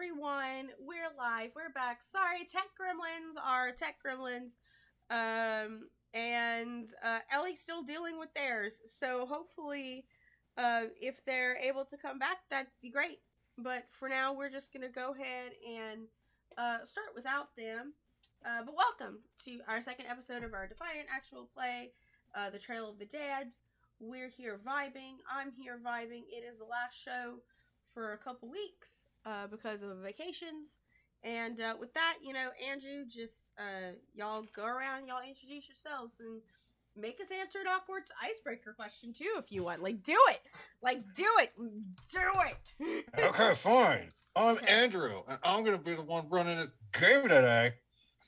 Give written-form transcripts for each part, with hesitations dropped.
everyone. We're live. We're back. Sorry, tech gremlins are tech gremlins. And Ellie's still dealing with theirs. So hopefully, if they're able to come back, that'd be great. But for now, we're just going to go ahead and start without them. But welcome to our second episode of our Defiant actual play, The Trail of the Dead. We're here vibing. I'm here vibing. It is the last show for a couple weeks because of vacations. And with that, Andrew, just y'all go around, y'all introduce yourselves and make us answer an awkward icebreaker question too if you want. Do it. Do it. Okay, fine. I'm Andrew, and I'm going to be the one running this game today.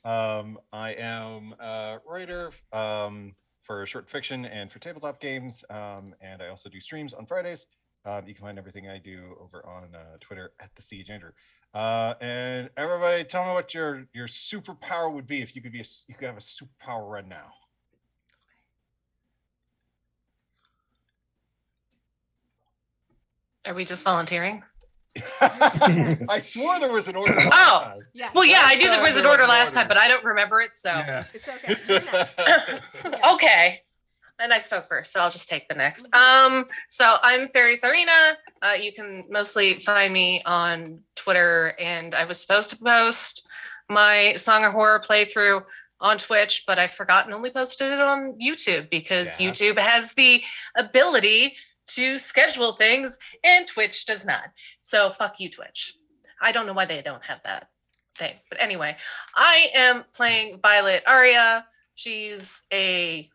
I am a writer for short fiction and for tabletop games, and I also do streams on Fridays. You can find everything I do over on Twitter at the Siege Andrew. And everybody, tell me what your superpower would be if you could have a superpower right now. Are we just volunteering? I swore there was an order last time. Yeah. Well, yeah, I knew there was an order last time, but I don't remember it, so. Yeah. It's okay. You're next. Okay. And I spoke first, so I'll just take the next. So I'm Fairy Sarina. You can mostly find me on Twitter, and I was supposed to post my Song of Horror playthrough on Twitch, but I forgot and only posted it on YouTube because YouTube has the ability to schedule things and Twitch does not. So fuck you, Twitch. I don't know why they don't have that thing. But anyway, I am playing Violet Aria. She's a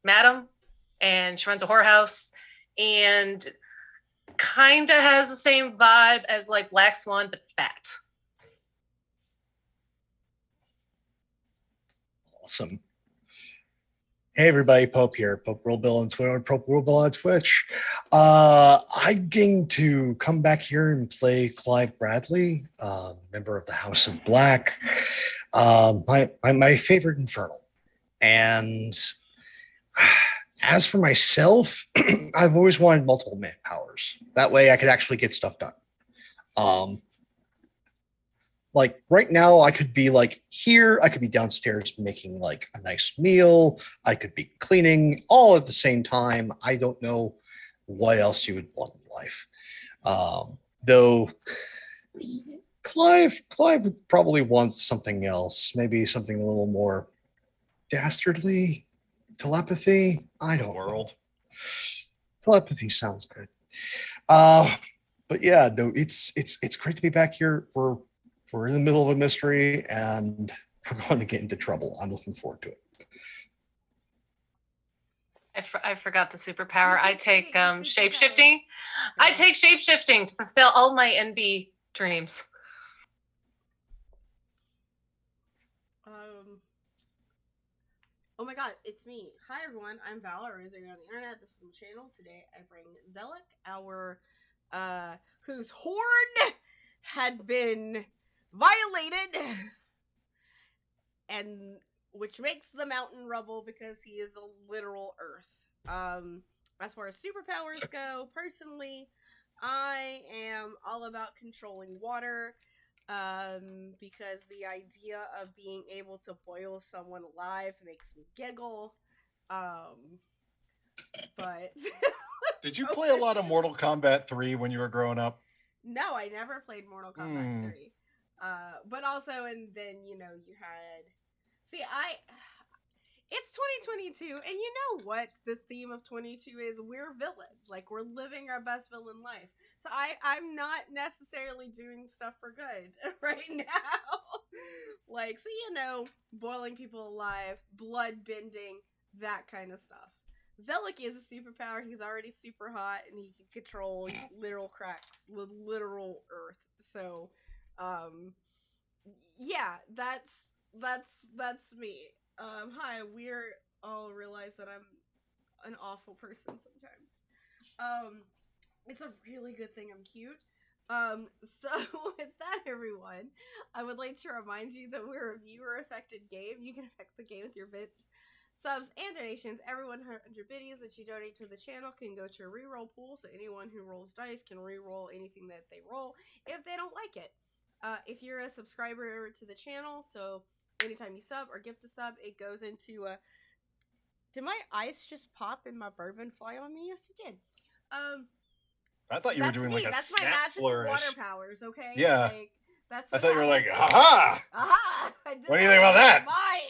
madam, and she runs a whorehouse, and kind of has the same vibe as like Black Swan, but fat. Awesome. Hey everybody, Pope here. Pope World Bill on Twitter, Pope World Bill on Twitch. I'm going to come back here and play Clive Bradley, member of the House of Black. My favorite Infernal. And as for myself, I've always wanted multiple man powers. That way I could actually get stuff done. Like right now, I could be like here, I could be downstairs making like a nice meal. I could be cleaning all at the same time. I don't know what else you would want in life. Though Clive would probably want something else, maybe something a little more dastardly. Telepathy? I don't know. Telepathy sounds good. But yeah, no, it's great to be back here. We're in the middle of a mystery and we're going to get into trouble. I'm looking forward to it. I forgot the superpower. I take shape-shifting. I take shape-shifting to fulfill all my NB dreams. Oh my god, it's me. Hi everyone, I'm Valerie on the internet. This is my channel. Today I bring Zelik, our whose horde had been violated, and which makes the mountain rubble because he is a literal earth. As far as superpowers go, personally, I am all about controlling water. Because the idea of being able to boil someone alive makes me giggle. But Did you play a lot of Mortal Kombat 3 when you were growing up? No, I never played Mortal Kombat 3. But also, and then you had. It's 2022, and you know what the theme of 22 is? We're villains. Like, we're living our best villain life. So I'm not necessarily doing stuff for good right now. Boiling people alive, blood bending, that kind of stuff. Zelik is a superpower. He's already super hot, and he can control literal cracks, literal earth. So, yeah, that's me. Hi, we're all realize that I'm an awful person sometimes. It's a really good thing I'm cute. So with that, everyone, I would like to remind you that we're a viewer-affected game. You can affect the game with your bits, subs, and donations. Every 100 biddies that you donate to the channel can go to a reroll pool, so anyone who rolls dice can reroll anything that they roll if they don't like it. If you're a subscriber to the channel, so anytime you sub or gift a sub, it goes into did my ice just pop and my bourbon fly on me? Yes, it did. I thought you were That's doing me. like a That's my snap magical flourish. water powers. Okay. Yeah. Like that's I what thought you were like, happened. ha Aha! I did What do you that think about with that? my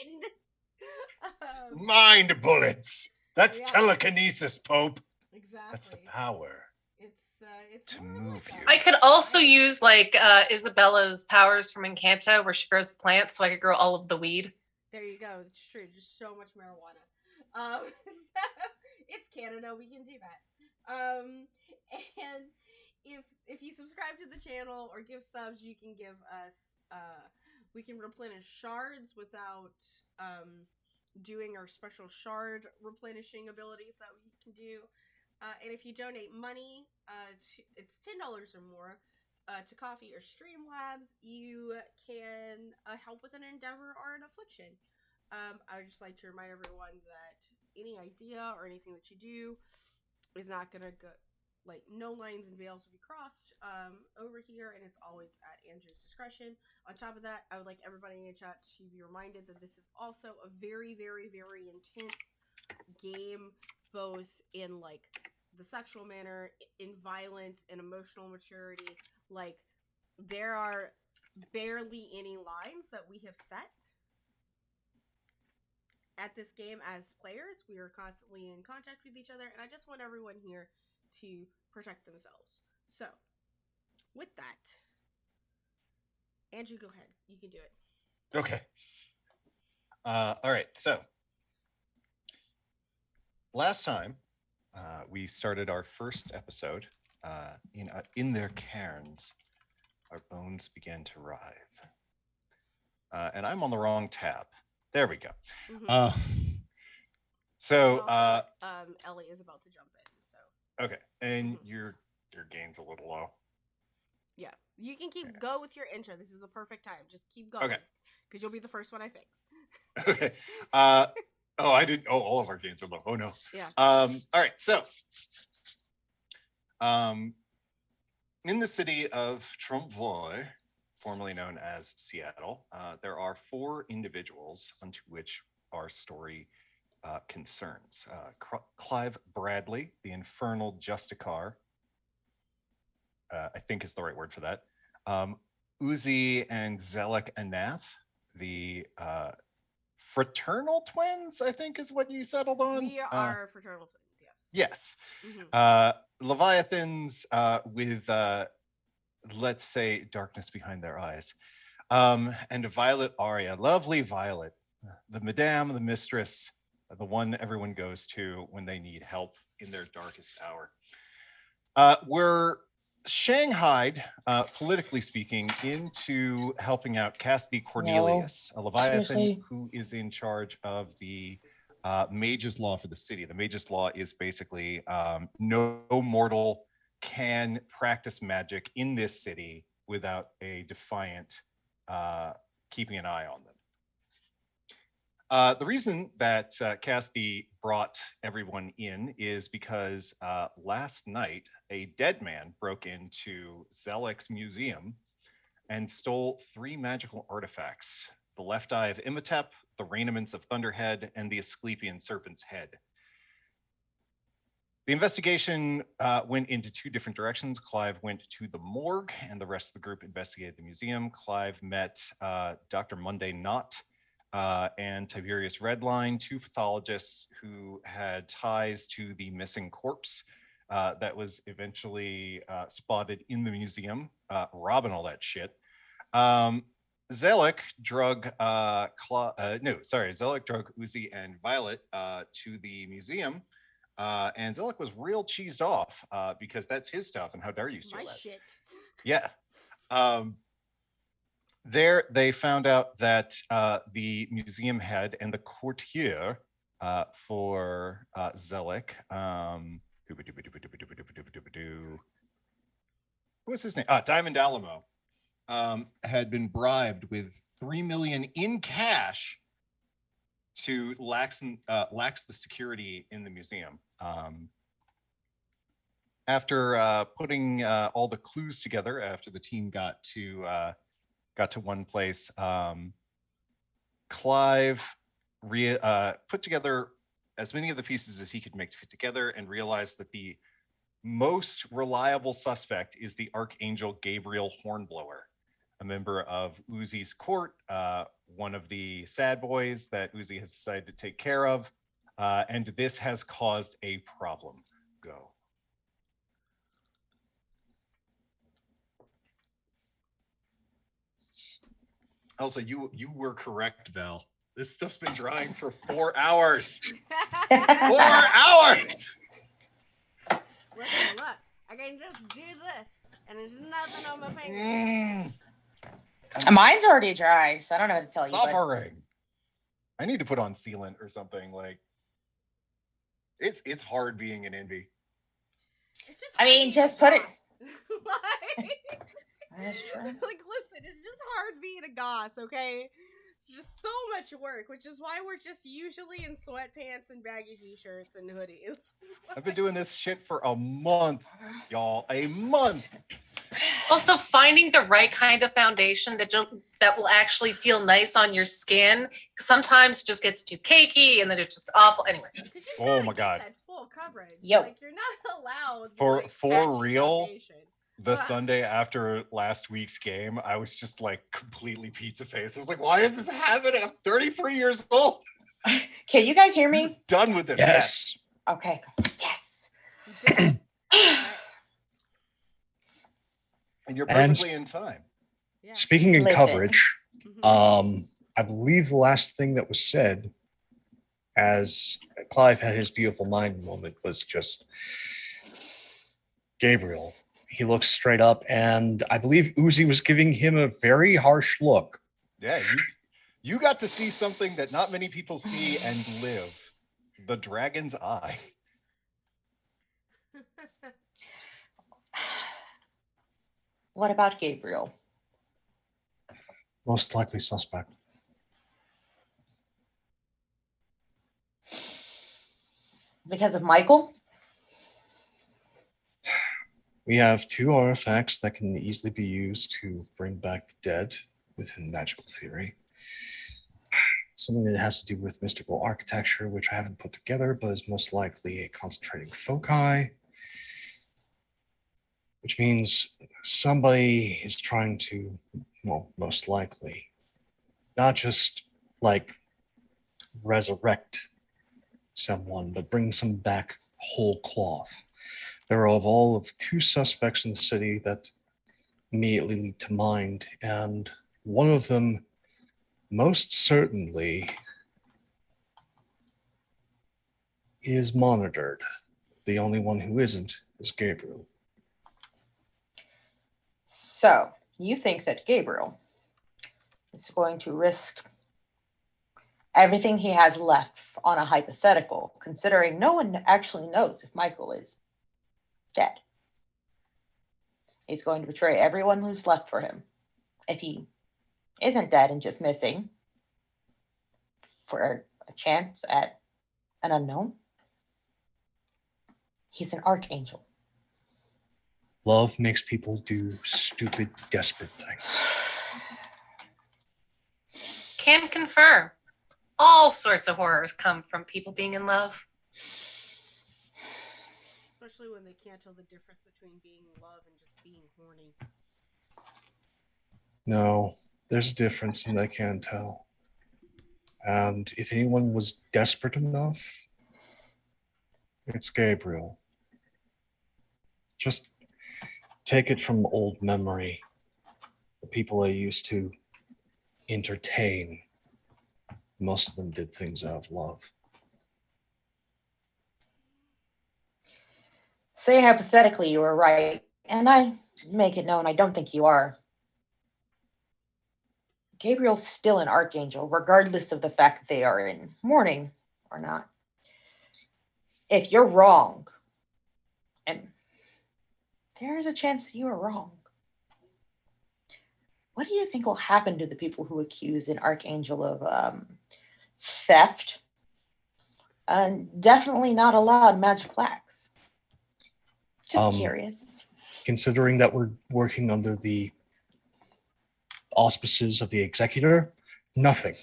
Mind. Mind bullets. That's Yeah. telekinesis, Pope. Exactly. That's the power. It's to more move like you. I could also use like Isabella's powers from Encanto, where she grows the plants, so I could grow all of the weed. There you go. It's true. Just so much marijuana. So it's Canada. We can do that. And if you subscribe to the channel or give subs, you can give us. We can replenish shards without doing our special shard replenishing abilities that we can do. And if you donate money, it's $10 or more to Coffee or Streamlabs, you can help with an endeavor or an affliction. I would just like to remind everyone that any idea or anything that you do is not going to go, like, no lines and veils will be crossed over here, and it's always at Andrew's discretion. On top of that, I would like everybody in the chat to be reminded that this is also a very, very, very intense game, both in, like, the sexual manner, in violence, and emotional maturity. Like, there are barely any lines that we have set at this game as players. We are constantly in contact with each other, and I just want everyone here to protect themselves. So, with that, Andrew, go ahead. You can do it. Okay. All right. So, last time we started our first episode in their cairns. Our bones began to writhe, and I'm on the wrong tab. There we go. Mm-hmm. So, also, Ellie is about to jump in. So okay, and your gain's a little low. yeah, you can go with your intro. This is the perfect time. Just keep going. Okay. Because you'll be the first one I fix. Okay. Oh, I did. Oh, all of our gains are low. Oh no. Yeah. All right. So, in the city of Tromvoy, formerly known as Seattle, there are 4 individuals unto which our story concerns. Clive Bradley, the infernal Justicar, I think is the right word for that. Uzi and Zelik Anath, the fraternal twins, I think is what you settled on. We are fraternal twins, Yes. yes. Mm-hmm. Leviathans with, let's say, darkness behind their eyes. And Violet Aria, lovely Violet, the madame, the mistress, the one everyone goes to when they need help in their darkest hour. We're shanghaied, politically speaking, into helping out Cassidy Cornelius, a Leviathan Seriously? who is in charge of the Mage's Law for the city. The Mage's Law is basically no mortal can practice magic in this city without a Defiant keeping an eye on them. The reason that Cassidy brought everyone in is because last night a dead man broke into Zelik's museum and stole 3 magical artifacts: the left eye of Imhotep, the raiments of Thunderhead, and the Asclepian serpent's head. The investigation went into 2 different directions. Clive went to the morgue, and the rest of the group investigated the museum. Clive met Dr. Monday Knott and Tiberius Redline, 2 pathologists who had ties to the missing corpse that was eventually spotted in the museum, robbing all that shit. Zelik drug Zelik drug Uzi and Violet to the museum, and Zelik was real cheesed off because that's his stuff, and how dare you steal My that? shit. Yeah. There, they found out that the museum head and the courtier for Zelik, what's his name? Diamond Alamo, had been bribed with 3 million in cash to lax the security in the museum. After putting all the clues together, after the team got to got to one place. Clive put together as many of the pieces as he could make to fit together and realized that the most reliable suspect is the Archangel Gabriel Hornblower, a member of Uzi's court, one of the sad boys that Uzi has decided to take care of, and this has caused a problem. Go. Also, you were correct, Val. This stuff's been drying for 4 hours. 4 hours! Listen, look, I can just do this, and there's nothing on my fingers. Mine's already dry, so I don't know what to tell you. Suffering. I need to put on sealant or something. Like, it's hard being an envy. It's just I mean, just put it. That's true. Like, listen, it's just hard being a goth, okay? It's just so much work, which is why we're just usually in sweatpants and baggy t-shirts and hoodies. I've been doing this shit for a month, y'all. A month. Also, finding the right kind of foundation that will actually feel nice on your skin. Sometimes it just gets too cakey, and then it's just awful. Anyway. Oh my God. That full coverage. Yo. Like, you're not allowed For patchy real. foundation. The Sunday after last week's game, I was just like completely pizza face. I was like, why is this happening? I'm 33 years old. Can you guys hear me? Done with this. Yes. Okay. Yes. You did it. And you're And perfectly in time. Yeah. Speaking in Listen. coverage, I believe the last thing that was said as Clive had his beautiful mind moment was just Gabriel. He looks straight up, and I believe Uzi was giving him a very harsh look. Yeah, you got to see something that not many people see and live. The dragon's eye. What about Gabriel? Most likely suspect. Because of Michael? We have 2 artifacts that can easily be used to bring back the dead within magical theory. Something that has to do with mystical architecture, which I haven't put together, but is most likely a concentrating foci, which means somebody is trying to, well, most likely, not just like resurrect someone, but bring some back whole cloth. There are of all of 2 suspects in the city that immediately lead to mind, and one of them most certainly is monitored. The only one who isn't is Gabriel. So, you think that Gabriel is going to risk everything he has left on a hypothetical, considering no one actually knows if Michael is dead. He's going to betray everyone who's left for him. If he isn't dead and just missing for a chance at an unknown, he's an archangel. Love makes people do stupid, desperate things. Can confirm. All sorts of horrors come from people being in love. Especially when they can't tell the difference between being in love and just being horny. No, there's a difference, and they can tell. And if anyone was desperate enough, it's Gabriel. Just take it from old memory. The people I used to entertain, most of them did things out of love. Say hypothetically you were right, and I make it known I don't think you are. Gabriel's still an archangel, regardless of the fact that they are in mourning or not. If you're wrong, and there is a chance you are wrong, what do you think will happen to the people who accuse an archangel of theft? Definitely not allowed magical acts. Just curious. Considering that we're working under the auspices of the executor, nothing.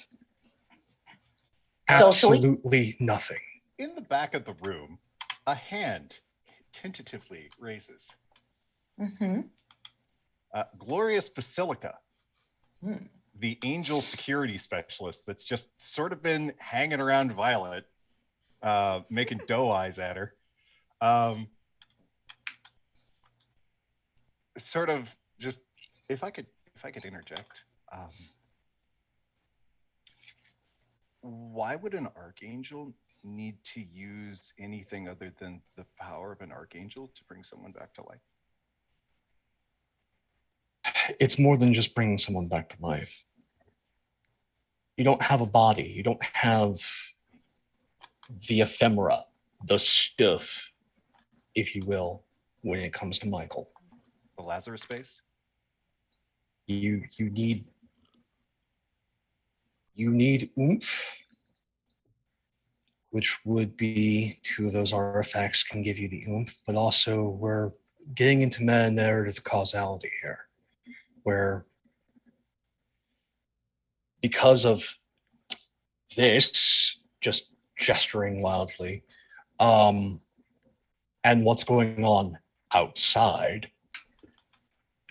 Socially? Absolutely nothing. In the back of the room, a hand tentatively raises. Mm-hmm. Glorious Basilica, Hmm. the angel security specialist that's just sort of been hanging around Violet, making doe eyes at her. Sort of just, if I could interject, why would an archangel need to use anything other than the power of an archangel to bring someone back to life? It's more than just bringing someone back to life. You don't have a body. You don't have the ephemera, the stuff, if you will, when it comes to Michael. The Lazarus space? You need oomph, which would be two of those artifacts can give you the oomph, but also we're getting into meta narrative causality here, where because of this, just gesturing wildly, and what's going on outside,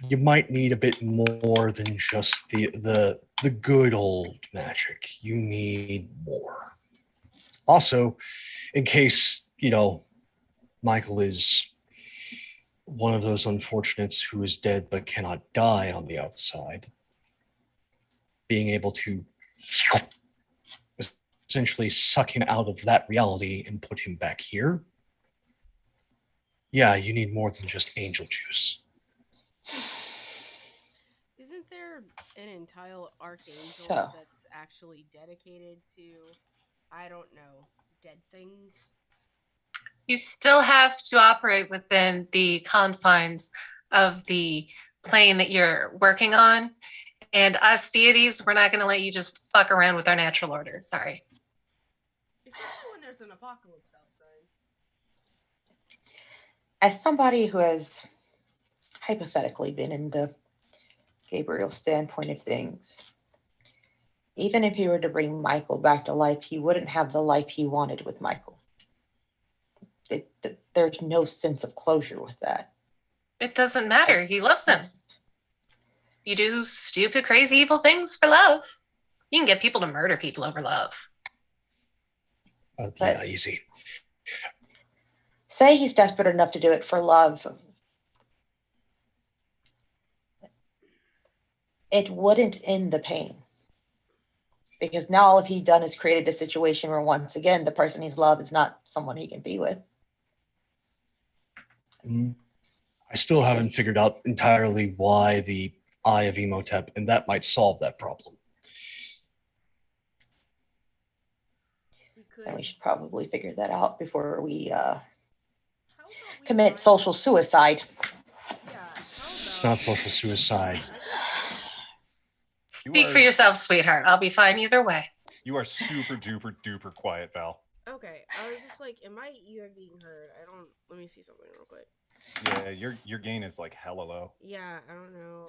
you might need a bit more than just the good old magic. You need more. Also, in case, Michael is one of those unfortunates who is dead but cannot die on the outside, being able to essentially suck him out of that reality and put him back here. Yeah, you need more than just angel juice. Isn't there an entire archangel So. that's actually dedicated to, I don't know, dead things? You still have to operate within the confines of the plane that you're working on. And us deities, we're not going to let you just fuck around with our natural order. Sorry. Especially when there's an apocalypse outside. As somebody who has hypothetically been in the Gabriel standpoint of things, even if he were to bring Michael back to life, he wouldn't have the life he wanted with Michael. There's no sense of closure with that. It doesn't matter. He loves him. You do stupid, crazy, evil things for love. You can get people to murder people over love. Yeah, easy. Say he's desperate enough to do it for love. It wouldn't end the pain. Because now all he's done is created a situation where, once again, the person he's loved is not someone he can be with. I still haven't figured out entirely why the Eye of Emotep, and that might solve that problem. And we should probably figure that out before we How about we commit find- social suicide. Yeah, how It's about- not social suicide. Speak for yourself, sweetheart. I'll be fine either way. You are super duper duper quiet, Val. Okay, I was just like, am I even being heard? Let me see something real quick. Yeah, your gain is like hella low. Yeah, I don't know.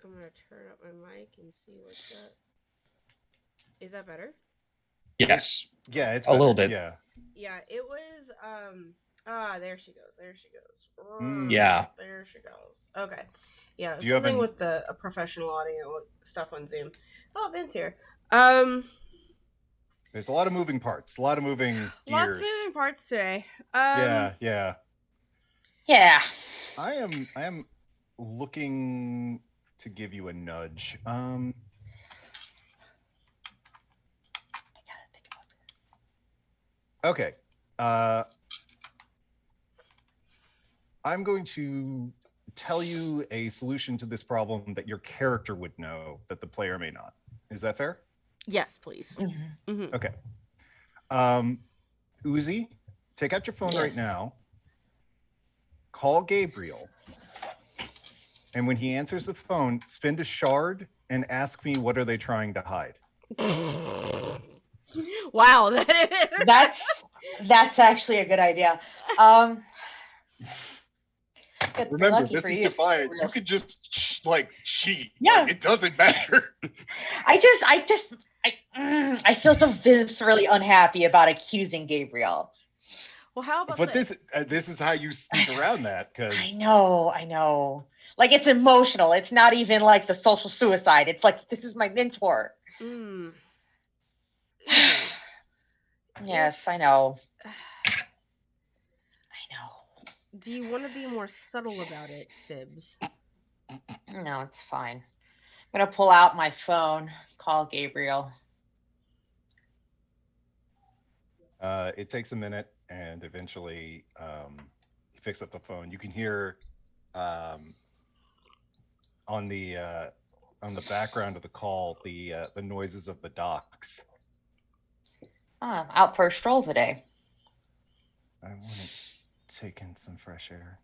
I'm gonna turn up my mic and see what's up. Is that better? Yes. Yeah, it's A little better. bit. Yeah. Yeah, it was there she goes. There she goes. Yeah. There she goes. Okay. Yeah, Do you have something any- with the professional audio stuff on Zoom. Oh, Ben's here. There's a lot of moving parts, a lot of moving gears. Lots of moving parts today. Yeah. Yeah. I am looking to give you a nudge. Okay. I'm going to tell you a solution to this problem that your character would know that the player may not. Is that fair? Yes, please. Mm-hmm. Mm-hmm. Okay. Uzi, take out your phone right now. Call Gabriel. And when he answers the phone, spend a shard and ask me what are they trying to hide. Wow, that's actually a good idea. Good, Remember, lucky this for is you, Defiant. real- You could just like cheat. Yeah. Like, it doesn't matter. I feel so viscerally unhappy about accusing Gabriel. Well, how about But this? this is how you sneak around that, because I know. Like, it's emotional. It's not even like the social suicide. It's like, this is my mentor. Easy. Yes, I know. Do you want to be more subtle about it, Sibs? No, it's fine. I'm going to pull out my phone, call Gabriel. it takes a minute, and eventually he picks up the phone. You can hear on the background of the call the noises of the docks. I'm out for a stroll today. I wanted to take in some fresh air.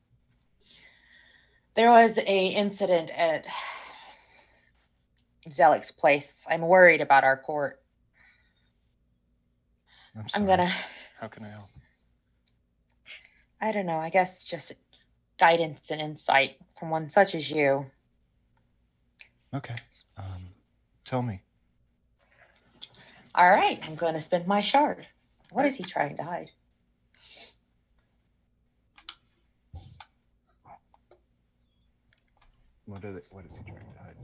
There was a incident at Zelik's place. I'm worried about our court. I'm sorry. I'm gonna... How can I help? I don't know. I guess just guidance and insight from one such as you. Okay. Tell me. All right. I'm going to spend my shard. What is he trying to hide? What is he trying to hide?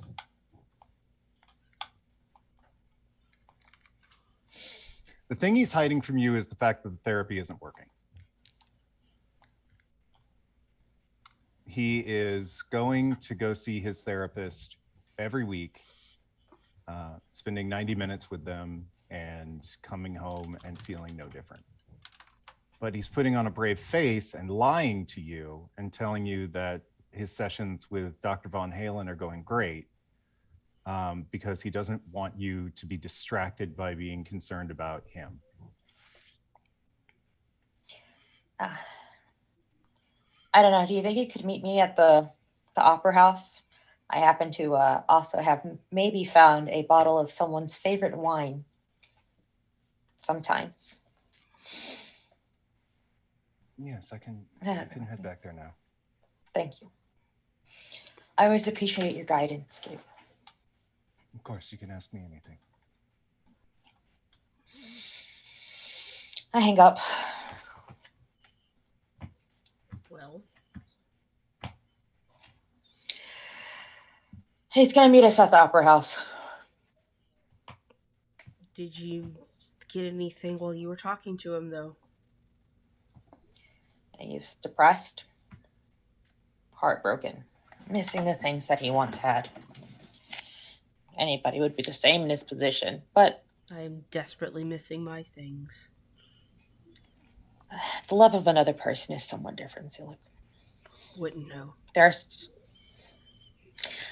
The thing he's hiding from you is the fact that the therapy isn't working. He is going to go see his therapist every week, spending 90 minutes with them and coming home and feeling no different. But he's putting on a brave face and lying to you and telling you that his sessions with Dr. Von Halen are going great, because he doesn't want you to be distracted by being concerned about him. I don't know. Do you think you could meet me at the Opera House? I happen to also have maybe found a bottle of someone's favorite wine. Sometimes. Yes, I can head back there now. Thank you. I always appreciate your guidance, Gabe. Of course, you can ask me anything. I hang up. Well, He's gonna meet us at the Opera House. did you get anything while you were talking to him, though? He's depressed, heartbroken, missing the things that he once had. Anybody would be the same in his position, but I'm desperately missing my things. the love of another person is somewhat different, Zelik. Wouldn't know.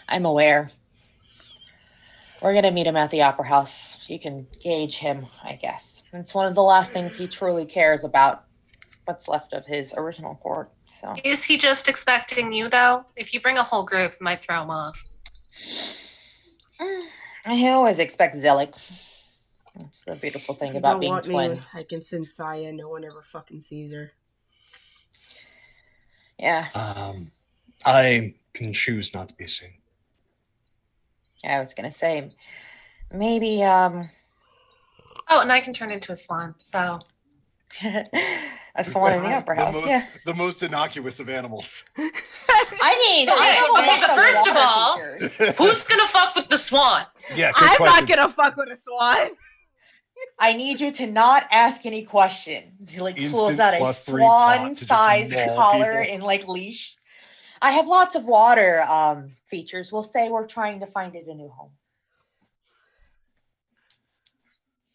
I'm aware. We're gonna meet him at the Opera House. You can gauge him, I guess. It's one of the last things he truly cares about. What's left of his original court. So Is he just expecting you, though? If you bring a whole group, it might throw him off. I always expect Zelik. That's the beautiful thing If you about don't being want twins. me, I can send Saya. No one ever fucking sees her. Yeah, I can choose not to be seen. I was gonna say, maybe Oh, and I can turn into a swan, so. a swan in the Opera House. Yeah. The most innocuous of animals. I mean, I don't Okay, want some first of water all, features. Who's gonna fuck with the swan? Yeah, good I'm question. not gonna fuck with a swan. I need you to not ask any questions. He like pulls Instant out a +3 pot to just swan-sized maul collar people. and like leash. I have lots of water features. We'll say we're trying to find it a new home.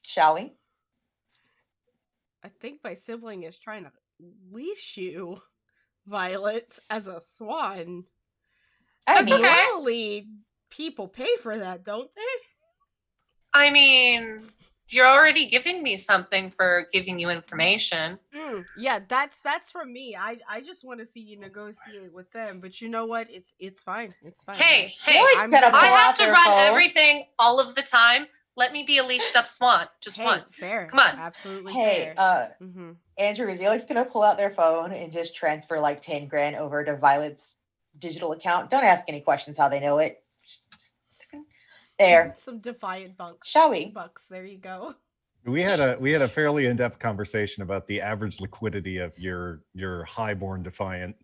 Shall we? I think my sibling is trying to leash you, Violet, as a swan. I That's mean, okay. Normally, people pay for that, don't they? I mean, you're already giving me something for giving you information. Yeah, that's from me. I just want to see you negotiate with them, but you know what? It's fine. It's fine. Hey, Zelik's I'm gonna gonna- I pull have out to their run phone. everything all of the time. Let me be a leashed up swan just Hey, once. fair. Come on. Absolutely Hey, fair. Andrew, Zelik's gonna pull out their phone and just transfer like 10 grand over to Violet's digital account. Don't ask any questions how they know it. There. Some Defiant bucks. Shall we? Bucks. There you go. We had a fairly in-depth conversation about the average liquidity of your highborn Defiant.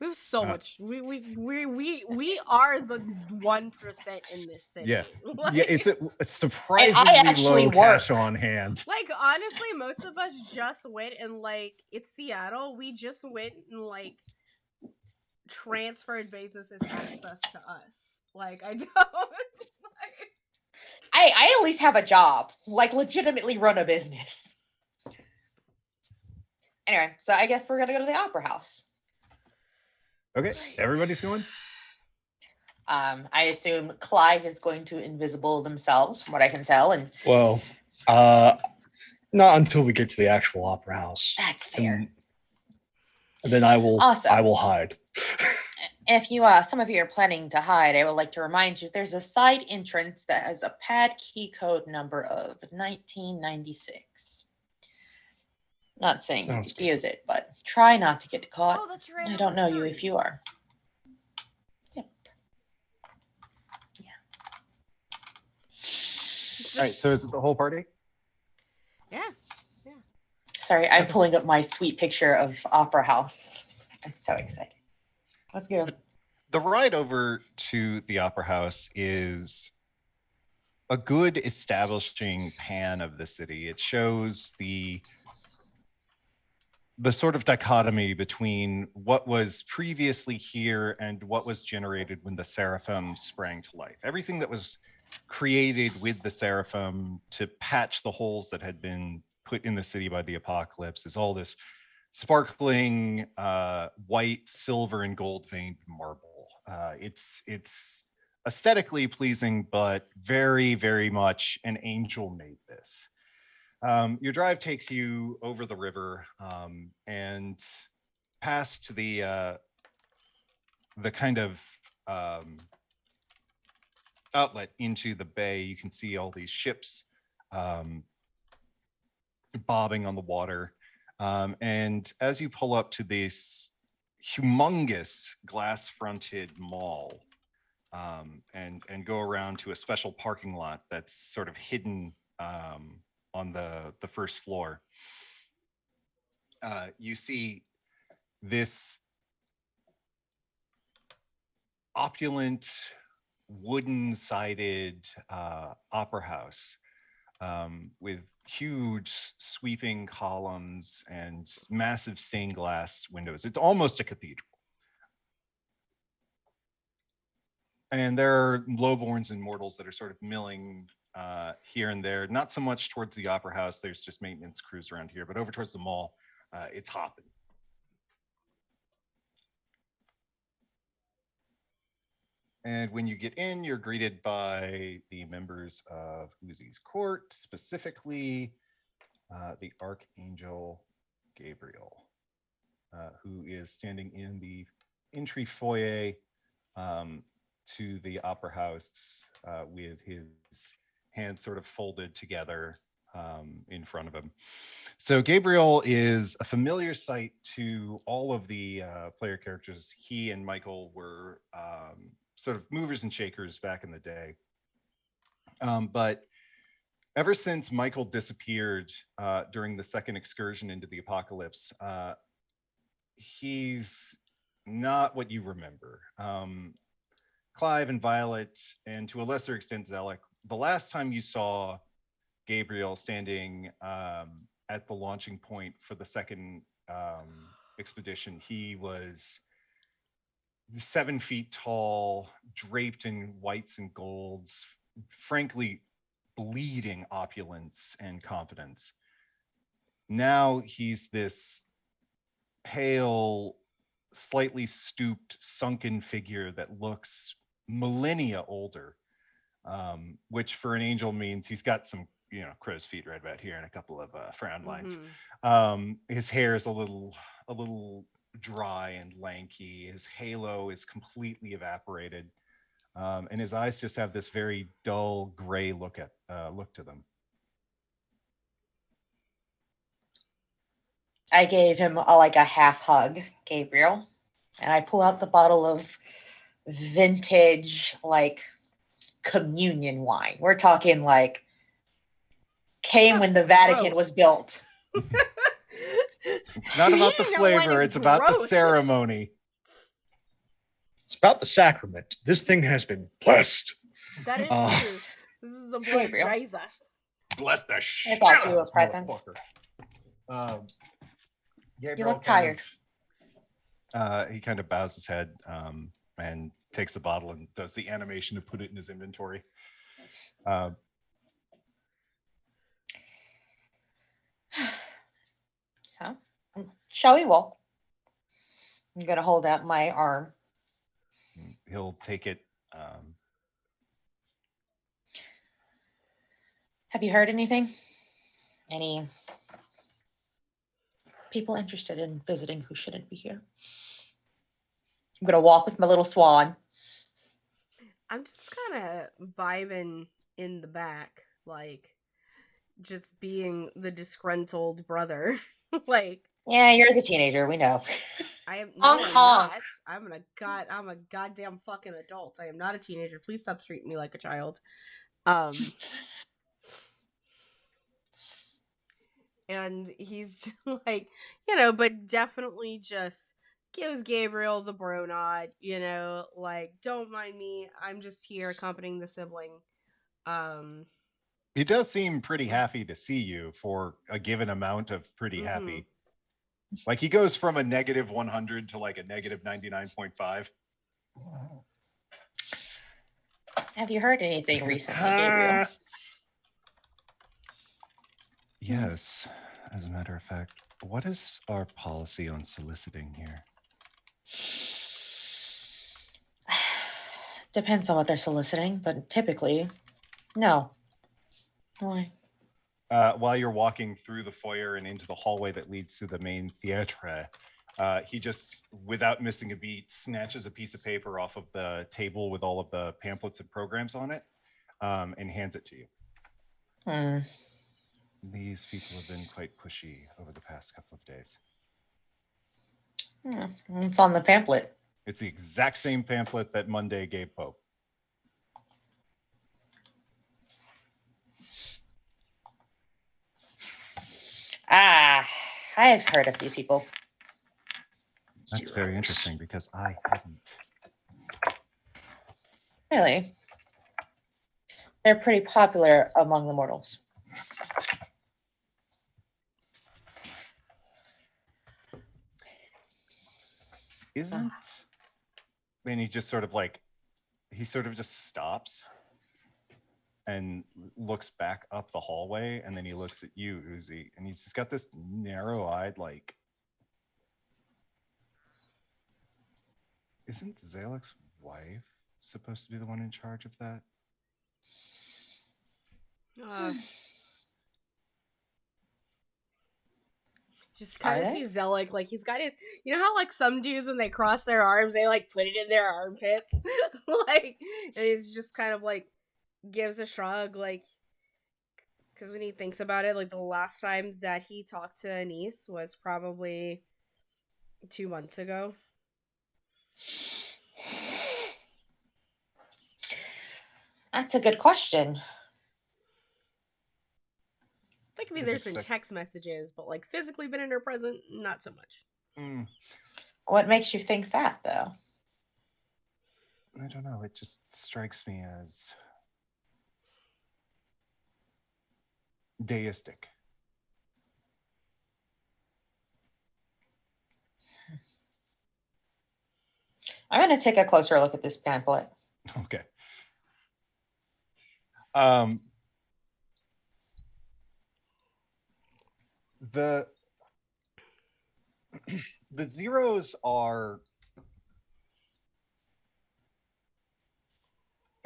We have so much. We are the 1% in this city. Yeah, Like, yeah, it's a I surprisingly actually low work. cash on hand. like honestly, most of us just went and like it's Seattle. We just went and like transferred Bezos's access to us. Like I don't. Like, I at least have a job, like legitimately run a business. Anyway, so I guess we're gonna go to the opera house. Okay, everybody's going. I assume Clive is going to invisible themselves, from what I can tell, and Well, not until we get to the actual opera house. that's fair. And then I will Awesome. hide. If you some of you are planning to hide, I would like to remind you there's a side entrance that has a pad key code number of 1996. Not saying Sounds you good. use it, but try not to get caught. oh, that's your I don't know you anniversary. if you are. Yep. All right, so is it the whole party? Yeah. Sorry, I'm pulling up my sweet picture of Opera House. I'm so excited. Let's go. The ride over to the opera house is a good establishing pan of the city. It shows the sort of dichotomy between what was previously here and what was generated when the Seraphim sprang to life. Everything that was created with the Seraphim to patch the holes that had been put in the city by the apocalypse is all this sparkling white, silver, and gold veined marble. It's aesthetically pleasing, but very, very much an angel made this. Your drive takes you over the river and past the kind of outlet into the bay. You can see all these ships bobbing on the water. And as you pull up to this humongous glass-fronted mall and go around to a special parking lot that's sort of hidden on the first floor, you see this opulent wooden-sided opera house with huge sweeping columns and massive stained glass windows. It's almost a cathedral. And there are lowborns and mortals that are sort of milling here and there. Not so much towards the opera house. There's just maintenance crews around here, but over towards the mall, it's hopping. And when you get in, you're greeted by the members of Uzi's court, specifically the Archangel Gabriel, who is standing in the entry foyer to the opera house with his hands sort of folded together in front of him. So Gabriel is a familiar sight to all of the player characters. He and Michael were sort of movers and shakers back in the day. But ever since Michael disappeared during the second excursion into the apocalypse, he's not what you remember. Clive and Violet, and to a lesser extent Zelek, the last time you saw Gabriel standing at the launching point for the second expedition, he was 7 feet tall, draped in whites and golds, frankly bleeding opulence and confidence. Now he's this pale, slightly stooped, sunken figure that looks millennia older, which for an angel means he's got some, crow's feet right about here and a couple of frown lines. His hair is a little dry and lanky. His halo is completely evaporated, and his eyes just have this very dull gray look to them. I gave him a half hug, Gabriel. And I pull out the bottle of vintage, like, communion wine. We're talking like came when the Vatican was built. It's not about the flavor, it's about the ceremony. It's about the sacrament. This thing has been blessed. That is true. This is the blood of Jesus. Bless the shit. I thought you were present. You look tired. He kind of bows his head and takes the bottle and does the animation to put it in his inventory. So, shall we walk? I'm going to hold out my arm. He'll take it. Have you heard anything? Any people interested in visiting who shouldn't be here? I'm going to walk with my little swan. I'm just kind of vibing in the back, like just being the disgruntled brother. Like, yeah, you're the teenager. We know. I am Honk, honk. not. I'm a goddamn fucking adult. I am not a teenager. Please stop treating me like a child. And he's just like, but definitely just gives Gabriel the bro nod, like, don't mind me. I'm just here accompanying the sibling. He does seem pretty happy to see you for a given amount of pretty happy. Like, he goes from a negative 100 to like a negative 99.5. Have you heard anything recently, Gabriel? Yes, as a matter of fact. What is our policy on soliciting here? Depends on what they're soliciting, but typically, no. Why? While you're walking through the foyer and into the hallway that leads to the main theatre, he just, without missing a beat, snatches a piece of paper off of the table with all of the pamphlets and programs on it, and hands it to you. These people have been quite pushy over the past couple of days. It's on the pamphlet. It's the exact same pamphlet that Monday gave Pope. I've heard of these people. That's very interesting because I hadn't. Really? They're pretty popular among the mortals. Isn't? And he just sort of just stops and looks back up the hallway, and then he looks at you, Uzi, and he's just got this narrow-eyed, like, isn't Zalek's wife supposed to be the one in charge of that? Just kind of see Zelek, like, he's got his, how, like, some dudes, when they cross their arms, they, like, put it in their armpits? Like, and he's just kind of, like, gives a shrug, like, because when he thinks about it, like, the last time that he talked to Anise was probably 2 months ago. That's a good question. Like, I mean, there's been text messages, but, like, physically been in her present, not so much. What makes you think that, though? I don't know. It just strikes me as deistic. I'm going to take a closer look at this pamphlet. Okay. The zeros are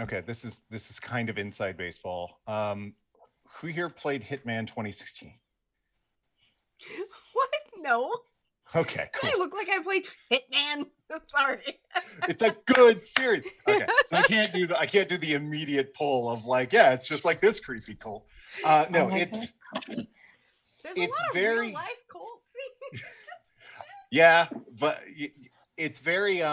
okay. This is kind of inside baseball. Who here played Hitman 2016? What? No. Okay, cool. I look like I played Hitman. Sorry. It's a good series. Okay, so I can't do the immediate pull of like, yeah, it's just like this creepy cult. No, it's. There's a lot of real life cults. Yeah, but it's very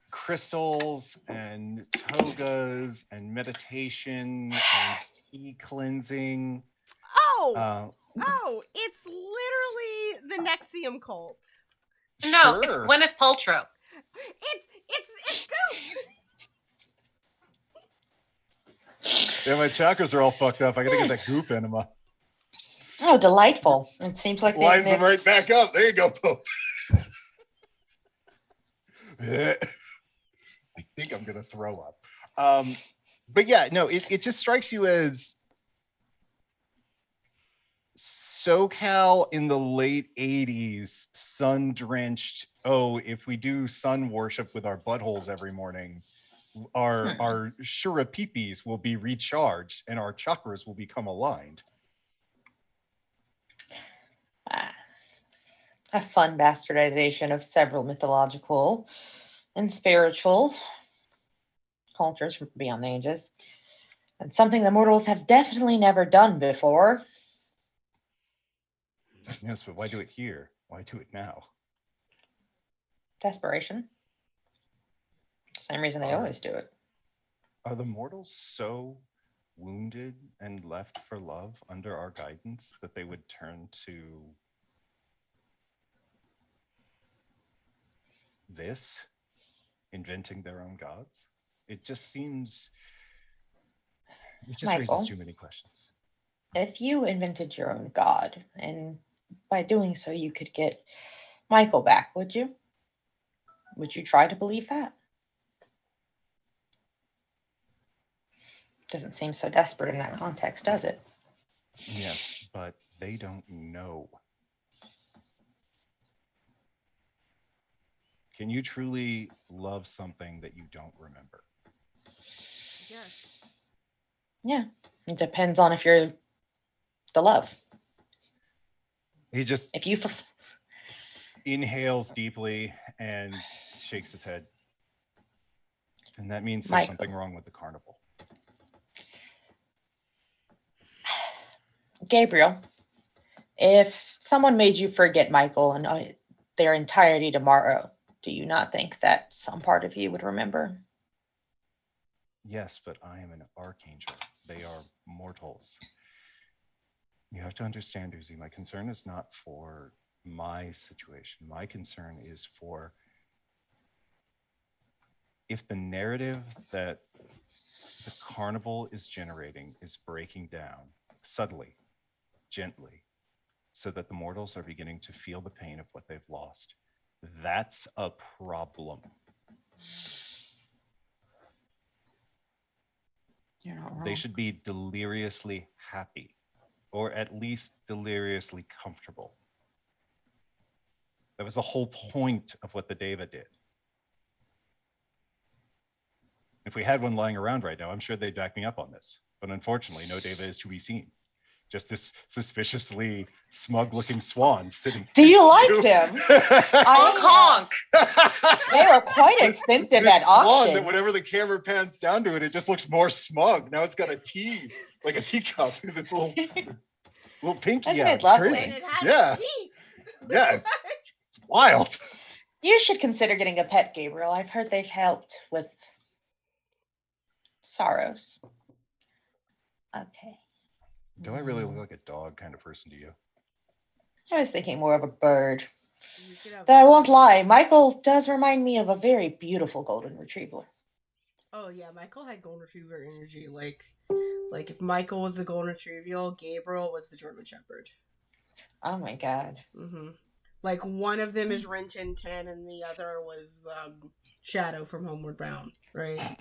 crystals and togas and meditation and tea cleansing. Oh, it's literally the Nexium cult. No, it's Sure. Gwyneth Paltrow. It's Goop. Yeah, my chakras are all fucked up. I gotta get that goop enema. Oh, delightful. It seems like they Lines them right mixed. back up. There you go, Pope. I think I'm gonna throw up. But yeah, no, it just strikes you as SoCal in the late 80s, sun-drenched. Oh, if we do sun worship with our buttholes every morning, our shurapipis will be recharged and our chakras will become aligned. A fun bastardization of several mythological and spiritual cultures from beyond the ages. And something the mortals have definitely never done before. Yes, but why do it here? Why do it now? Desperation. Same reason they always do it. Are the mortals so wounded and left for love under our guidance that they would turn to this, inventing their own gods? It just seems, it just Michael, raises too many questions. if you invented your own god, and by doing so you could get Michael back, would you? Would you try to believe that? Doesn't seem so desperate in that context, does it? Yes, but they don't know. Can you truly love something that you don't remember? Yes. Yeah. It depends on if you're the love. He just If you inhales deeply and shakes his head. And that means there's Michael. something wrong with the carnival. Gabriel, if someone made you forget Michael and their entirety tomorrow, do you not think that some part of you would remember? Yes, but I am an archangel. They are mortals. You have to understand, Uzi, my concern is not for my situation. My concern is for if the narrative that the carnival is generating is breaking down subtly, gently, so that the mortals are beginning to feel the pain of what they've lost. That's a problem. You're not wrong. They should be deliriously happy, or at least deliriously comfortable. That was the whole point of what the Deva did. If we had one lying around right now, I'm sure they'd back me up on this. But unfortunately, no Deva is to be seen. Just this suspiciously smug-looking swan sitting. Do you next to like them? Honk honk. They are quite expensive this at swan auction. that whenever the camera pans down to it, it just looks more smug. Now it's got a tea, like a teacup with its little pinky Isn't out. it It's lovely? crazy. And it has Yeah. teeth. Yeah, it's wild. You should consider getting a pet, Gabriel. I've heard they've helped with sorrows. Okay. Do I really look like a dog kind of person to you? I was thinking more of a bird. You could have- Though I won't lie, Michael does remind me of a very beautiful golden retriever. Oh yeah, Michael had golden retriever energy. Like if Michael was the golden retriever, Gabriel was the German Shepherd. Oh my god. Mm-hmm. Like one of them is Rin Tin Tin, and the other was Shadow from Homeward Bound, right?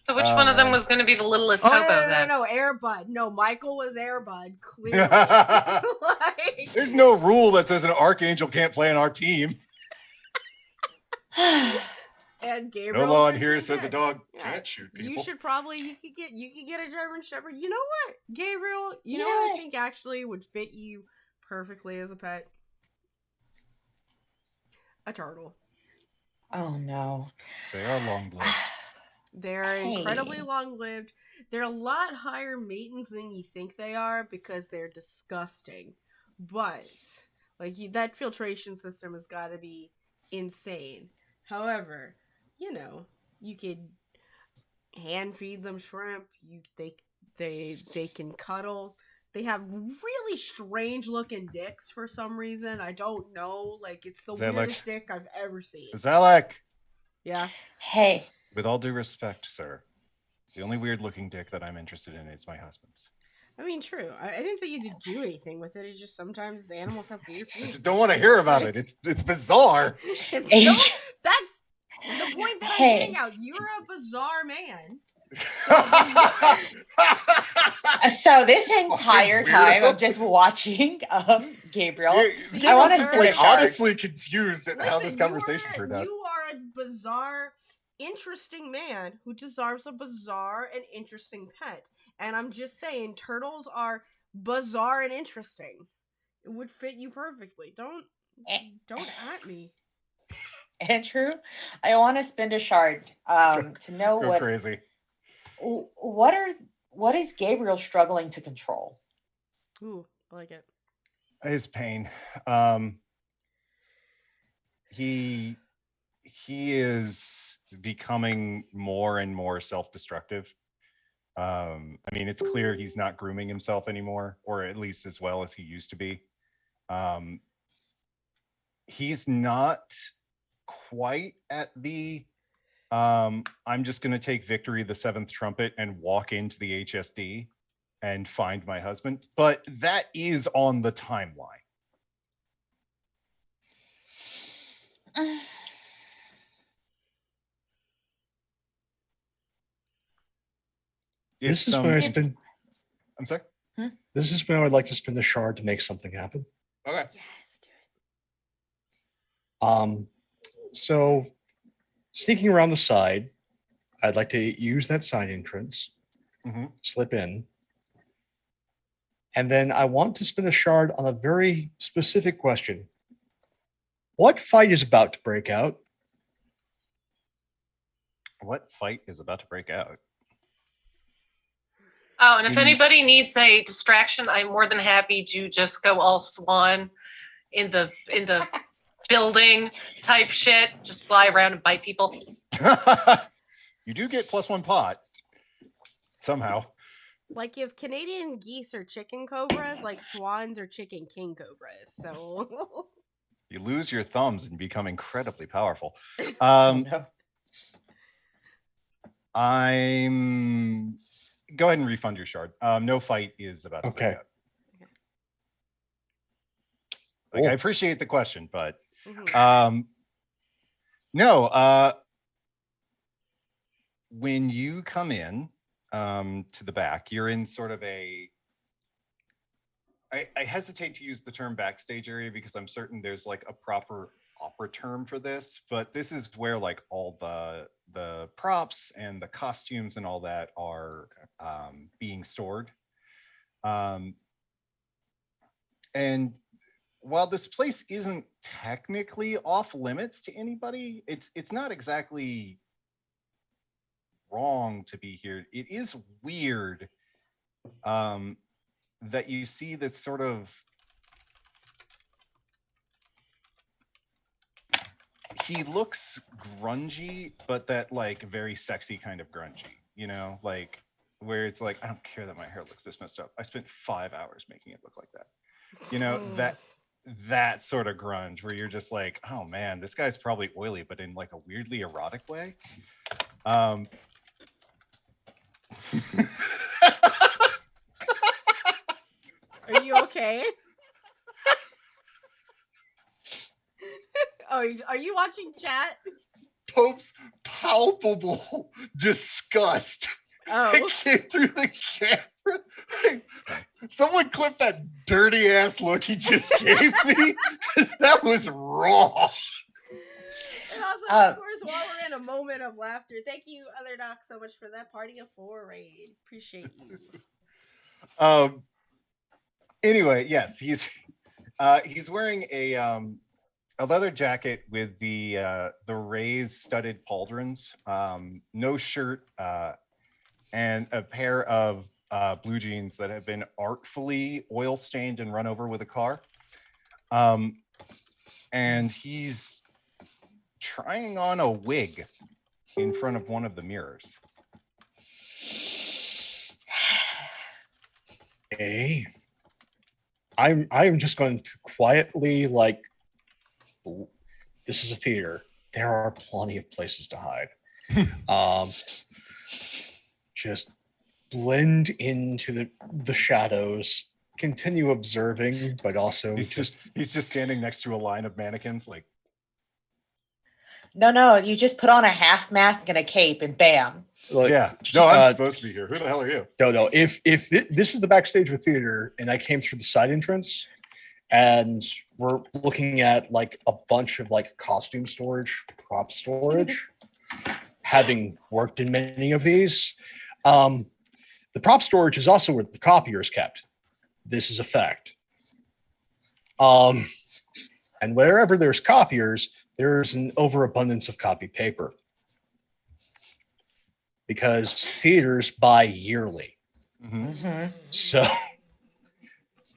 So which one of them was going to be the littlest hobo then? No, Airbud. No, Michael was Airbud. Clearly, like... There's no rule that says an archangel can't play on our team. And Gabriel. No law in here says a dog Yeah. can't shoot people. You should probably you could get a German Shepherd. You know what, Gabriel? You know Yeah. what I think actually would fit you perfectly as a pet? A turtle. Oh no. They are long-lived. They're incredibly long-lived. They're a lot higher maintenance than you think they are because they're disgusting. But Like that filtration system has got to be insane. However, you could hand feed them shrimp. They can cuddle. They have really strange looking dicks for some reason. I don't know. Like it's the Zalek. weirdest dick I've ever seen. Zalek, Yeah. Hey, with all due respect, sir, the only weird looking dick that I'm interested in is my husband's. I mean, true. I didn't say you had to do anything with it. It's just sometimes animals have weird I penises. just don't want to hear about it. It's bizarre. It's Hey. so, that's the point that I'm Hey. getting out. You're a bizarre man. So this entire Fucking time weirdo. I'm just watching Gabriel. You I I wanna was spin a like shard. honestly confused at how this Listen, conversation turned out. you are a bizarre, interesting man who deserves a bizarre and interesting pet. And I'm just saying, turtles are bizarre and interesting. It would fit you perfectly. Don't at me. Andrew, I want to spin a shard to know Go crazy. what is Gabriel struggling to control. Ooh, I like it. His pain. He is becoming more and more self-destructive. I mean, it's clear he's not grooming himself anymore, or at least as well as he used to be. He's not quite at the I'm just going to take Victory the Seventh Trumpet and walk into the HSD and find my husband, but that is on the timeline. This is when I spin. I'm sorry? This is when I would like to spin the shard to make something happen. Okay. Yes, do it. So sneaking around the side, I'd like to use that side entrance, slip in, and then I want to spin a shard on a very specific question. What fight is about to break out? What fight is about to break out? Oh, and if anybody needs a distraction, I'm more than happy to just go all swan in the building type shit. Just fly around and bite people. You do get +1 pot somehow. Like if Canadian geese are chicken cobras, like swans are chicken king cobras. So You lose your thumbs and become incredibly powerful. No. I'm go ahead and refund your shard. No fight is about to break out. Like, I appreciate the question, but no. When you come in to the back, you're in sort of a. I hesitate to use the term backstage area because I'm certain there's like a proper opera term for this, but this is where like all the props and the costumes and all that are being stored. And while this place isn't technically off limits to anybody, it's not exactly wrong to be here. It is weird that you see this sort of he looks grungy, but that like very sexy kind of grungy, you know, like where it's like, I don't care that my hair looks this messed up. I spent 5 hours making it look like that. You know, that sort of grunge where you're just like, oh man, this guy's probably oily, but in like a weirdly erotic way. Are you okay? Oh, are you watching chat? Pope's palpable disgust. It came through the camera. Someone clip that dirty ass look he just gave me, because that was raw. And also, of course, while we're in a moment of laughter, thank you, Other Doc, so much for that Party of 4 raid. Appreciate you. Anyway, yes, he's wearing a leather jacket with the raised studded pauldrons, no shirt, and a pair of blue jeans that have been artfully oil stained and run over with a car. And he's trying on a wig in front of one of the mirrors. Okay. I'm just going to quietly, like, this is a theater. There are plenty of places to hide. Just blend into the shadows, continue observing, but also He's just standing next to a line of mannequins, like, No, you just put on a half mask and a cape, and bam. like, yeah. No, I'm supposed to be here. Who the hell are you? No. If this is the backstage of a theater, and I came through the side entrance, and we're looking at like a bunch of like costume storage, prop storage, having worked in many of these, the prop storage is also where the copier is kept. This is a fact. And wherever there's copiers, there's an overabundance of copy paper. Because theaters buy yearly. Mm-hmm.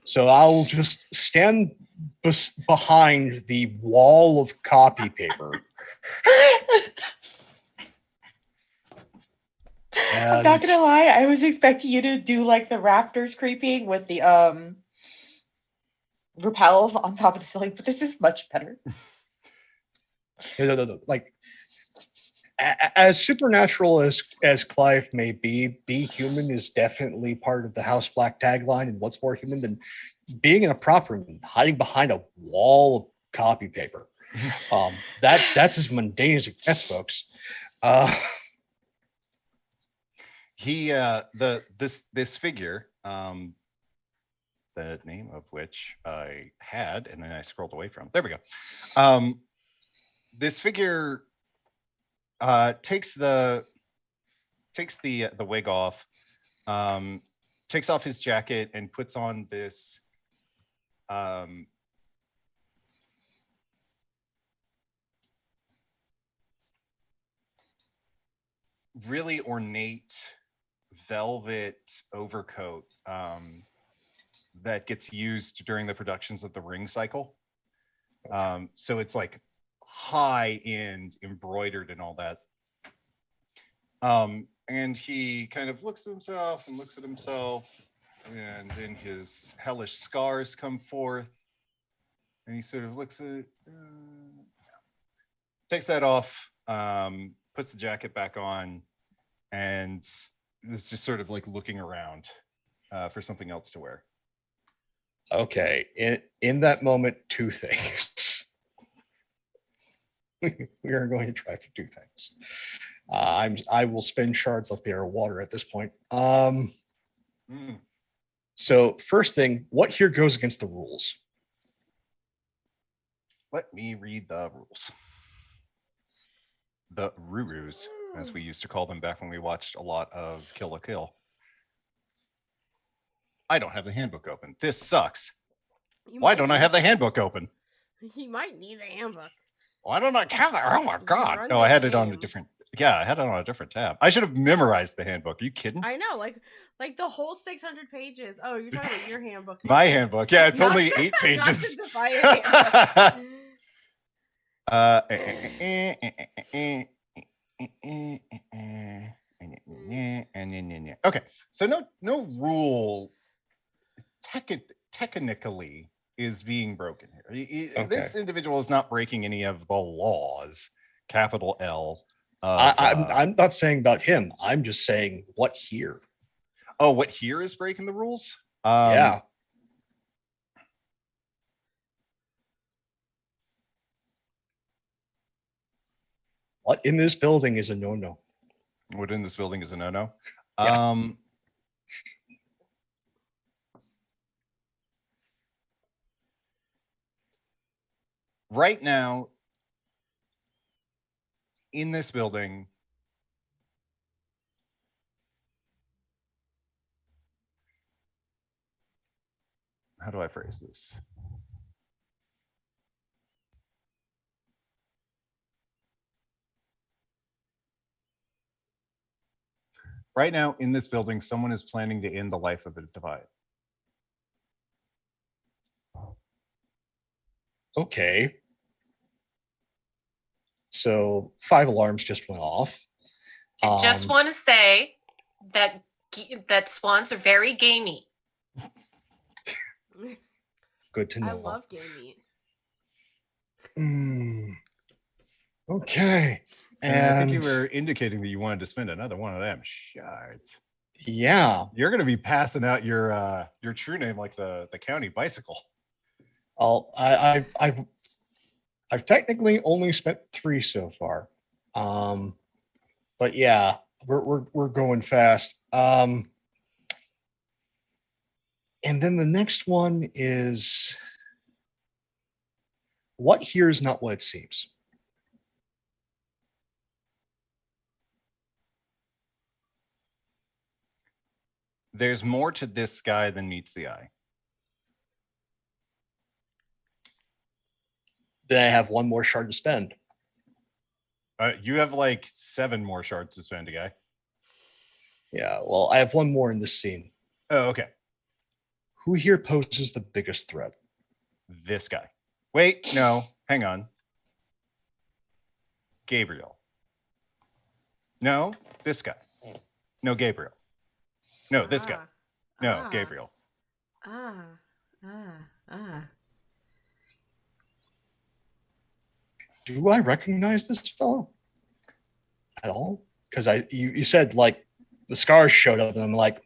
So I'll just stand behind the wall of copy paper. I'm not gonna lie, I was expecting you to do like the Raptors creeping with the rappels on top of the ceiling, but this is much better. No. Like, as supernatural as Clive may be human is definitely part of the House Black tagline. And what's more human than being in a prop room, hiding behind a wall of copy paper? That's as mundane as it gets, folks. This figure, the name of which I had, and then I scrolled away from. There we go. This figure takes the wig off, takes off his jacket, and puts on this really ornate velvet overcoat that gets used during the productions of the Ring cycle. So it's like high end, embroidered and all that. And he kind of looks at himself, and then his hellish scars come forth, and he sort of looks at, takes that off, puts the jacket back on, and is just sort of like looking around for something else to wear. Okay, in that moment, two things. We are going to try for two things. I will spin shards like they are water at this point. So first thing, what here goes against the rules? Let me read the rules. The Rurus, as we used to call them back when we watched a lot of Kill la Kill. I don't have the handbook open. This sucks. Why don't I have the handbook open? You might need the handbook. Why don't I have it? Oh my god! No, I had it on a different. Yeah, I had it on a different tab. I should have memorized the handbook. Are you kidding? I know, like the whole 600 pages. Oh, you're talking about your handbook. My handbook. Yeah, it's only 8 pages. Not the Defiant handbook. Okay, so no rule technically is being broken here. Okay. This individual is not breaking any of the laws, capital L. I'm not saying about him. I'm just saying what here. Oh, what here is breaking the rules? Yeah. What in this building is a no-no? What in this building is a no-no? Yeah. Right now, in this building, how do I phrase this? Right now, in this building, someone is planning to end the life of the Defiant. Okay. So 5 alarms just went off. I just want to say that swans are very gamey. Good to know. I love game meat. Okay. And I think you were indicating that you wanted to spend another one of them shards. Yeah. You're going to be passing out your true name like the county bicycle. I've technically only spent 3 so far. But yeah, we're going fast. And then the next one is what here is not what it seems. There's more to this guy than meets the eye. Then I have 1 more shard to spend. You have like 7 more shards to spend, guy. Yeah, well, I have 1 more in this scene. Oh, okay. Who here poses the biggest threat? This guy. Wait, no, hang on. Gabriel. No, this guy. No, Gabriel. No, this guy. No, Gabriel. Do I recognize this fellow at all? Because you said like the scars showed up, and I'm like,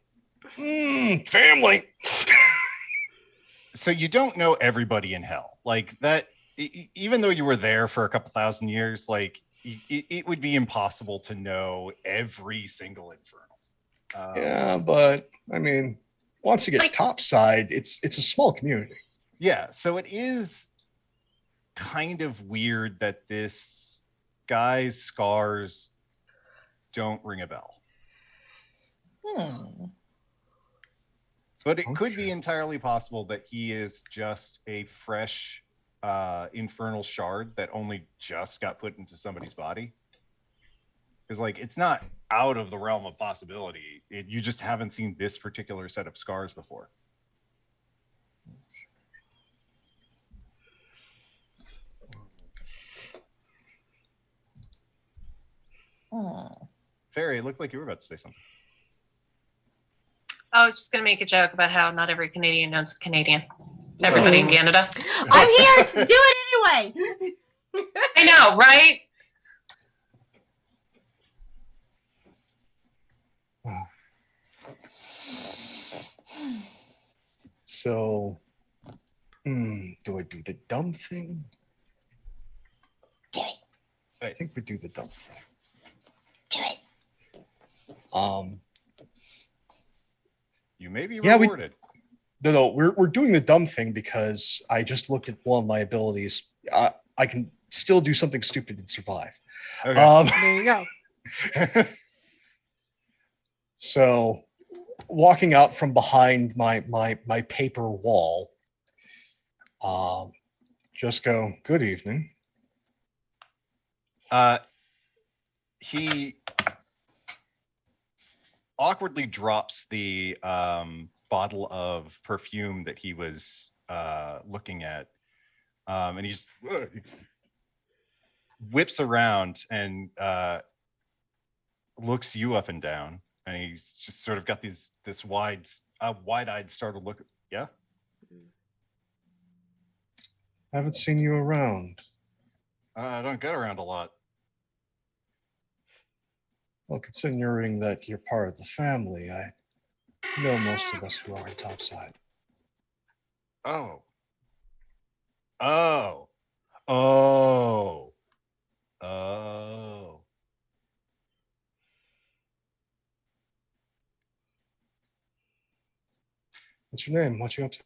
family. So you don't know everybody in hell like that. Even though you were there for a couple thousand years, like it would be impossible to know every single infernal. Yeah, but I mean, once you get topside, it's a small community. Yeah, so it is kind of weird that this guy's scars don't ring a bell. But it could be entirely possible that he is just a fresh infernal shard that only just got put into somebody's body. Because like it's not out of the realm of possibility. You just haven't seen this particular set of scars before. Fairy, it looked like you were about to say something. I was just going to make a joke about how not every Canadian knows Canadian. Everybody in Canada. I'm here to do it anyway. I know, right? So, do I do the dumb thing? Do it. I think we do the dumb thing. Do it. You may be Yeah, rewarded. No, we're doing the dumb thing because I just looked at one of my abilities. I can still do something stupid and survive. Okay. There you go. So, walking out from behind my paper wall, just go, good evening. He awkwardly drops the bottle of perfume that he was looking at, and he just whips around and looks you up and down, and he's just sort of got this wide-eyed startled look. Yeah, Haven't seen you around. I don't get around a lot. Well, considering that you're part of the family, I know most of us who are on topside. Oh. What's your name? What you up to?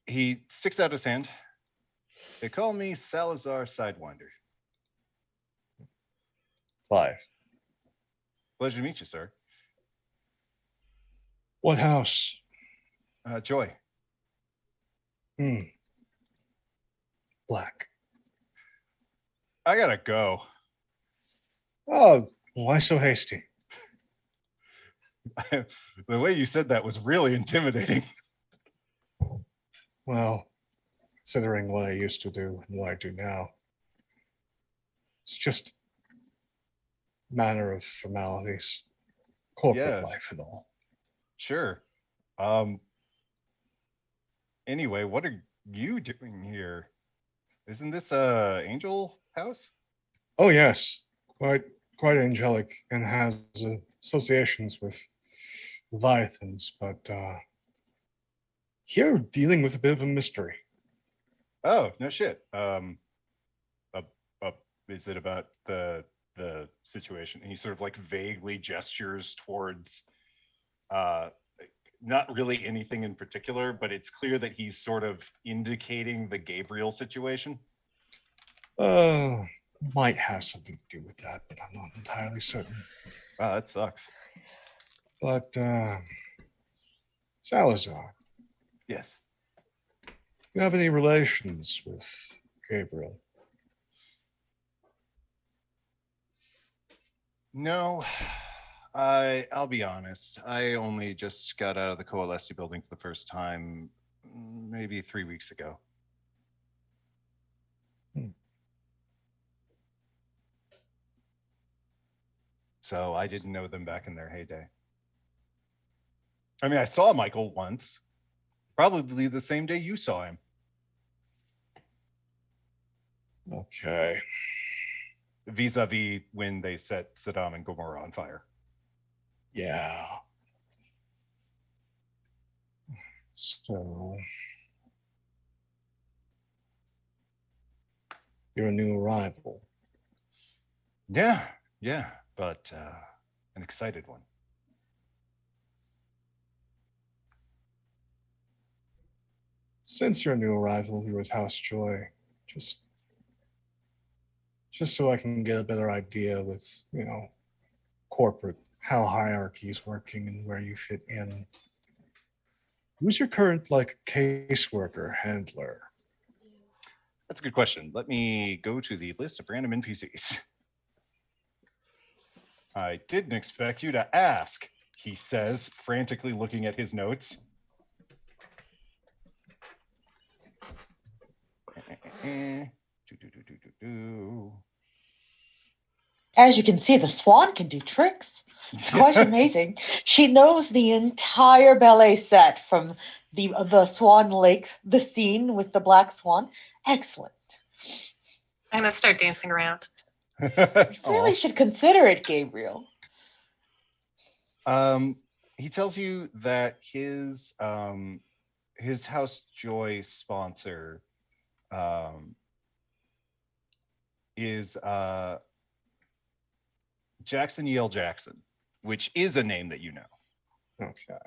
He sticks out his hand. They call me Salazar Sidewinder. Clive. Pleasure to meet you, sir. What house? Joy. Black. I gotta go. Oh, why so hasty? The way you said that was really intimidating. Well, considering what I used to do and what I do now. It's just a matter of formalities, corporate Yeah. life and all. Sure. Anyway, what are you doing here? Isn't this Angel House? Oh yes, quite angelic and has associations with Leviathans, but here dealing with a bit of a mystery. Oh, no shit. Uh, uh, is it about the situation? And he sort of like vaguely gestures towards uh not really anything in particular, but it's clear that he's sort of indicating the Gabriel situation. Might have something to do with that, but I'm not entirely certain. Wow, that sucks. But Salazar, Yes. do you have any relations with Gabriel? No, I'll be honest. I only just got out of the Coalesce building for the first time, maybe 3 weeks ago. So I didn't know them back in their heyday. I mean, I saw Michael once, probably the same day you saw him. Okay. Vis-a-vis when they set Saddam and Gomorrah on fire. Yeah. So you're a new arrival. Yeah, but an excited one. Since you're a new arrival, you're with House Joy. Just so I can get a better idea with, corporate, how hierarchy is working and where you fit in. Who's your current caseworker, handler? That's a good question. Let me go to the list of random NPCs. I didn't expect you to ask, he says, frantically looking at his notes. As you can see, the swan can do tricks. It's quite amazing. She knows the entire ballet set from the Swan Lake, the scene with the black swan. Excellent. I'm gonna start dancing around. You really should consider it, Gabriel. He tells you that his House Joy sponsor is Jackson Yale Jackson, which is a name that you know. Okay.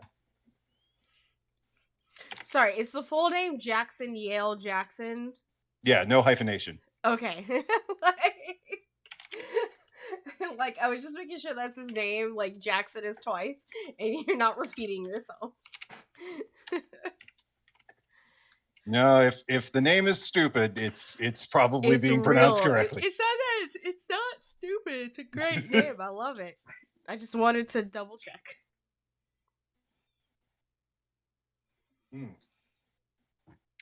Sorry, is the full name Jackson Yale Jackson? Yeah, no hyphenation. Okay. like I was just making sure that's his name. Like Jackson is twice, and you're not repeating yourself. No, if the name is stupid, it's probably It's being real. pronounced correctly. It's not that. It's not stupid. It's a great name. I love it. I just wanted to double check.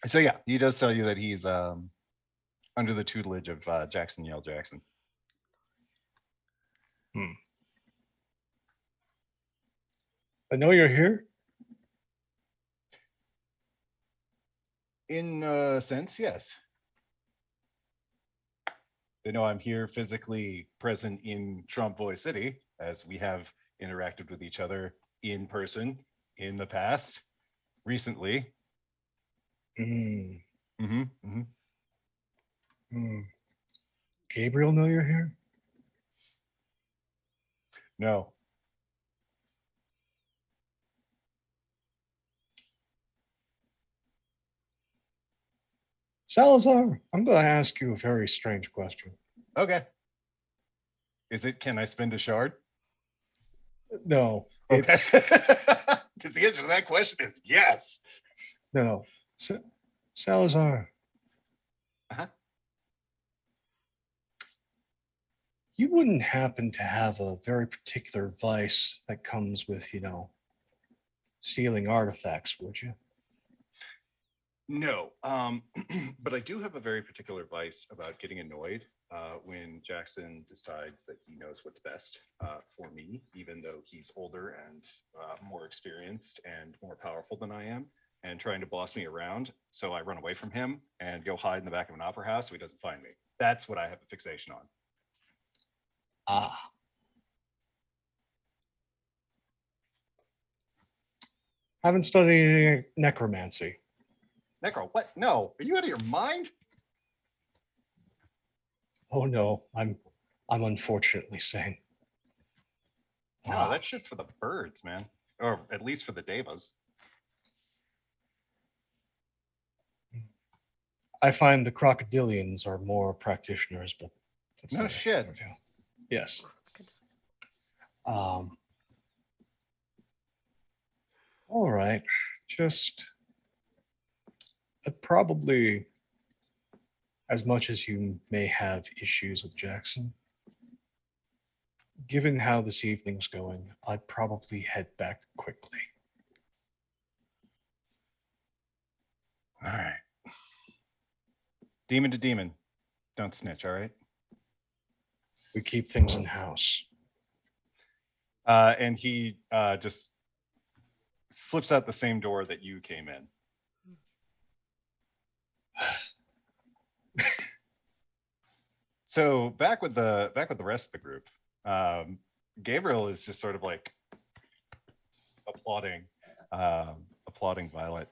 So yeah, he does tell you that he's under the tutelage of Jackson Yale Jackson. I know you're here. In a sense, yes. They know I'm here physically present in Trompe City, as we have interacted with each other in person in the past, recently. Gabriel know you're here? No. Salazar, I'm going to ask you a very strange question. Okay. Is it, can I spend a shard? No. Okay. Because the answer to that question is yes. No. Salazar. Uh-huh. You wouldn't happen to have a very particular vice that comes with, stealing artifacts, would you? No, but I do have a very particular vice about getting annoyed when Jackson decides that he knows what's best for me, even though he's older and more experienced and more powerful than I am, and trying to boss me around. So I run away from him and go hide in the back of an opera house so he doesn't find me. That's what I have a fixation on. Ah. Haven't studied necromancy. Necro, what? No, are you out of your mind? Oh no, I'm unfortunately sane. No, that shit's for the birds, man. Or at least for the devas. I find the crocodilians are more practitioners, but that's No not it. shit. Okay. Yes. All right. Just probably, as much as you may have issues with Jackson, given how this evening's going, I'd probably head back quickly. All right. Demon to demon. Don't snitch, all right? We keep things in house. And he just slips out the same door that you came in. So back with the rest of the group, Gabriel is just sort of like applauding Violet,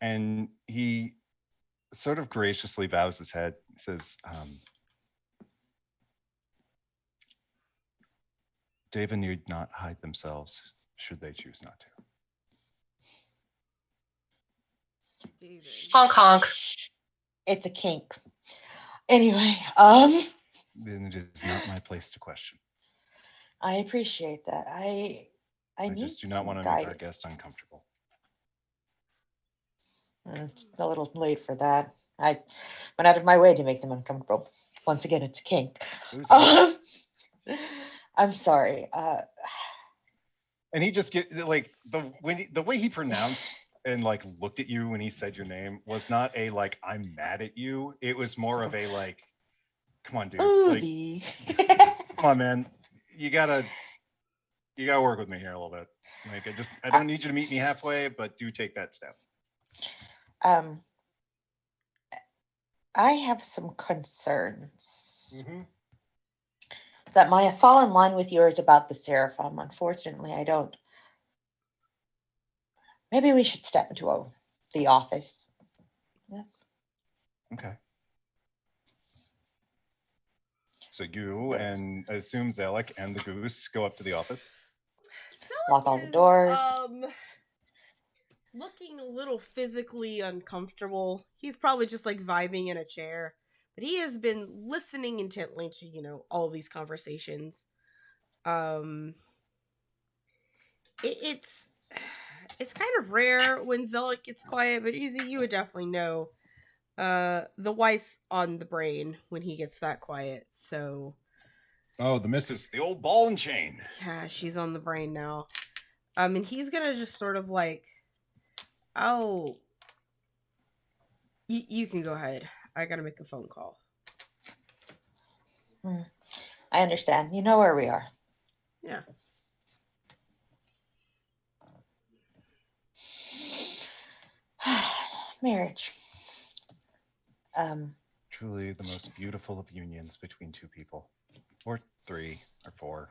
and he sort of graciously bows his head. Says, "David need not hide themselves, should they choose not to." David. Honk honk. It's a kink. Anyway, Then it is not my place to question. I appreciate that. I need just do not some want to make our guidance. guests uncomfortable. It's a little late for that. I went out of my way to make them uncomfortable. Once again, it's a kink. Who's I'm sorry. And he just get like the way he pronounced and like looked at you when he said your name was not a like I'm mad at you. It was more of a like, come on, dude. Uzi. Like, come on, man. You gotta work with me here a little bit. Like I don't need you to meet me halfway, but do take that step. I have some concerns. Mm-hmm. That might fall in line with yours about the Seraphim. Unfortunately, I don't. Maybe we should step into the office. Yes. Okay. So you and I assume Zalek and the goose go up to the office. Lock all the doors. Looking a little physically uncomfortable. He's probably just like vibing in a chair, but he has been listening intently to all these conversations. It's kind of rare when Zealot gets quiet, but Uzi, you would definitely know. The wife's on the brain when he gets that quiet, so. Oh, the missus, the old ball and chain. Yeah, she's on the brain now. And he's gonna just sort of like, oh, you can go ahead. I gotta make a phone call. I understand. You know where we are. Yeah. Marriage. Truly the most beautiful of unions between two people. Or 3 or 4.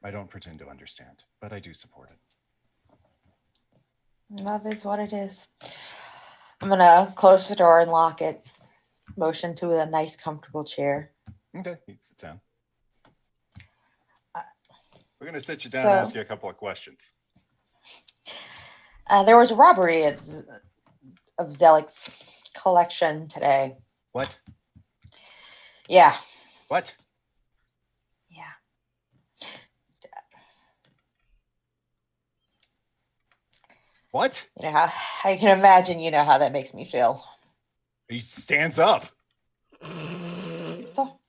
I don't pretend to understand, but I do support it. Love is what it is. I'm gonna close the door and lock it. Motion to a nice, comfortable chair. Okay, you sit down. We're gonna sit you down So, and ask you a couple of questions. There was a robbery of Zelik's collection today. What? Yeah. What? Yeah. What? You know how I can imagine. You know how that makes me feel. He stands up. So,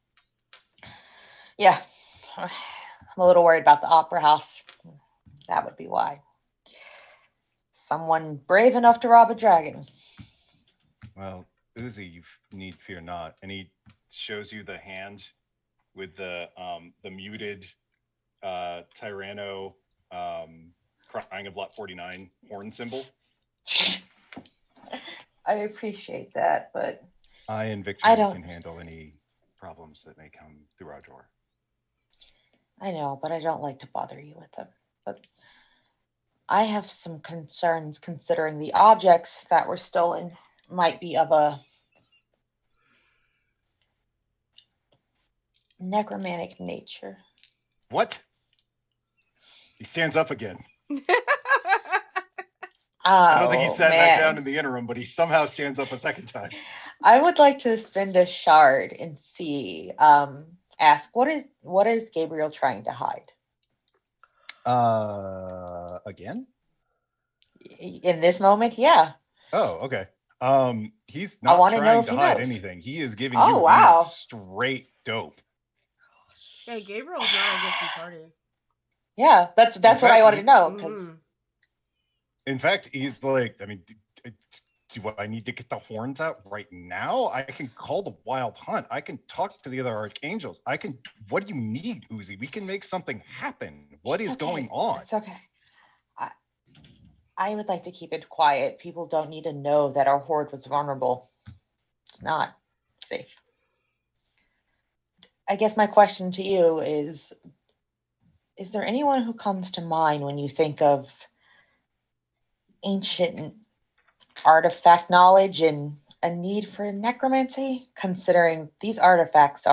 yeah, I'm a little worried about the opera house. That would be why. Someone brave enough to rob a dragon. Well, Uzi, you need fear not. And he shows you the hand with the muted Tyranno crying of lot 49 horn symbol. I appreciate that, but I and Victor I don't- can handle any problems that may come through our door. I know, but I don't like to bother you with them. But I have some concerns considering the objects that were stolen might be of a necromantic nature. What? He stands up again. I don't think he sat back down in the interim, but he somehow stands up a second time. I would like to spend a shard and see, ask, what is Gabriel trying to hide? Again? In this moment, yeah. Oh, okay. He's not trying to hide anything. He is giving you these straight dope. Hey, Gabriel's not a guilty party. Yeah, that's what I wanted to know. Mm-hmm. In fact, he's like, I mean, do I need to get the horns out right now? I can call the wild hunt. I can talk to the other archangels. What do you need, Uzi? We can make something happen. What is going on? It's okay. I would like to keep it quiet. People don't need to know that our horde was vulnerable. It's not safe. I guess my question to you is there anyone who comes to mind when you think of ancient artifact knowledge and a need for necromancy, considering these artifacts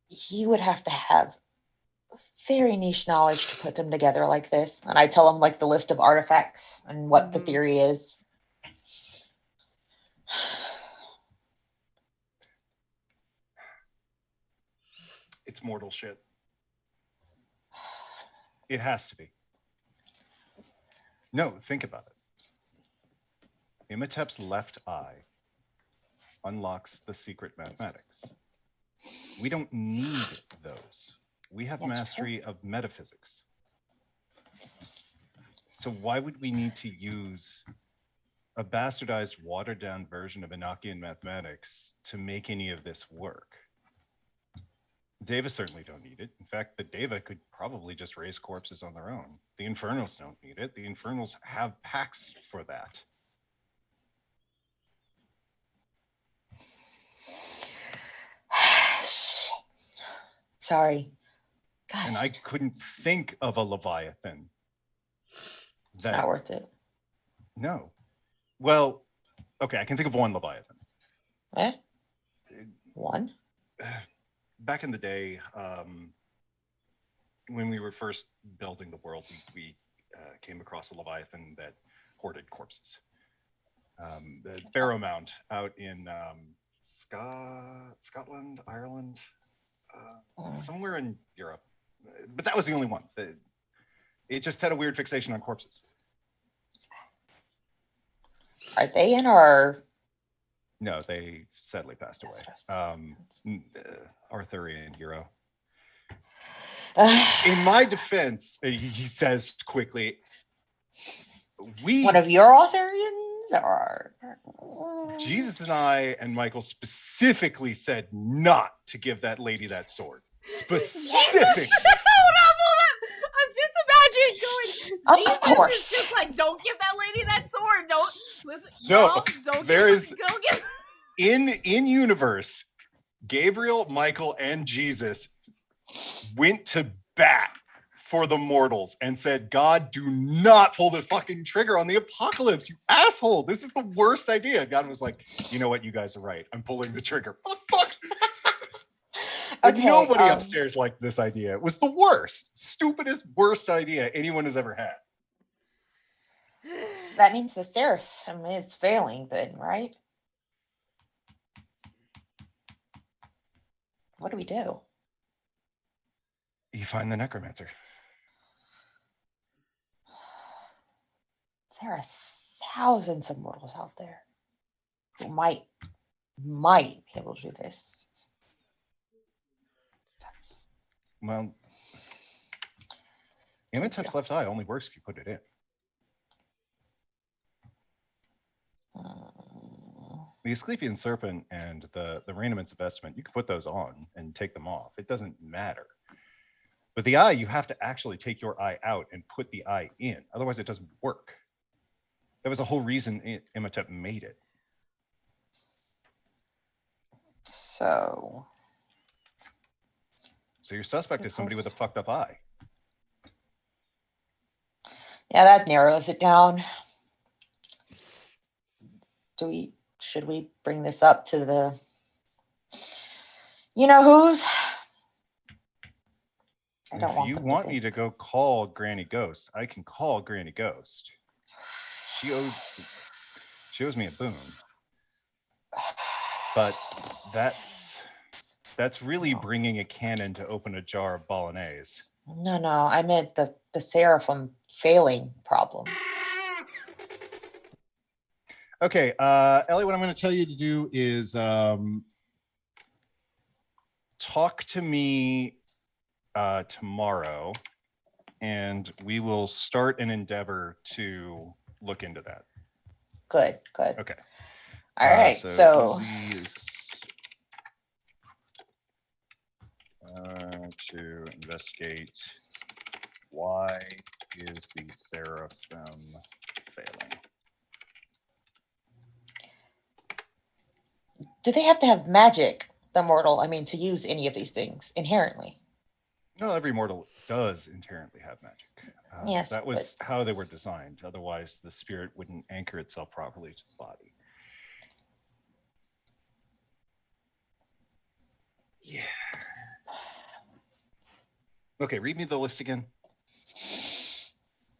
he would have to have very niche knowledge to put them together like this. And I tell him like the list of artifacts and what the theory is. It's mortal shit. It has to be. No, think about it. Imhotep's left eye unlocks the secret mathematics. We don't need those. We have mastery of metaphysics. So why would we need to use a bastardized, watered-down version of Enochian mathematics to make any of this work? Deva certainly don't need it. In fact, the Deva could probably just raise corpses on their own. The Infernals don't need it. The Infernals have pacts for that. Sorry. God. And I couldn't think of a Leviathan. It's not worth it. No. Well, okay, I can think of one Leviathan. One? Back in the day, when we were first building the world, we came across a Leviathan that hoarded corpses. The Barrow Mound out in Scotland, Ireland, somewhere in Europe. But that was the only one. It just had a weird fixation on corpses. Are they in our... No, they sadly passed away. Arthurian hero. In my defense, he says quickly, one of your Arthurians, or Jesus and I and Michael specifically said not to give that lady that sword. Specific. Hold up. I'm just imagining going. Jesus is just like, don't give that lady that sword. Don't listen. No, don't there give is go give. In universe, Gabriel, Michael, and Jesus went to bat for the mortals and said, God, do not pull the fucking trigger on the apocalypse, you asshole. This is the worst idea. God was like, you know what? You guys are right. I'm pulling the trigger. What the fuck? But nobody upstairs liked this idea. It was the worst, stupidest, worst idea anyone has ever had. That means the Seraphim is failing then, right? What do we do? You find the necromancer. There are thousands of mortals out there who might be able to do this. Well, Imhotep's left eye only works if you put it in. The Asclepian Serpent and the Raiment of Vestment, you can put those on and take them off. It doesn't matter. But the eye, you have to actually take your eye out and put the eye in. Otherwise, it doesn't work. That was the whole reason Imhotep made it. So your suspect is somebody with a fucked up eye. yeah, that narrows it down. Should we bring this up to the who's? If you want me to go call Granny Ghost, I can call Granny Ghost. She owes me a boon. But that's really bringing a cannon to open a jar of bolognese. No, I meant the seraphim failing problem. Okay, Ellie, what I'm going to tell you to do is talk to me tomorrow, and we will start an endeavor to look into that. Good. Okay. All right, so Uzi is to investigate why is the seraphim failing. do they have to have magic, the mortal? I mean, to use any of these things inherently? No, every mortal does inherently have magic. Yes, that was how they were designed. Otherwise, the spirit wouldn't anchor itself properly to the body. Yeah. Okay, read me the list again.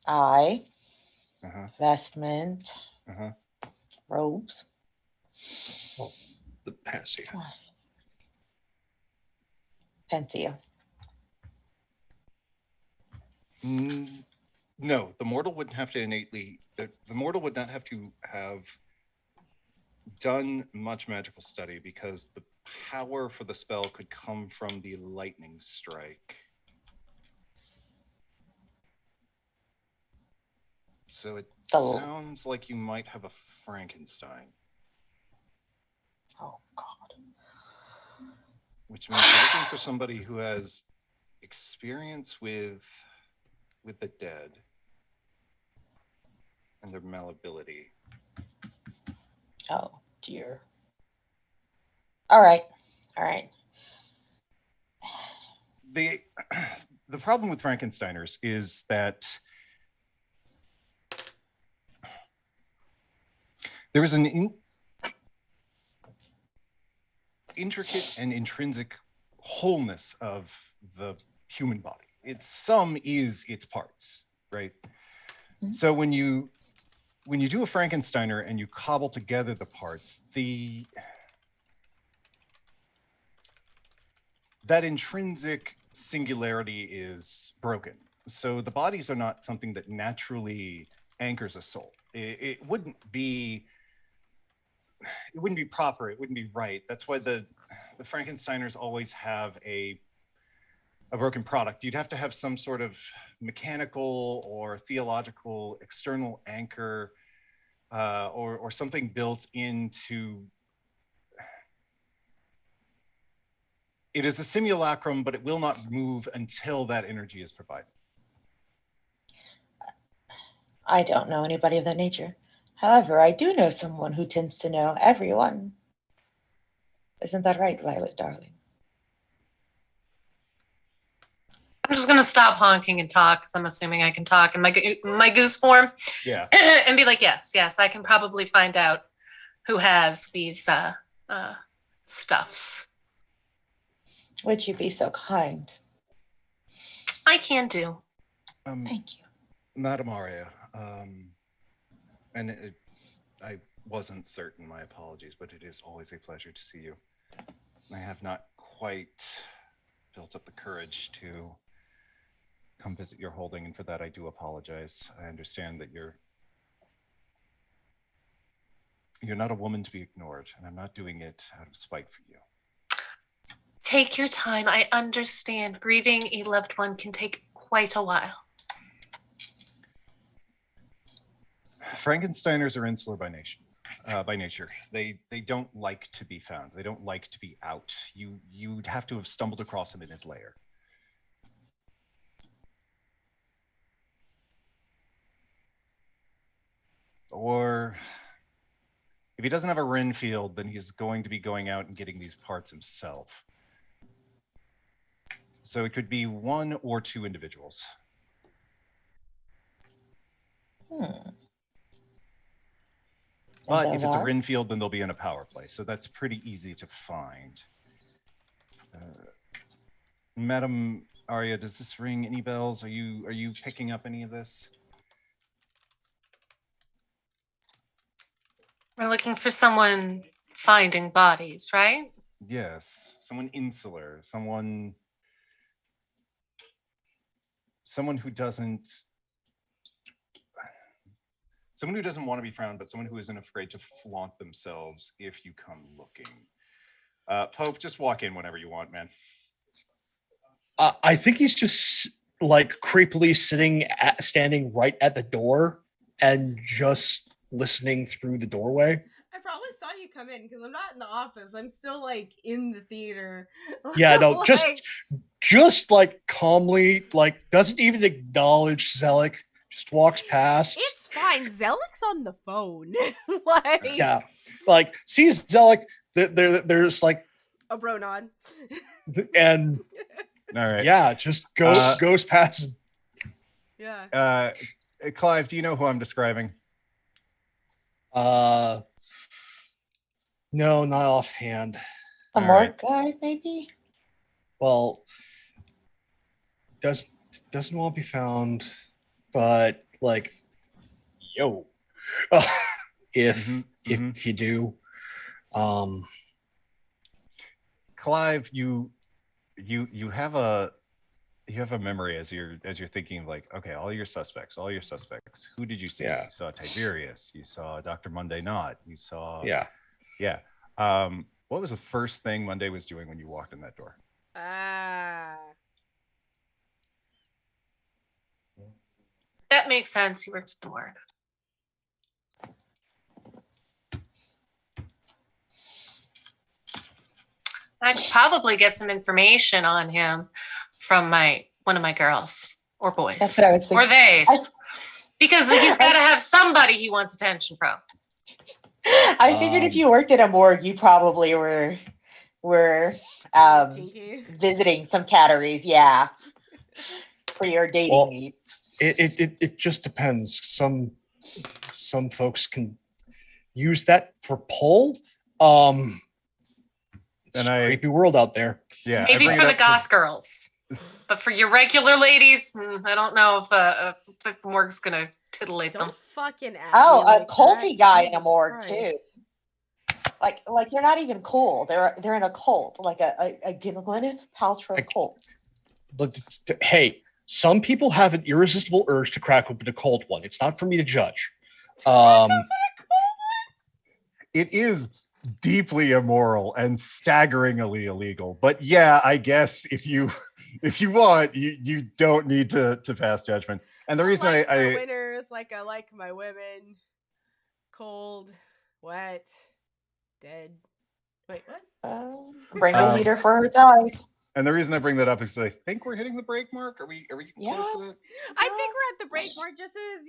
Eye, Uh-huh. vestment, Uh-huh. robes. Oh, the Panacea. Pensia. No, the mortal wouldn't have to innately. The mortal would not have to have done much magical study, because the power for the spell could come from the lightning strike. So it sounds like you might have a Frankenstein. Oh God. Which means you're looking for somebody who has experience with the dead and their malleability. Oh dear. All right. The problem with Frankensteiners is that there is an intricate and intrinsic wholeness of the human body. Its sum is its parts, right? Mm-hmm. So when you do a Frankensteiner and you cobble together the parts, that intrinsic singularity is broken. So the bodies are not something that naturally anchors a soul. It wouldn't be proper. It wouldn't be right. That's why the Frankensteiners always have a broken product. You'd have to have some sort of mechanical or theological external anchor, or something built into. It is a simulacrum, but it will not move until that energy is provided. I don't know anybody of that nature. However, I do know someone who tends to know everyone. Isn't that right, Violet, darling? I'm just gonna stop honking and talk, because I'm assuming I can talk in my goose form. Yeah. And be like, yes, I can probably find out who has these stuffs. Would you be so kind? I can do. Thank you, Madam Aria. I wasn't certain. My apologies, but it is always a pleasure to see you. I have not quite built up the courage to come visit your holding, and for that I do apologize. I understand that you're not a woman to be ignored, and I'm not doing it out of spite for you. Take your time. I understand. Grieving a loved one can take quite a while. Frankensteiners are insular by nature. By nature, they don't like to be found. They don't like to be out. You'd have to have stumbled across him in his lair. Or if he doesn't have a Renfield, then he's going to be going out and getting these parts himself. So it could be 1 or 2 individuals. But if it's a Renfield, then they'll be in a power play. So that's pretty easy to find. Madam Arya, does this ring any bells? Are you picking up any of this? We're looking for someone finding bodies, right? Yes, someone insular, someone who doesn't want to be found, but someone who isn't afraid to flaunt themselves if you come looking. Pope, just walk in whenever you want, man. I think he's just like creepily standing right at the door and just listening through the doorway. I probably saw you come in because I'm not in the office. I'm still like in the theater. Yeah, no, Like, just like calmly, like doesn't even acknowledge Zelik. Just walks past. it's fine. Zelik's on the phone. Like, Yeah, like sees Zelik. There's like a bro nod. and All right. yeah, just goes past him. Yeah. Clive, do you know who I'm describing? No, not offhand. A All Mark right. guy, maybe? Well, doesn't want to be found, but like, yo, if you do, Clive, you have a memory as you're thinking like, okay, all your suspects. Who did you see? Yeah. You saw Tiberius. You saw Dr. Monday Knot. You saw yeah. What was the first thing Monday was doing when you walked in that door? That makes sense. He works at the morgue. I could probably get some information on him from one of my girls or boys. That's what I was thinking. Or theys. Because he's got to have somebody he wants attention from. I figured if you worked at a morgue, you probably were Kinky. visiting some catteries, yeah, for your dating needs. It just depends. Some folks can use that for pull. It's a creepy world out there. Yeah, maybe for the goth girls, but for your regular ladies, I don't know if the morgue's gonna titillate them. Don't fucking ask Oh, me like a culty that. guy Jesus in a morgue Christ. too. Like they're not even cool. They're in a cult, like a Gwyneth Paltrow cult. But hey, some people have an irresistible urge to crack open a cold one. It's not for me to judge. It is deeply immoral and staggeringly illegal. But yeah, I guess if you want, you don't need to pass judgment. And the reason like I my winners, like I like my women, cold, wet, dead. Wait, what? Bring a heater for her thighs. And the reason I bring that up is I think we're hitting the break mark. Are we close to that? I think we're at the break mark, just as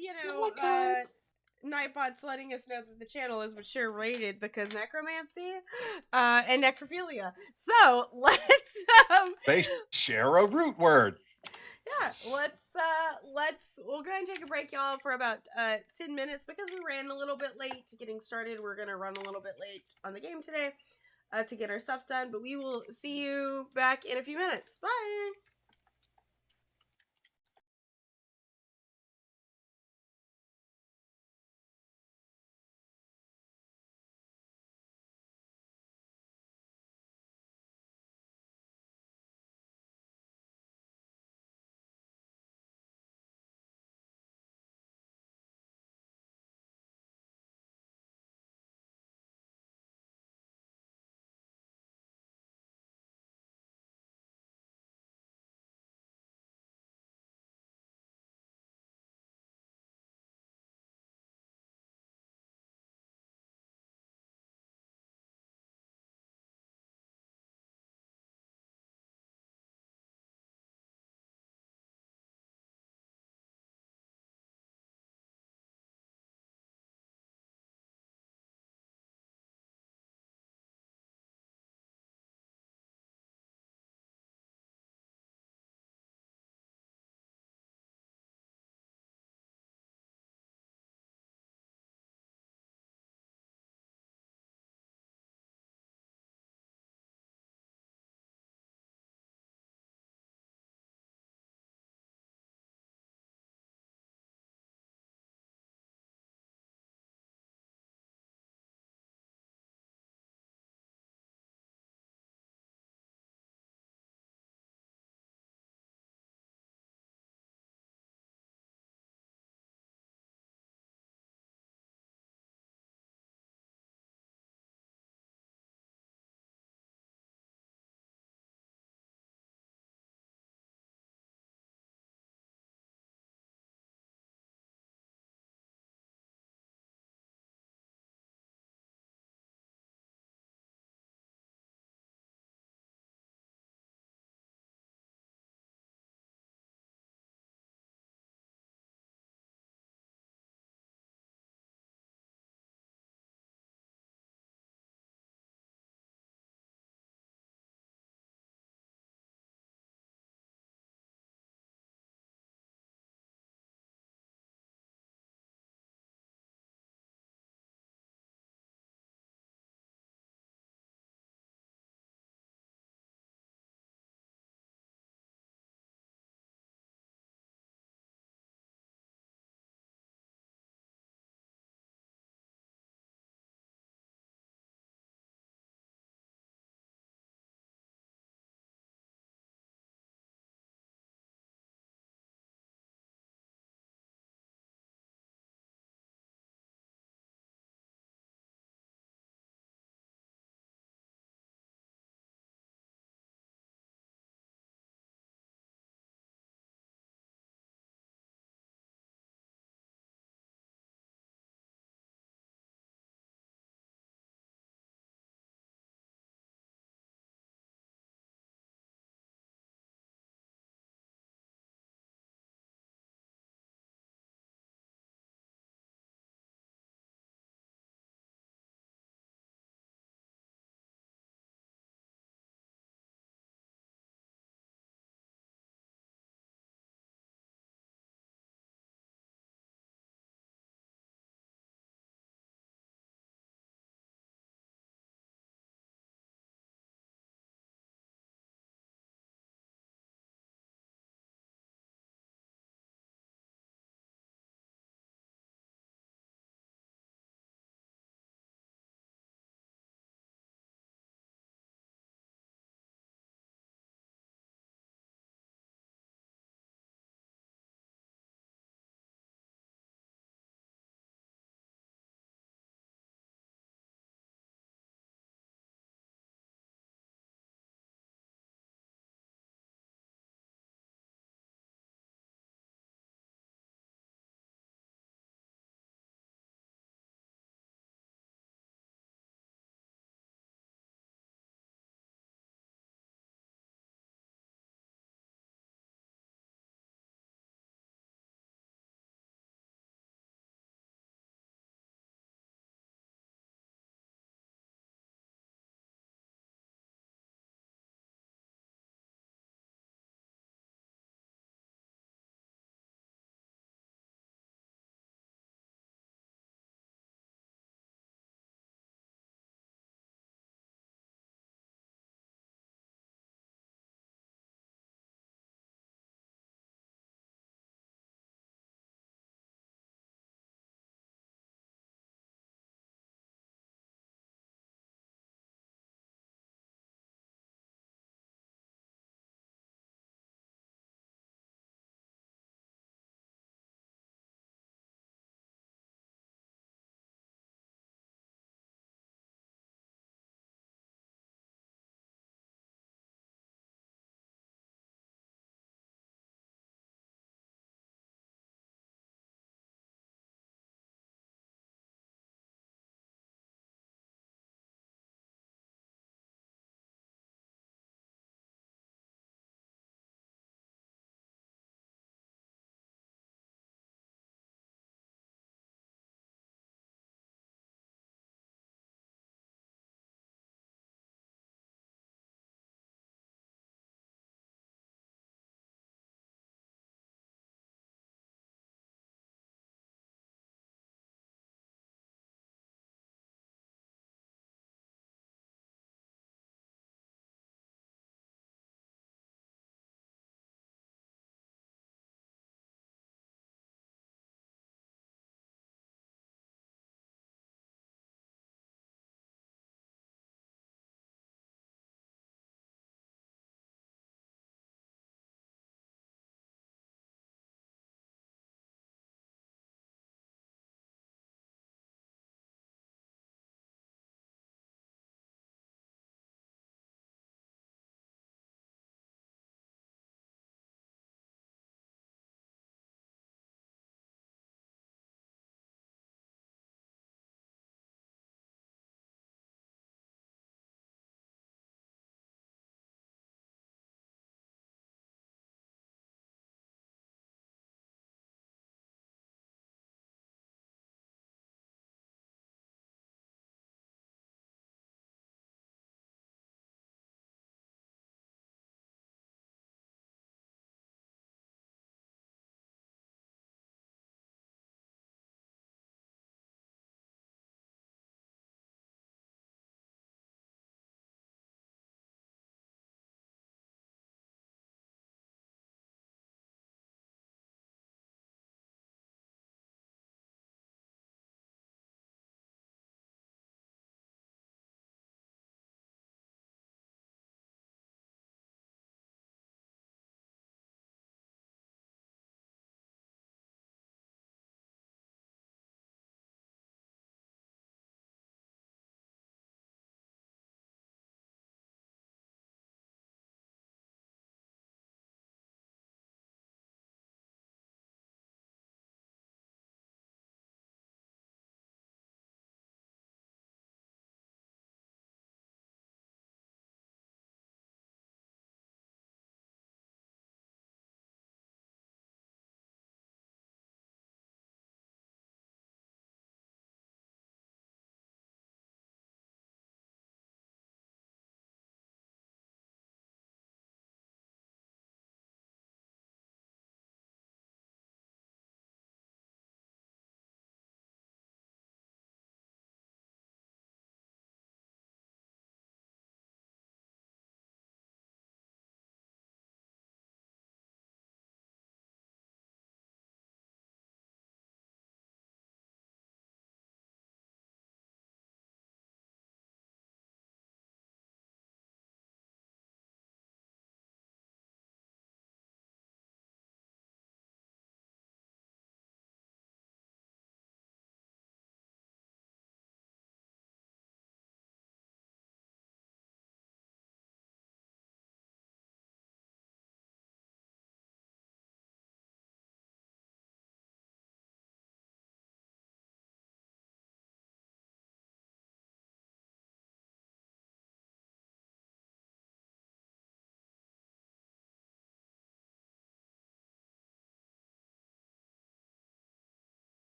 Nightbot's letting us know that the channel is mature rated because necromancy and necrophilia. So let's they share a root word. Yeah, we'll go ahead and take a break, y'all, for about 10 minutes because we ran a little bit late to getting started. We're gonna run a little bit late on the game today to get our stuff done, but we will see you back in a few minutes. Bye.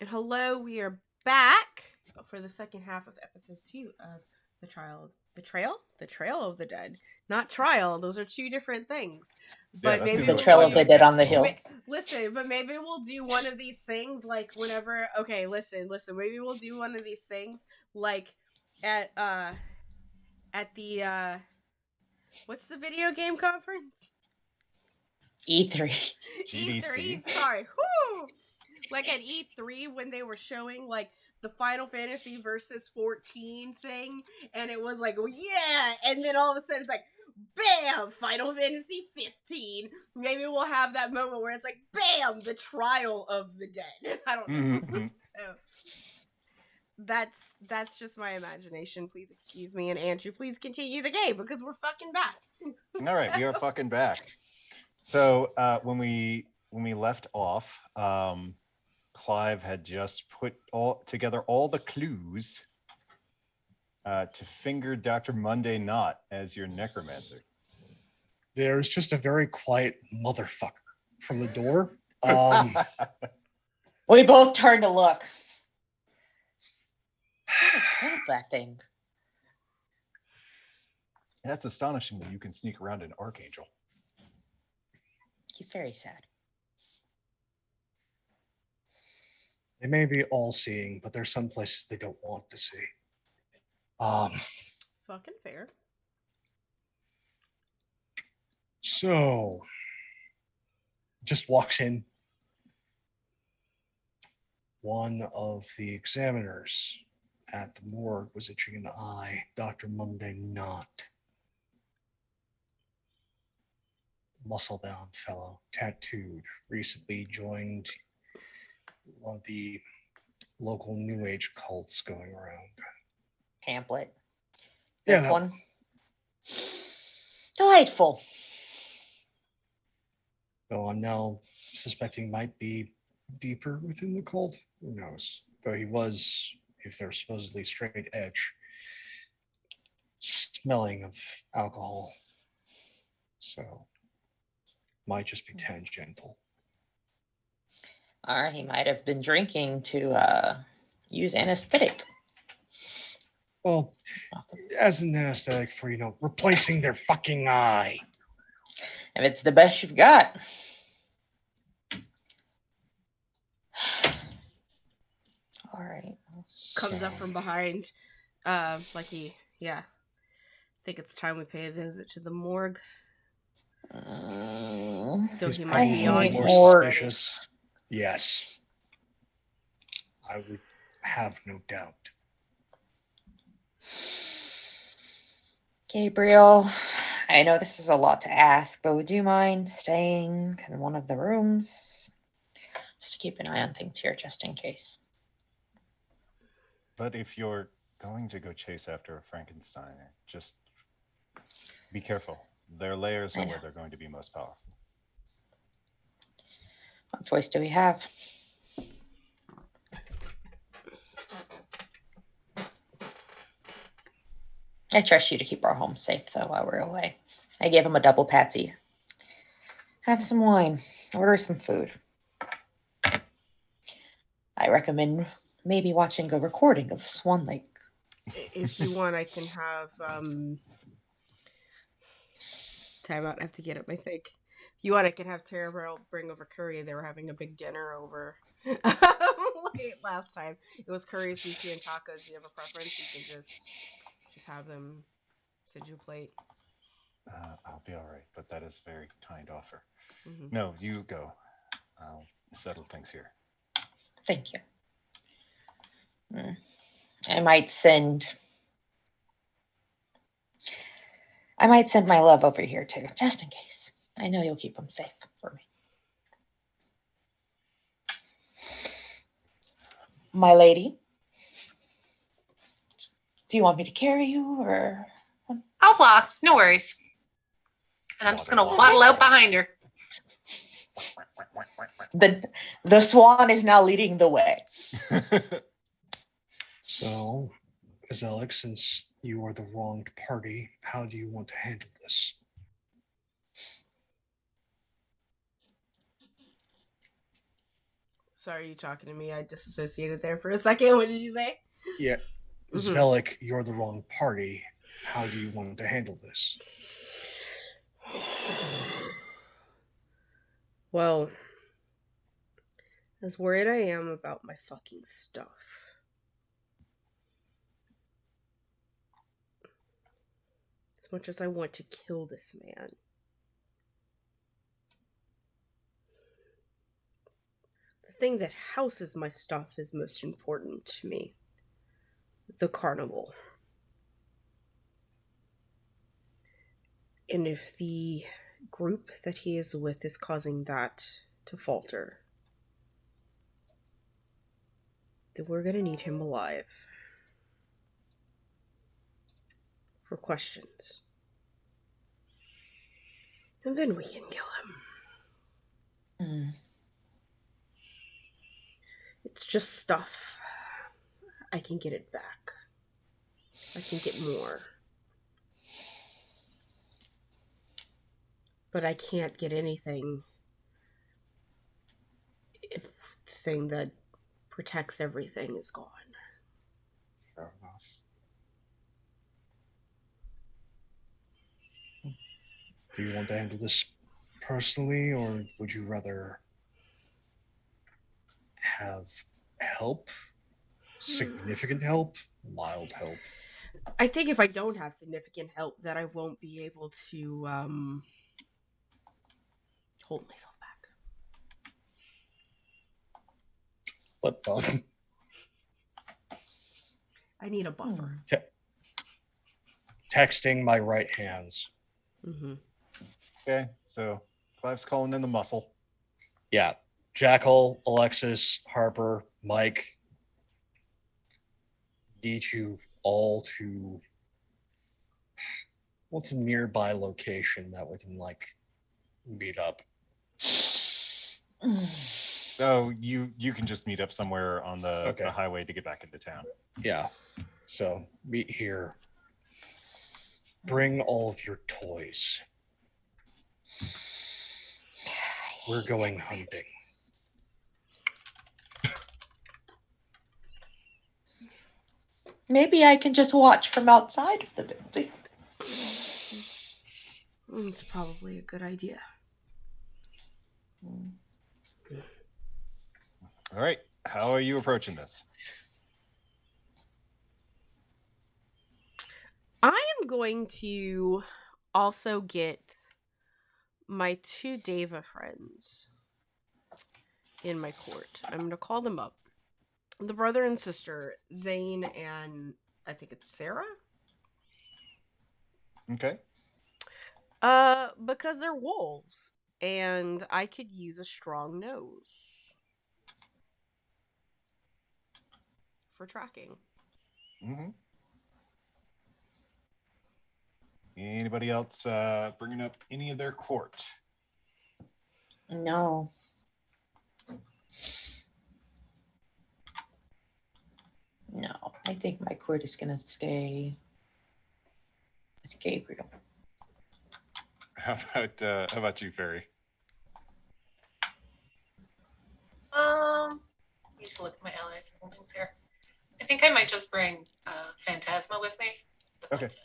And hello, we are back for the second half of episode 2 of the Trail of the Dead. Not trial; those are two different things. But that's a maybe good The one. Trail of do. the Dead on the Hill. Listen, but maybe we'll do one of these things like whenever. Okay, listen. Maybe we'll do one of these things like at the what's the video game conference? E3. GDC. E3. Sorry. Whoo! Like at E3 when they were showing like the Final Fantasy versus 14 thing, and it was like, well, yeah, and then all of a sudden it's like, bam, Final Fantasy 15. Maybe we'll have that moment where it's like, bam, the Trial of the Dead. I don't know. Mm-hmm. So that's just my imagination. Please excuse me, and Andrew, please continue the game because we're fucking back. All right, we are fucking back. So when we left off, Clive had just put together all the clues to finger Dr. Monday Knot as your necromancer. There's just a very quiet motherfucker from the door. We both turned to look. What is that thing? That's astonishing that you can sneak around an archangel. He's very sad. They may be all seeing, but there's some places they don't want to see. Fucking fair. So just walks in. One of the examiners at the morgue was itching an eye. Dr. Monday Knot. Muscle-bound fellow, tattooed, recently joined one of the local New Age cults going around. Pamphlet. Yeah, This one. Delightful. Though I'm now suspecting might be deeper within the cult. Who knows? Though he was, if they're supposedly straight edge, smelling of alcohol. So might just be tangential. Or he might have been drinking to use anesthetic. Well, as an anesthetic for, replacing their fucking eye. If it's the best you've got. All right. Comes up from behind, like he, yeah. Think it's time we pay a visit to the morgue. Though He's he might be probably on more already. suspicious. Yes. I would have no doubt. Gabriel, I know this is a lot to ask, but would you mind staying in one of the rooms? Just to keep an eye on things here, just in case. But if you're going to go chase after a Frankenstein, just be careful. Their layers are where they're going to be most powerful. What choice do we have? I trust you to keep our home safe, though, while we're away. I gave him a double patsy. Have some wine. Order some food. I recommend maybe watching a recording of Swan Lake. If you want, I can have time out. I have to get up, I think. If you want, I can have Tara Barrel bring over curry. They were having a big dinner over late last time. It was curry, sushi, and tacos. You have a preference? You can just have them send you a plate. I'll be all right, but that is a very kind offer. Mm-hmm. No, you go. I'll settle things here. Thank you. I might send my love over here too, just in case. I know you'll keep them safe for me. My lady, do you want me to carry you or? I'll walk, no worries. And I'm just gonna waddle out behind her. The swan is now leading the way. So, as Alex, since you are the wronged party, how do you want to handle this? sorry, you talking to me? I disassociated there for a second. What did you say? Yeah. Mhm. Zelik, you're the wrong party. How do you want to handle this? Well, as worried I am about my fucking stuff, as much as I want to kill this man, the thing that houses my stuff is most important to me. The carnival. And if the group that he is with is causing that to falter, then we're gonna need him alive. For questions. And then we can kill him. Mm. It's just stuff. I can get it back. I can get more. But I can't get anything if the thing that protects everything is gone. Fair enough. Do you want to handle this personally, or would you rather have help? Significant help? Mild help? I think if I don't have significant help, that I won't be able to hold myself back. Flip phone. I need a buffer. Texting my right hands. Mm-hmm. Okay, so Clive's calling in the muscle. Yeah. Jackal, Alexis, Harper, Mike. Need you all to. What's a nearby location that we can meet up? So you can just meet up somewhere on the Okay. highway to get back into town. Yeah. So meet here. Bring all of your toys. We're going hunting. Maybe I can just watch from outside of the building. It's probably a good idea. All right, how are you approaching this? I am going to also get my 2 Deva friends in my court. I'm going to call them up. The brother and sister, Zane and I think it's Sarah. Okay. Because they're wolves and I could use a strong nose for tracking. Mm-hmm. Anybody else bringing up any of their court? No. No. I think my court is going to stay with Gabriel. How about you, Fairy? You just look at my allies and holdings here. I think I might just bring Phantasma with me. But Okay. that's it.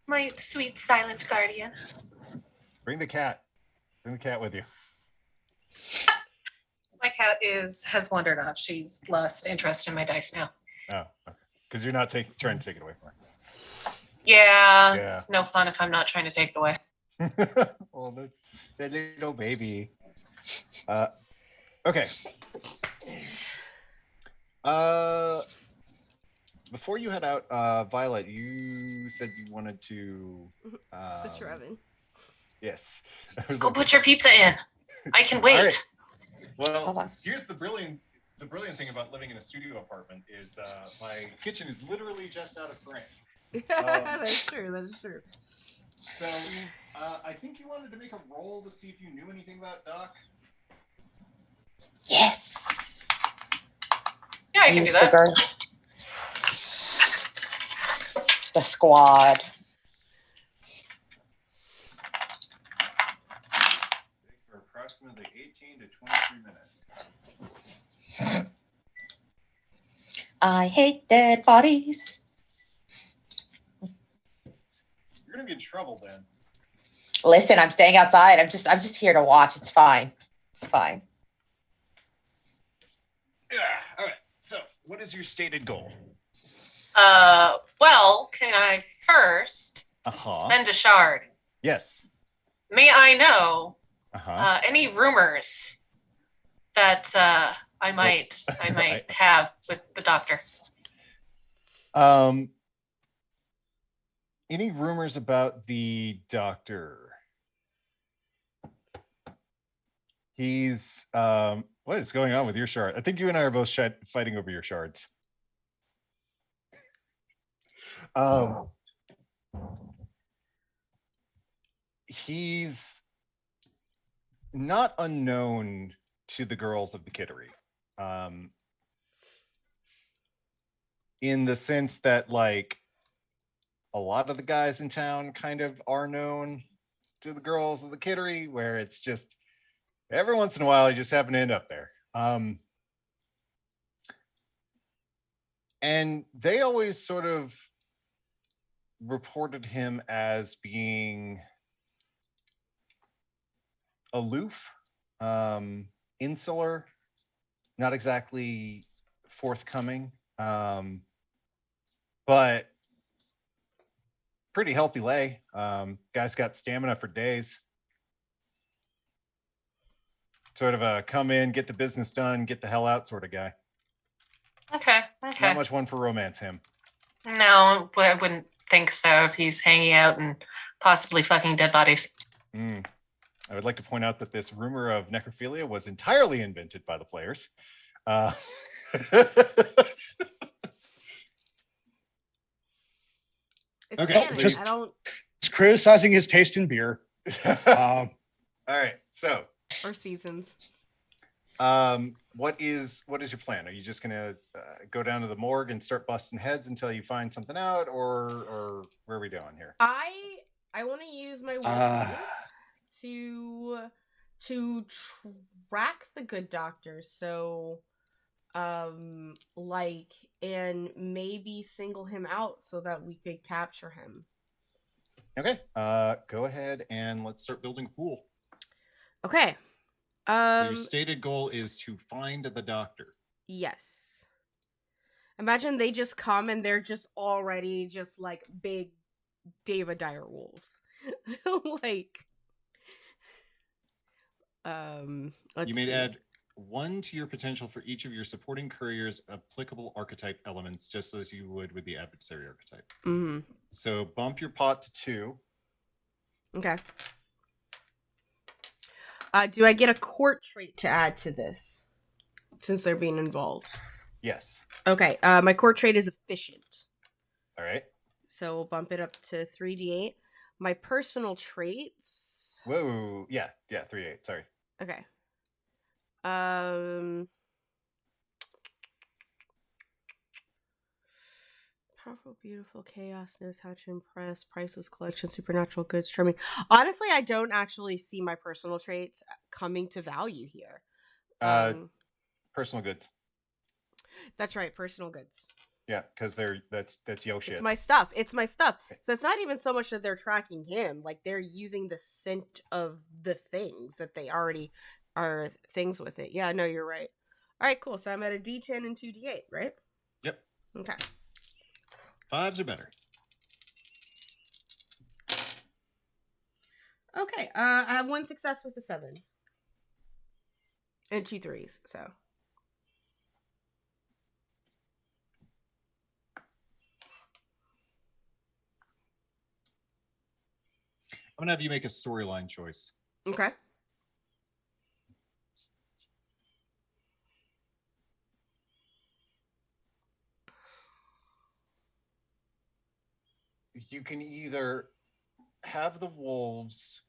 My sweet silent guardian. Bring the cat. Bring the cat with you. My cat has wandered off. She's lost interest in my dice now. Oh, okay. Because you're not trying to take it away from Yeah, Yeah. it's no fun if I'm not trying to take it away. her. Well, the little baby. Okay. Before you head out, Violet, you said you wanted to. The Trevin. Yes. I was Go like, put your pizza in. I can All wait. right. Well, Hold on. here's the brilliant thing about living in a studio apartment is my kitchen is literally just out of frame. That's true. That is true. So I think you wanted to make a roll to see if you knew anything about Doc. Yes. Yeah, I can do Use that. The squad. For approximately approximately 18 to 23 minutes. I hate dead bodies. You're gonna be in trouble then. Listen, I'm staying outside. I'm just here to watch. It's fine. It's fine. Yeah. All right. So, what is your stated goal? Well, can I first spend a shard? Yes. May I know Uh-huh. any rumors that I might have with the doctor? Any rumors about the doctor? He's what is going on with your shard? I think you and I are both fighting over your shards. He's not unknown to the girls of the Kittery. In the sense that, like, a lot of the guys in town kind of are known to the girls of the Kittery, where it's just every once in a while you just happen to end up there. And they always sort of reported him as being aloof, insular, not exactly forthcoming, but pretty healthy lay. Guy's got stamina for days. Sort of a come in, get the business done, get the hell out sort of guy. Okay. Not much one for romance, him. No, I wouldn't think so if he's hanging out and possibly fucking dead bodies. I would like to point out that this rumor of necrophilia was entirely invented by the players. It's Okay, canon. just- I don't. It's criticizing his taste in beer. All right, so Or seasons. what is your plan? Are you just gonna go down to the morgue and start busting heads until you find something out, or where are we doing here? I want to use my wolfies to track the good doctor. So, like, and maybe single him out so that we could capture him. Okay, go ahead and let's start building a pool. Okay. Your stated goal is to find the doctor. Yes. Imagine they just come and they're just already just like big David dire wolves. Like, let's You may see. add 1 to your potential for each of your supporting couriers applicable archetype elements, just as you would with the adversary archetype. Mm-hmm. So bump your pot to 2. Okay. Do I get a court trait to add to this since they're being involved? Yes. Okay. My court trait is efficient. All right. So we'll bump it up to 3d8. My personal traits. Whoa. Yeah. 3-8. Sorry. Okay. Powerful, beautiful, chaos, knows how to impress, priceless collection, supernatural goods, charming. Honestly, I don't actually see my personal traits coming to value here. Personal goods. That's right, personal goods. Yeah, because that's yo shit. It's my stuff. So it's not even so much that they're tracking him, like they're using the scent of the things that they already are things with it. Yeah, no, you're right. All right, cool. So I'm at a D10 and 2d8, right? Yep. Okay. 5s are better. Okay. I have 1 success with the 7 and 2 3s. So. I'm gonna have you make a storyline choice. Okay. You can either have the wolves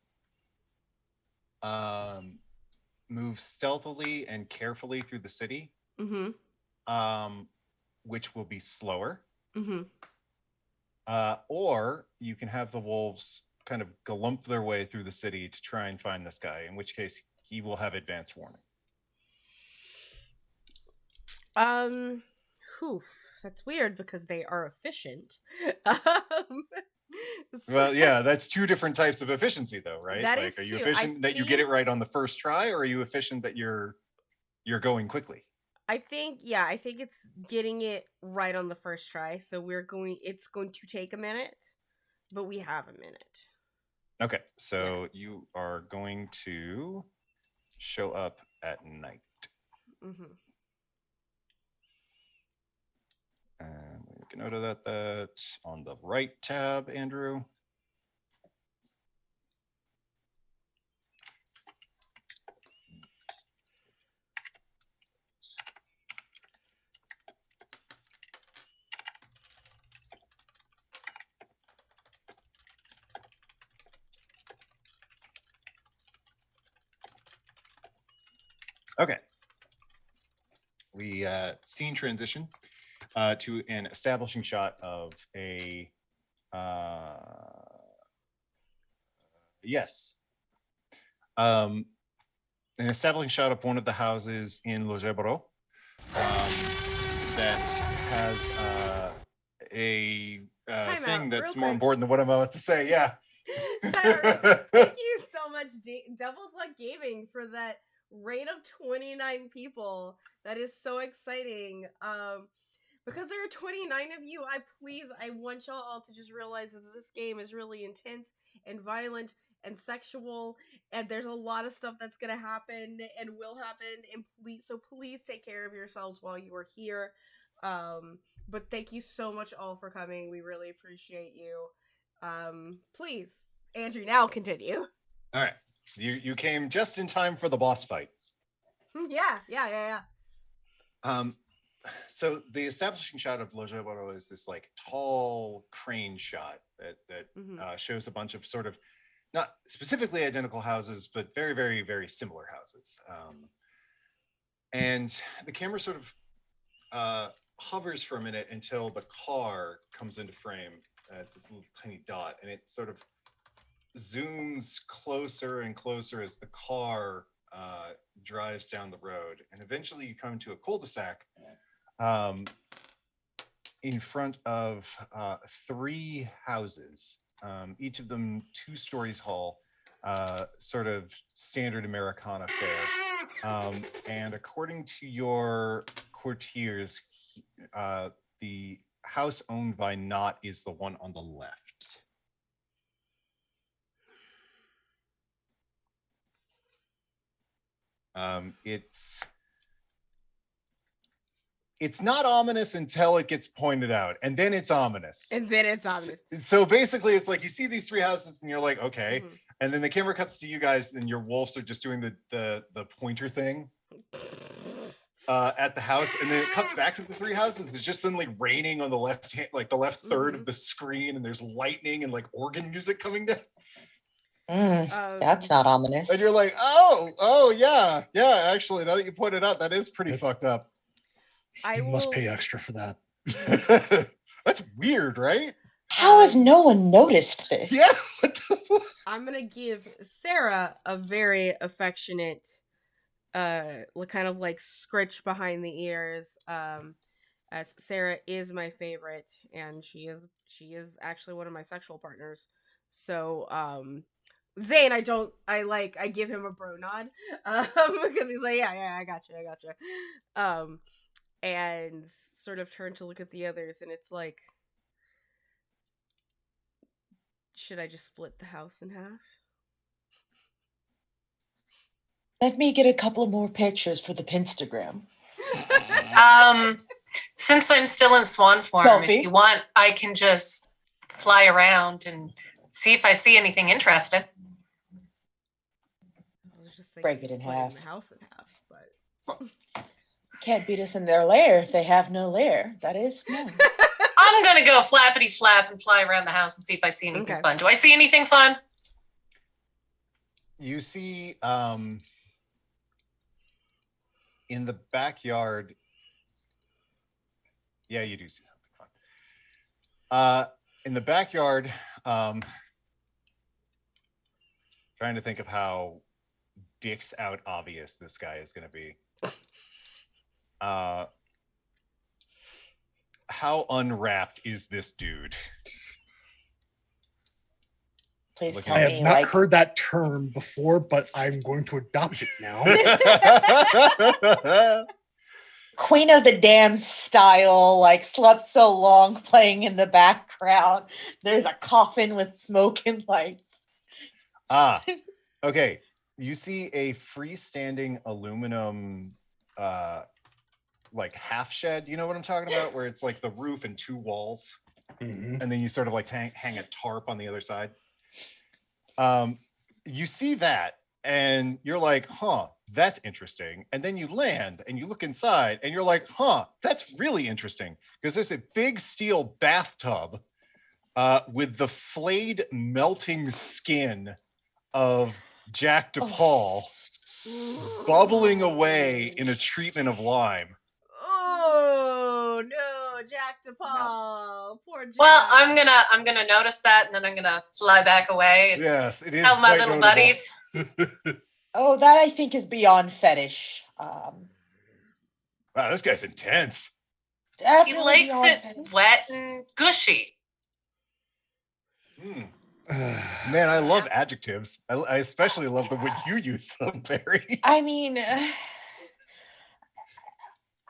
move stealthily and carefully through the city, which will be slower. Or you can have the wolves kind of galump their way through the city to try and find this guy, in which case he will have advanced warning. Oof, that's weird because they are efficient. Well, yeah, that's two different types of efficiency, though, right? That like, is are you too. efficient that you get it right on the first try, or are you efficient that you're going quickly? I think it's getting it right on the first try. So it's going to take a minute, but we have a minute. Okay, so you are going to show up at night. Mm-hmm. And we can note that that's on the right tab, Andrew. Okay. We scene transition to an establishing shot of a yes. An establishing shot of one of the houses in Logeboro that has a thing that's more important than what I'm about to say. Yeah. Tyler, thank you so much, Devil's Luck Gaming, for that rate of 29 people. That is so exciting. Because there are 29 of you, I want y'all all to just realize that this game is really intense and violent and sexual, and there's a lot of stuff that's gonna happen and will happen, and please take care of yourselves while you are here. But thank you so much all for coming. We really appreciate you. Please, Andrew, now continue. All right. You came just in time for the boss fight. Yeah. So the establishing shot of Logeboro is this like tall crane shot that shows a bunch of sort of not specifically identical houses, but very, very, very similar houses. And the camera sort of hovers for a minute until the car comes into frame. It's this little tiny dot, and it sort of zooms closer and closer as the car drives down the road. And eventually you come to a cul-de-sac in front of 3 houses, each of them 2 stories tall, sort of standard Americana fare. And according to your courtiers, the house owned by Knot is the one on the left. It's not ominous until it gets pointed out, and then it's ominous. So basically, it's like you see these 3 houses, and you're like, okay. Mm-hmm. And then the camera cuts to you guys, and your wolves are just doing the pointer thing at the house, and then it cuts back to the 3 houses. It's just suddenly raining on the left hand, like the left third of the screen, and there's lightning and like organ music coming down. That's not ominous. And you're like, oh yeah. Actually, now that you pointed out, that is pretty fucked up. You must pay extra for that. That's weird, right? How has no one noticed this? Yeah. I'm gonna give Sarah a very affectionate, kind of like scritch behind the ears. As Sarah is my favorite, and she is actually one of my sexual partners. So, Zane, I give him a bro nod, because he's like, yeah, I gotcha. And sort of turn to look at the others, and it's like, should I just split the house in half? Let me get a couple more pictures for the Pinstagram. Since I'm still in swan form, if you want, I can just fly around and see if I see anything interesting. I was just break it in half. The house in half, but can't beat us in their lair if they have no lair. That is no. I'm gonna go flappity flap and fly around the house and see if I see anything fun. Do I see anything fun? You see, in the backyard. Yeah, you do see something fun. In the backyard, trying to think of how dicks out obvious this guy is going to be. How unwrapped is this dude? Please Looking tell I at- me, have not like, heard that term before, but I'm going to adopt it now. Queen of the Damned style, like slept so long playing in the background. There's a coffin with smoke and lights. Okay. You see a freestanding aluminum like half shed. You know what I'm talking about? Where it's like the roof and two walls, Mhm. and then you sort of like hang a tarp on the other side. You see that, and you're like, huh, that's interesting. And then you land and you look inside and you're like, huh, that's really interesting. Because there's a big steel bathtub with the flayed, melting skin of Jack DePaul bubbling away in a treatment of lime. Oh no, Jack DePaul. Poor Jack. Well, I'm gonna notice that, and then I'm gonna fly back away and Yes, it is. tell my quite little notable. buddies. Oh, that I think is beyond fetish. Wow, this guy's intense. He Definitely likes beyond it fetish. wet and gushy. Man, I love adjectives. I especially love the way you use them, Barry. I mean,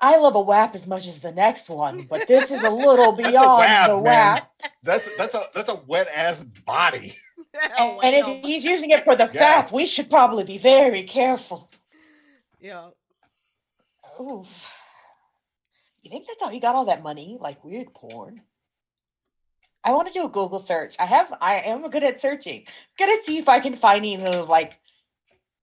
I love a WAP as much as the next one, but this is a little That's a beyond wab, the man. WAP. That's a wet ass body. And if he's using it for the Yeah. FAP, we should probably be very careful. Yeah. Oof. You think that's how he got all that money? Like weird porn? I want to do a Google search. I am good at searching. Gonna see if I can find any like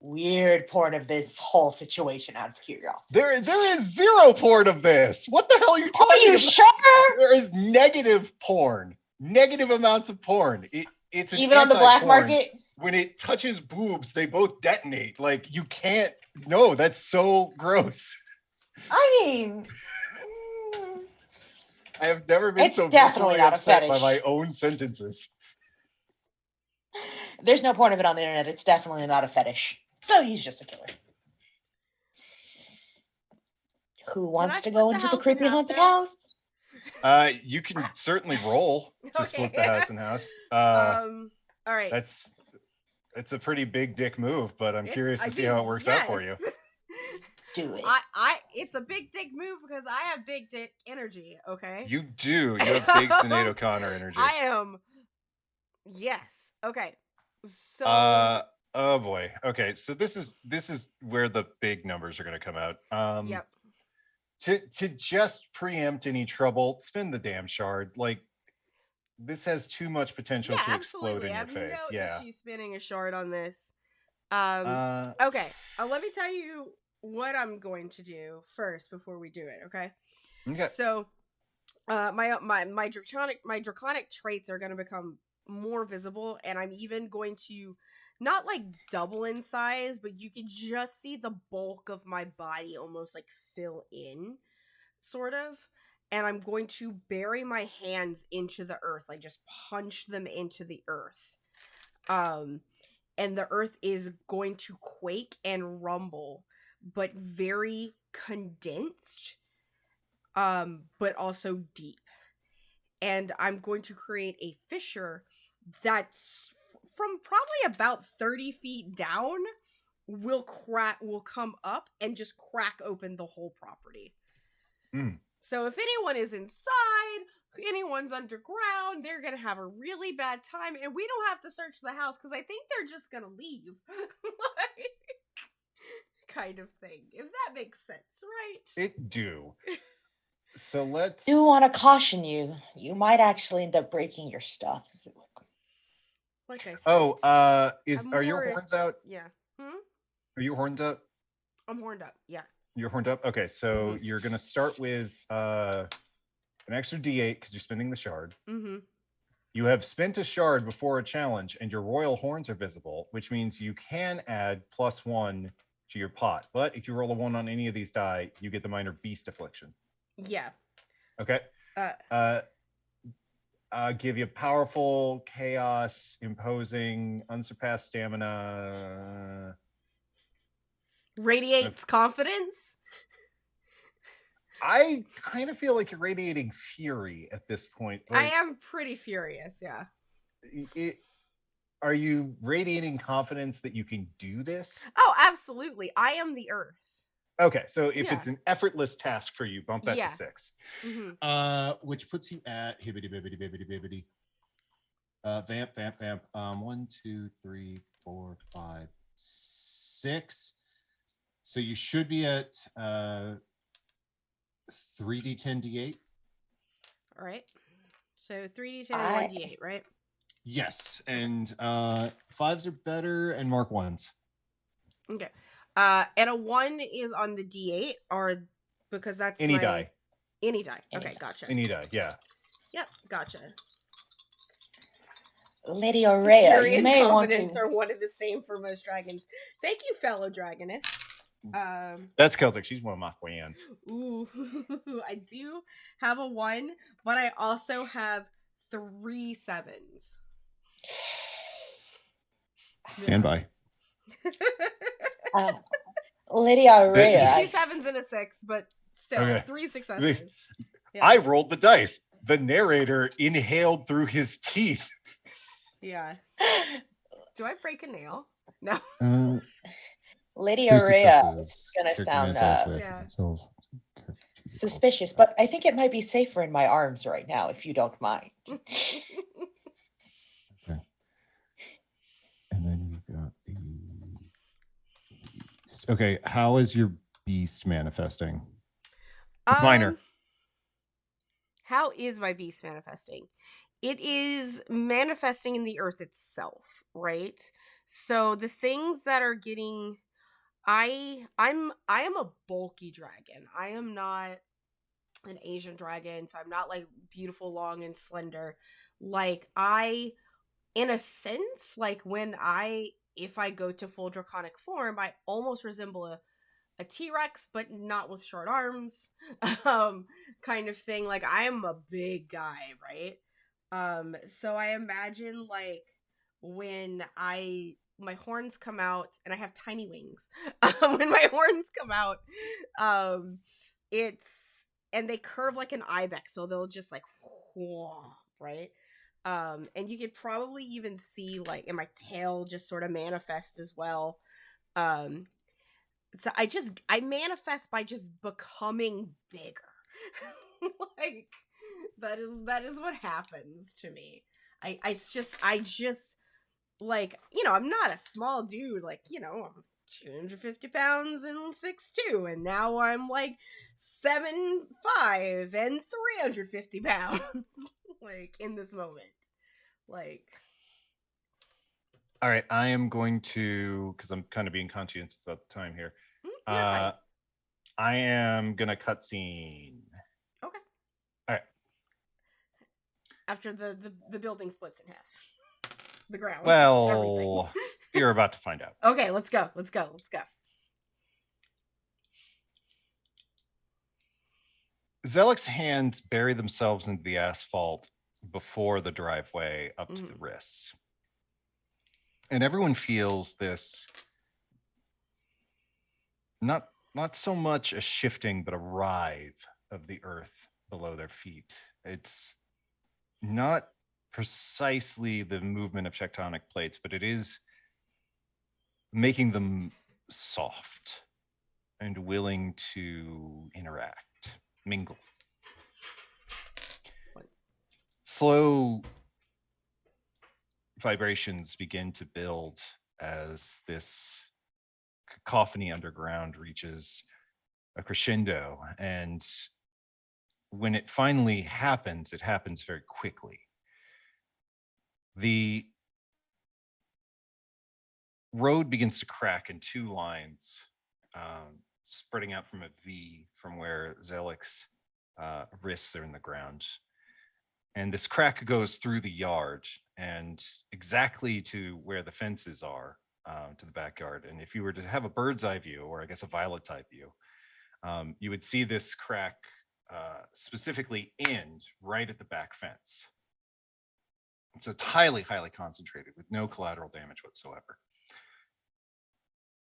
weird porn of this whole situation out of curiosity. There is zero porn of this. What the hell are you Are talking you about? sure? There is negative porn. Negative amounts of porn. It's an Even on the black anti-porn. market? When it touches boobs, they both detonate. Like you can't. No, that's so gross. I mean, I have never been It's so definitely viscerally not a upset by fetish. my own sentences. there's no porn of it on the internet. It's definitely not a fetish. So he's just a killer. Who wants to split go the into the house in creepy half haunted now? You can certainly roll to Okay. split the house in half. All right. It's a pretty big dick move, but I'm curious to see how it works out for you. yes. Do it. It's a big dick move because I have big dick energy. Okay. You do. You have big Sinead O'Connor energy. I am. Yes. Okay. So. Oh boy. Okay. So this is where the big numbers are going to come out. Yep. To just preempt any trouble, spin the damn shard. Like this has too much potential Yeah, to explode absolutely. in I your have face. no Yeah. issue spinning a shard on this. Uh, Okay. Let me tell you what I'm going to do first before we do it. Okay. okay. So, my draconic traits are going to become more visible, and I'm even going to not like double in size, but you can just see the bulk of my body almost like fill in, sort of. And I'm going to bury my hands into the earth, like just punch them into the earth. And the earth is going to quake and rumble, but very condensed, but also deep. And I'm going to create a fissure that's from probably about 30 feet down will come up and just crack open the whole property. So if anyone is inside, anyone's underground, they're gonna have a really bad time, and we don't have to search the house because I think they're just gonna leave. Like, kind of thing, if that makes sense, right? It do. So let's. Do want to caution you. You might actually end up breaking your stuff. Like I said. Oh, are your more- horns out? Yeah. Are your horns out? I'm horned up. Yeah. You're horned up? Okay, so you're going to start with an extra d8 because you're spending the shard. Mm-hmm. You have spent a shard before a challenge, and your royal horns are visible, which means you can add +1 to your pot. But if you roll a 1 on any of these die, you get the minor beast affliction. Yeah. Okay. Give you powerful, chaos, imposing, unsurpassed stamina. radiates confidence. I kind of feel like you're radiating fury at this point. I am pretty furious, yeah. Are you radiating confidence that you can do this? Oh, absolutely. I am the earth. Okay, so if Yeah. it's an effortless task for you, bump that Yeah. to 6. Mm-hmm. Which puts you at hibbity bibbity bibbity bibbity. Vamp. 1, 2, 3, 4, 5, 6. So you should be at 3d10 d8. All right. So 3d10 and 1d8, right? Yes, and 5s are better, and mark 1s. Okay. And a 1 is on the d8, or because that's Any die. Any die. Okay, gotcha. Any die, yeah. Yep, gotcha. Lady Aurea, Fury you and may want confidence to. are one and the same for most dragons. Thank you, fellow dragoness. That's Celtic. She's one of my friends. Ooh, I do have a 1, but I also have 3 7s. Stand by. Lady Aurea. 2 7s and a 6, but still, Okay. 3 successes. Yeah. I rolled the dice. The narrator inhaled through his teeth. Yeah. Do I break a nail? No. Lady Aurea is going to sound suspicious, but I think it might be safer in my arms right now, if you don't mind. Okay. And then you've got the beast. Okay, how is your beast manifesting? It's minor. How is my beast manifesting? It is manifesting in the earth itself, right? So the things that are getting I am a bulky dragon. I am not an Asian dragon, so I'm not like beautiful, long, and slender. Like in a sense, like if I go to full draconic form, I almost resemble a T-Rex, but not with short arms, kind of thing. Like I am a big guy, right? So I imagine like when my horns come out, and I have tiny wings. When my horns come out, and they curve like an ibex, so they'll just like, right? And you could probably even see like in my tail just sort of manifest as well. So I manifest by just becoming bigger. Like that is what happens to me. I just like, I'm not a small dude, like, I'm 250 pounds and 6'2", and now I'm like 7'5" and 350 pounds. Like in this moment. Like, all right, I am going to, because I'm kind of being conscientious about the time here. I am gonna cutscene. Okay. All right. After the building splits in half. The ground. Well, you're about to find out. Okay, let's go. Zelik's hands bury themselves into the asphalt before the driveway up to the wrists. And everyone feels this, not so much a shifting, but a writhe of the earth below their feet. It's not precisely the movement of tectonic plates, but it is making them soft and willing to interact, mingle. Slow vibrations begin to build as this cacophony underground reaches a crescendo, and when it finally happens, it happens very quickly. The road begins to crack in 2 lines, spreading out from a V from where Zelik's wrists are in the ground. And this crack goes through the yard and exactly to where the fences are, to the backyard. And if you were to have a bird's eye view, or I guess a violet's eye view, you would see this crack specifically end right at the back fence. So it's highly, highly concentrated with no collateral damage whatsoever.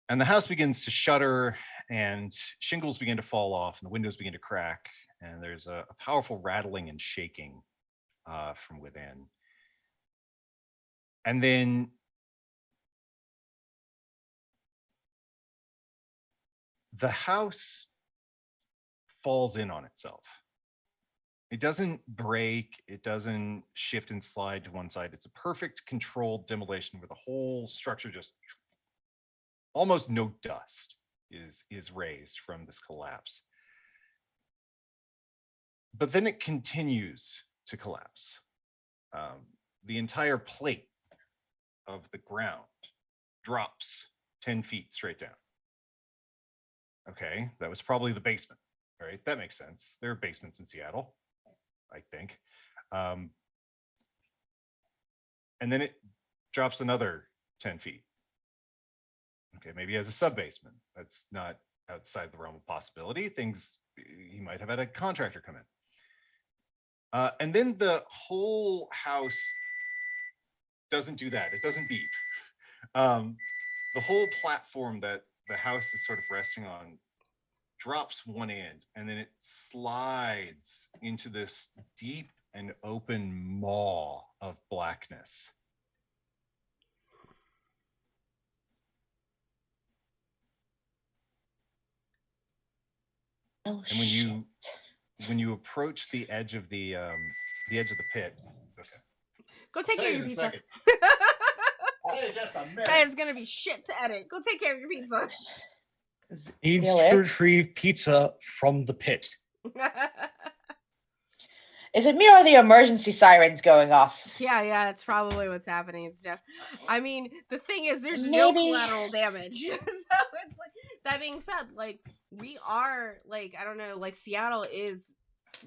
And the house begins to shudder, and shingles begin to fall off, and the windows begin to crack, and there's a powerful rattling and shaking from within. And then the house falls in on itself. It doesn't break, it doesn't shift and slide to one side. It's a perfect controlled demolition where the whole structure just almost no dust is raised from this collapse. But then it continues to collapse. The entire plate of the ground drops 10 feet straight down. Okay, that was probably the basement, right? That makes sense. There are basements in Seattle, I think. And then it drops another 10 feet. Okay, maybe as a sub basement. That's not outside the realm of possibility. He might have had a contractor come in. And then the whole house doesn't do that. It doesn't beep. The whole platform that the house is sort of resting on drops one end, and then it slides into this deep and open maw of blackness. Oh, And when you approach the edge of the pit, Go take care of your pizza. Hey, just a minute. That is gonna be shit to edit. Go take care of your pizza. Needs Still to it? retrieve pizza from the pit. Is it me or the emergency sirens going off? Yeah, that's probably what's happening. It's Jeff. I mean, the thing is, there's no Maybe- collateral damage. So it's like, that being said, like, we are, like, I don't know, like, Seattle is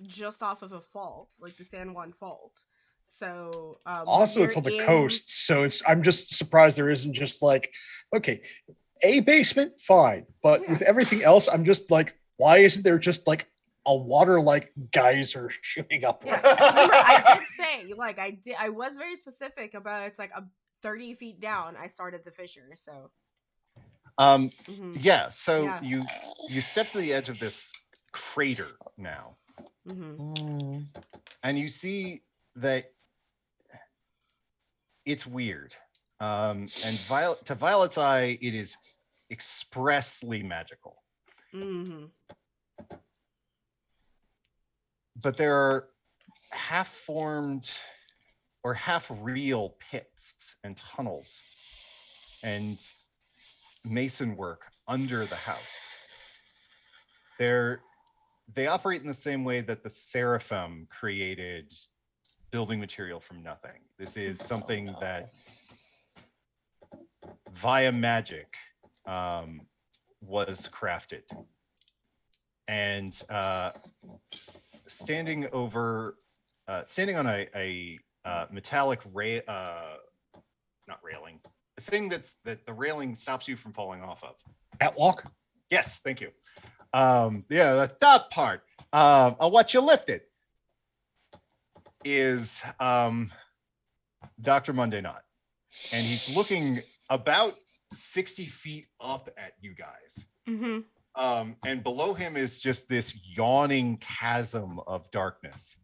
just off of a fault, like the San Juan Fault. So, Also, it's on the coast, so I'm just surprised there isn't just like, okay, a basement, fine, but Yeah. with everything else, I'm just like, why isn't there just like a water like geyser shooting up? Yeah. Remember, I did say, like, I was very specific about it's like a 30 feet down. I started the fissure, so. Yeah. So Yeah. you step to the edge of this crater now, and you see that it's weird. And to Violet's eye, it is expressly magical. But there are half-formed or half-real pits and tunnels and mason work under the house. They operate in the same way that the Seraphim created building material from nothing. This is something that via magic was crafted. And standing on a metallic not railing, the thing that the railing stops you from falling off of. Catwalk? Yes, thank you. Yeah, the top part. I'll watch you lift it. Is Dr. Monday Knot. And he's looking about 60 feet up at you guys. And below him is just this yawning chasm of darkness.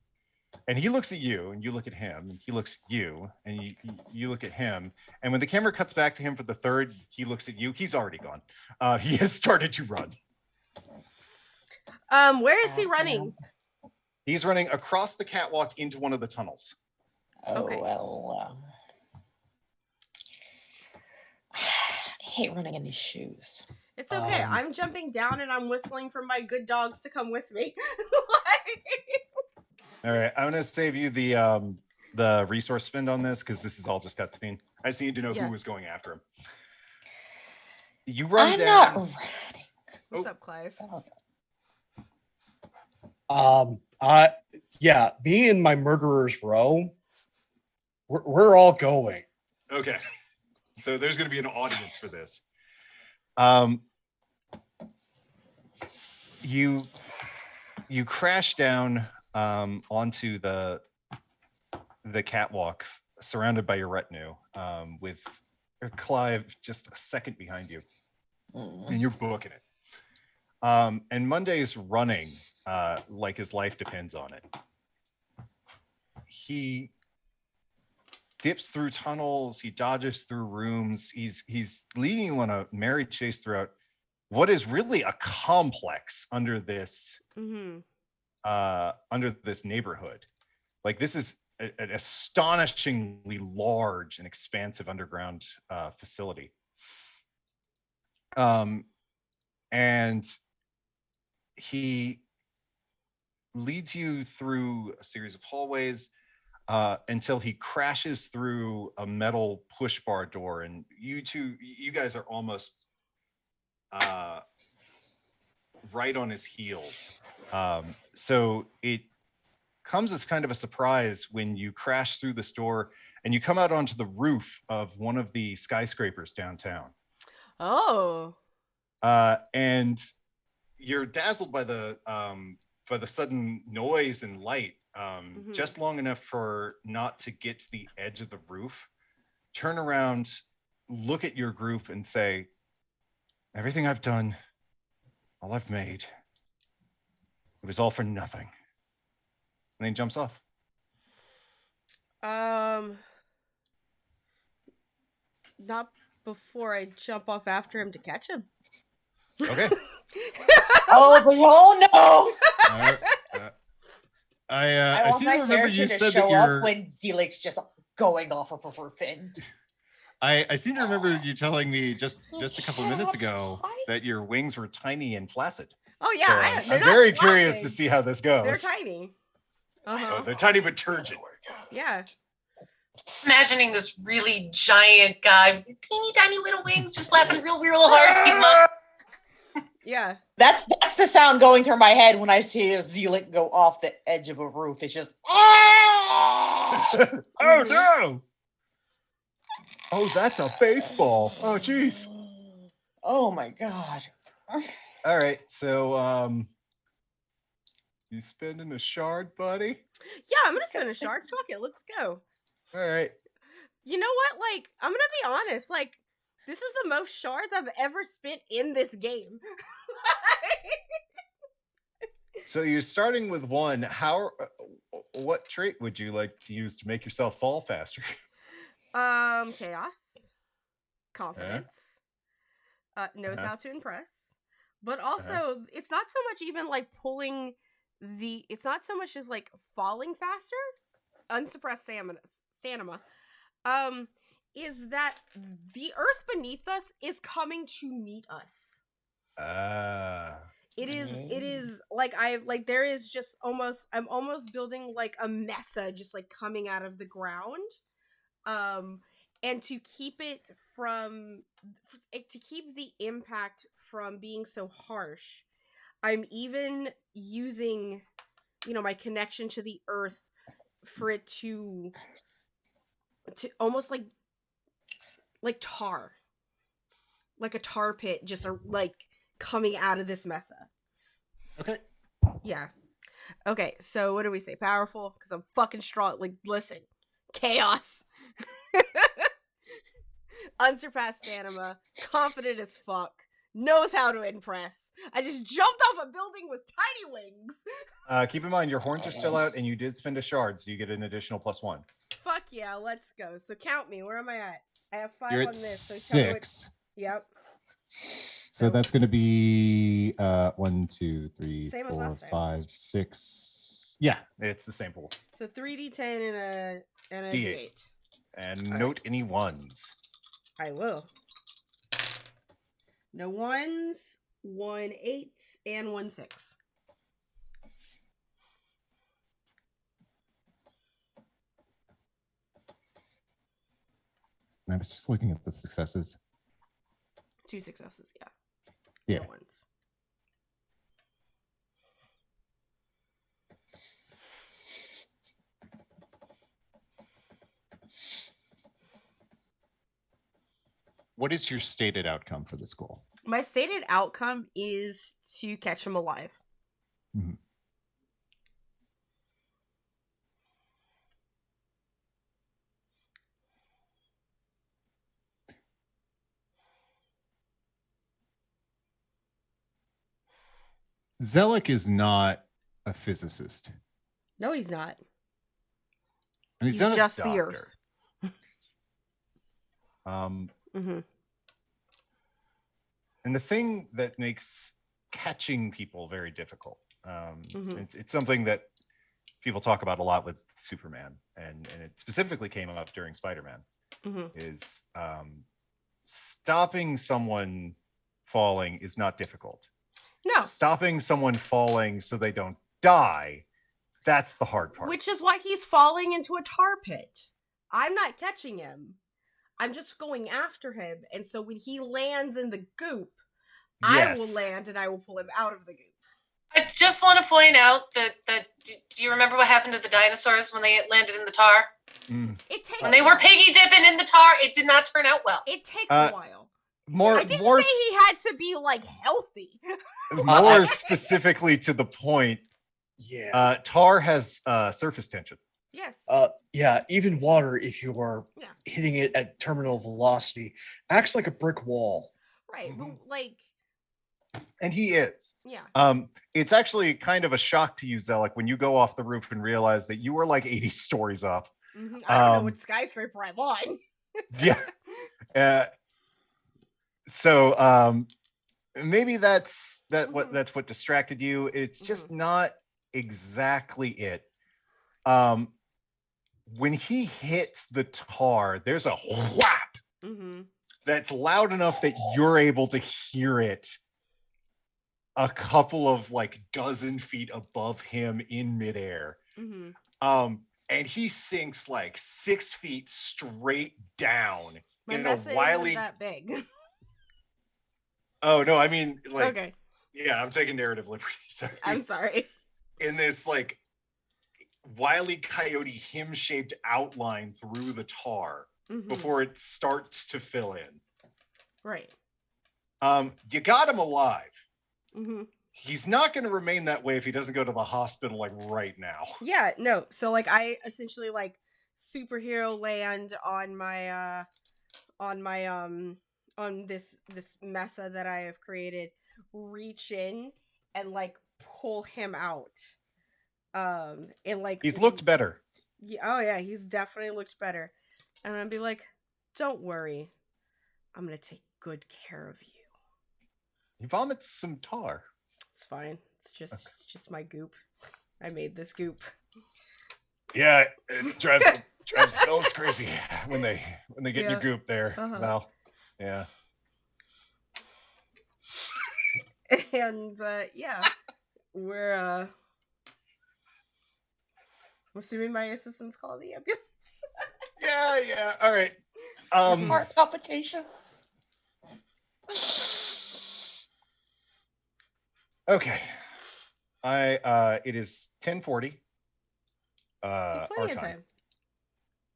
And he looks at you, and you look at him, and he looks at you, and you look at him. And when the camera cuts back to him for the third, he looks at you. He's already gone. He has started to run. Where is he running? He's running across the catwalk into one of the tunnels. Oh, Okay. well. I hate running in these shoes. It's okay. I'm jumping down and I'm whistling for my good dogs to come with me. All right, I'm gonna save you the resource spend on this because this is all just cutscene. I just need to know who was going after him. You run I'm down. not running. What's up, Clive? Yeah, me and my murderer's row, we're all going. Okay, so there's gonna be an audience for this. You crash down onto the catwalk, surrounded by your retinue, with Clive just a second behind you. and you're booking it. And Monday's running like his life depends on it. He dips through tunnels, he dodges through rooms, he's leading you on a merry chase throughout what is really a complex under this neighborhood. Like, this is an astonishingly large and expansive underground facility. And he leads you through a series of hallways until he crashes through a metal push bar door, and you guys are almost right on his heels. So it comes as kind of a surprise when you crash through this door and you come out onto the roof of one of the skyscrapers downtown. Oh. And you're dazzled by the sudden noise and light, just long enough for not to get to the edge of the roof, turn around, look at your group and say, everything I've done, all I've made, it was all for nothing. And then he jumps off. Not before I jump off after him to catch him. Okay. Oh, but no! I want seem my to remember character you to said show that you're. up when Zelik's just going off of a roof end. I seem to remember you telling me just a couple of minutes ago that your wings were tiny and flaccid. Oh yeah, So I'm very curious to see how this goes. They're tiny. Oh, they're tiny but turgid. Yeah. Imagining this really giant guy with teeny tiny little wings just laughing real hard to keep him up. Yeah. That's the sound going through my head when I see a Zelik go off the edge of a roof. It's just oh no! Oh, that's a baseball. Oh jeez. Oh my god. All right, so you spending a shard, buddy? Yeah, I'm gonna spend a shard. Fuck it, let's go. All right. You know what? Like, I'm gonna be honest. Like, this is the most shards I've ever spent in this game. So you're starting with one. What trait would you like to use to make yourself fall faster? Chaos, confidence, knows how to impress, but also it's not so much even like pulling the. It's not so much as like falling faster. Unsuppressed stamina. Is that the earth beneath us is coming to meet us. It is like there is just I'm almost building like a mesa just like coming out of the ground. And to keep it to keep the impact from being so harsh, I'm even using, my connection to the earth for it to almost like tar, like a tar pit, just like coming out of this mesa. Okay. Yeah. Okay, so what do we say? Powerful? Because I'm fucking strong. Like, listen. Chaos. Unsurpassed stamina. Confident as fuck. Knows how to impress. I just jumped off a building with tiny wings. Keep in mind, your horns are still out, and you did spend a shard, so you get an additional +1. Fuck yeah, let's go. So count me. Where am I at? I have 5 You're on at this. So 6. Yep. So that's going to be 1, 2, 3, Same as 4, last time. 5, 6. Yeah, it's the same pool. So 3d10 and a D8. d8. And note any ones. I will. No 1s, 1 8, and 1 6. I was just looking at the successes. 2 successes, yeah. Yeah. No 1s. What is your stated outcome for this goal? My stated outcome is to catch him alive. Mm-hmm. Zelik is not a physicist. No, he's not. And He's not just a the doctor. Earth. And the thing that makes catching people very difficult, it's something that people talk about a lot with Superman, and it specifically came up during Spider-Man, is stopping someone falling is not difficult. No. Stopping someone falling so they don't die, that's the hard part. Which is why he's falling into a tar pit. I'm not catching him. I'm just going after him. And so when he lands in the goop, I will land and I will pull him out of the goop. I just want to point out that do you remember what happened to the dinosaurs when they landed in the tar? It takes when they were piggy dipping in the tar, it did not turn out well. It takes a while. I didn't say he had to be like healthy. More specifically to the point, tar has surface tension. Yes. Yeah, even water, if you are hitting it at terminal velocity, acts like a brick wall. Right. But like, and he is. Yeah. It's actually kind of a shock to you, Zelik, when you go off the roof and realize that you were like 80 stories up. I don't know what skyscraper I'm on. Yeah. So maybe that's what distracted you. It's just not exactly it. When he hits the tar, there's a whap that's loud enough that you're able to hear it a couple of like dozen feet above him in midair. And he sinks like 6 feet straight down. My mess isn't that big. Oh no, I mean like okay. Yeah, I'm taking narrative liberty. Sorry. I'm sorry. In this like Wile E. Coyote him-shaped outline through the tar before it starts to fill in. Right. You got him alive. He's not going to remain that way if he doesn't go to the hospital like right now. Yeah, no. So like I essentially like superhero land on my on this mesa that I have created, reach in and like pull him out. And like he's looked better. Yeah, oh yeah, he's definitely looked better. And I'm gonna be like, don't worry, I'm gonna take good care of you. He vomits some tar. It's fine. It's just my goop. I made this goop. Yeah, it drives those crazy when they get in your goop there. Well, yeah. And yeah, we're I'm assuming my assistant's called the ambulance. Yeah. All right. Heart palpitations. Okay. It is 10:40. Plenty of time.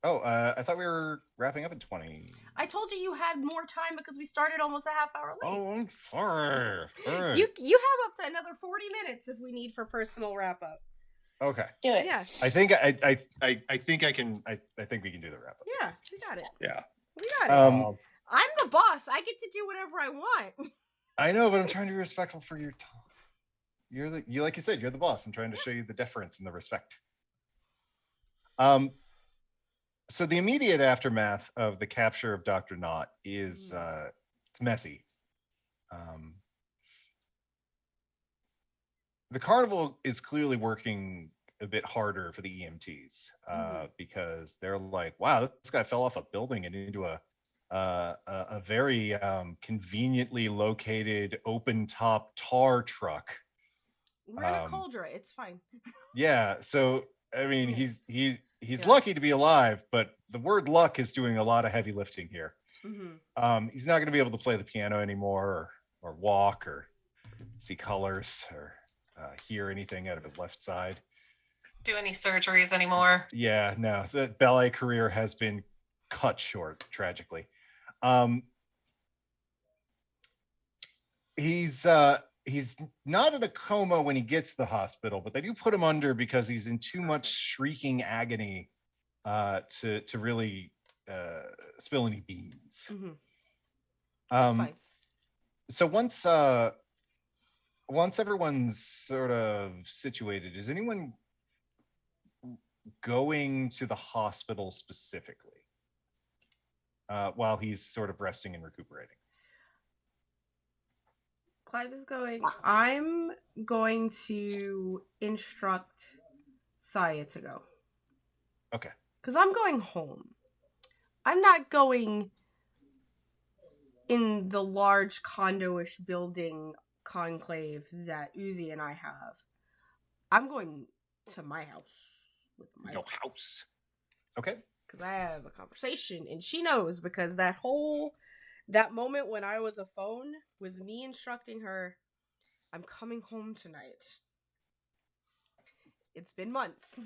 Oh, I thought we were wrapping up at 20. I told you you had more time because we started almost a half hour late. Oh, I'm sorry. All right. You have up to another 40 minutes if we need for personal wrap up. Okay. Do it. Yeah. I think I think I can. I think we can do the wrap up. Yeah, we got it. Yeah. We got it. I'm the boss. I get to do whatever I want. I know, but I'm trying to be respectful for your time. You like you said, you're the boss. I'm trying to show you the deference and the respect. So the immediate aftermath of the capture of Dr. Knott is it's messy. The carnival is clearly working a bit harder for the EMTs because they're like, wow, this guy fell off a building and into a very conveniently located open top tar truck. We're in a cauldron. It's fine. Yeah. So I mean, he's lucky to be alive, but the word luck is doing a lot of heavy lifting here. He's not going to be able to play the piano anymore, or walk, or see colors, or hear anything out of his left side. Do any surgeries anymore? Yeah, no. The ballet career has been cut short, tragically. He's not in a coma when he gets to the hospital, but they do put him under because he's in too much shrieking agony to really spill any beans. Fine. So once once everyone's sort of situated, is anyone going to the hospital specifically while he's sort of resting and recuperating? Clive is going. I'm going to instruct Saya to go. Okay. Because I'm going home. I'm not going in the large condo-ish building conclave that Uzi and I have. I'm going to my house with my No house. Okay. Because I have a conversation, and she knows, because that moment when I was a phone was me instructing her, I'm coming home tonight. It's been months,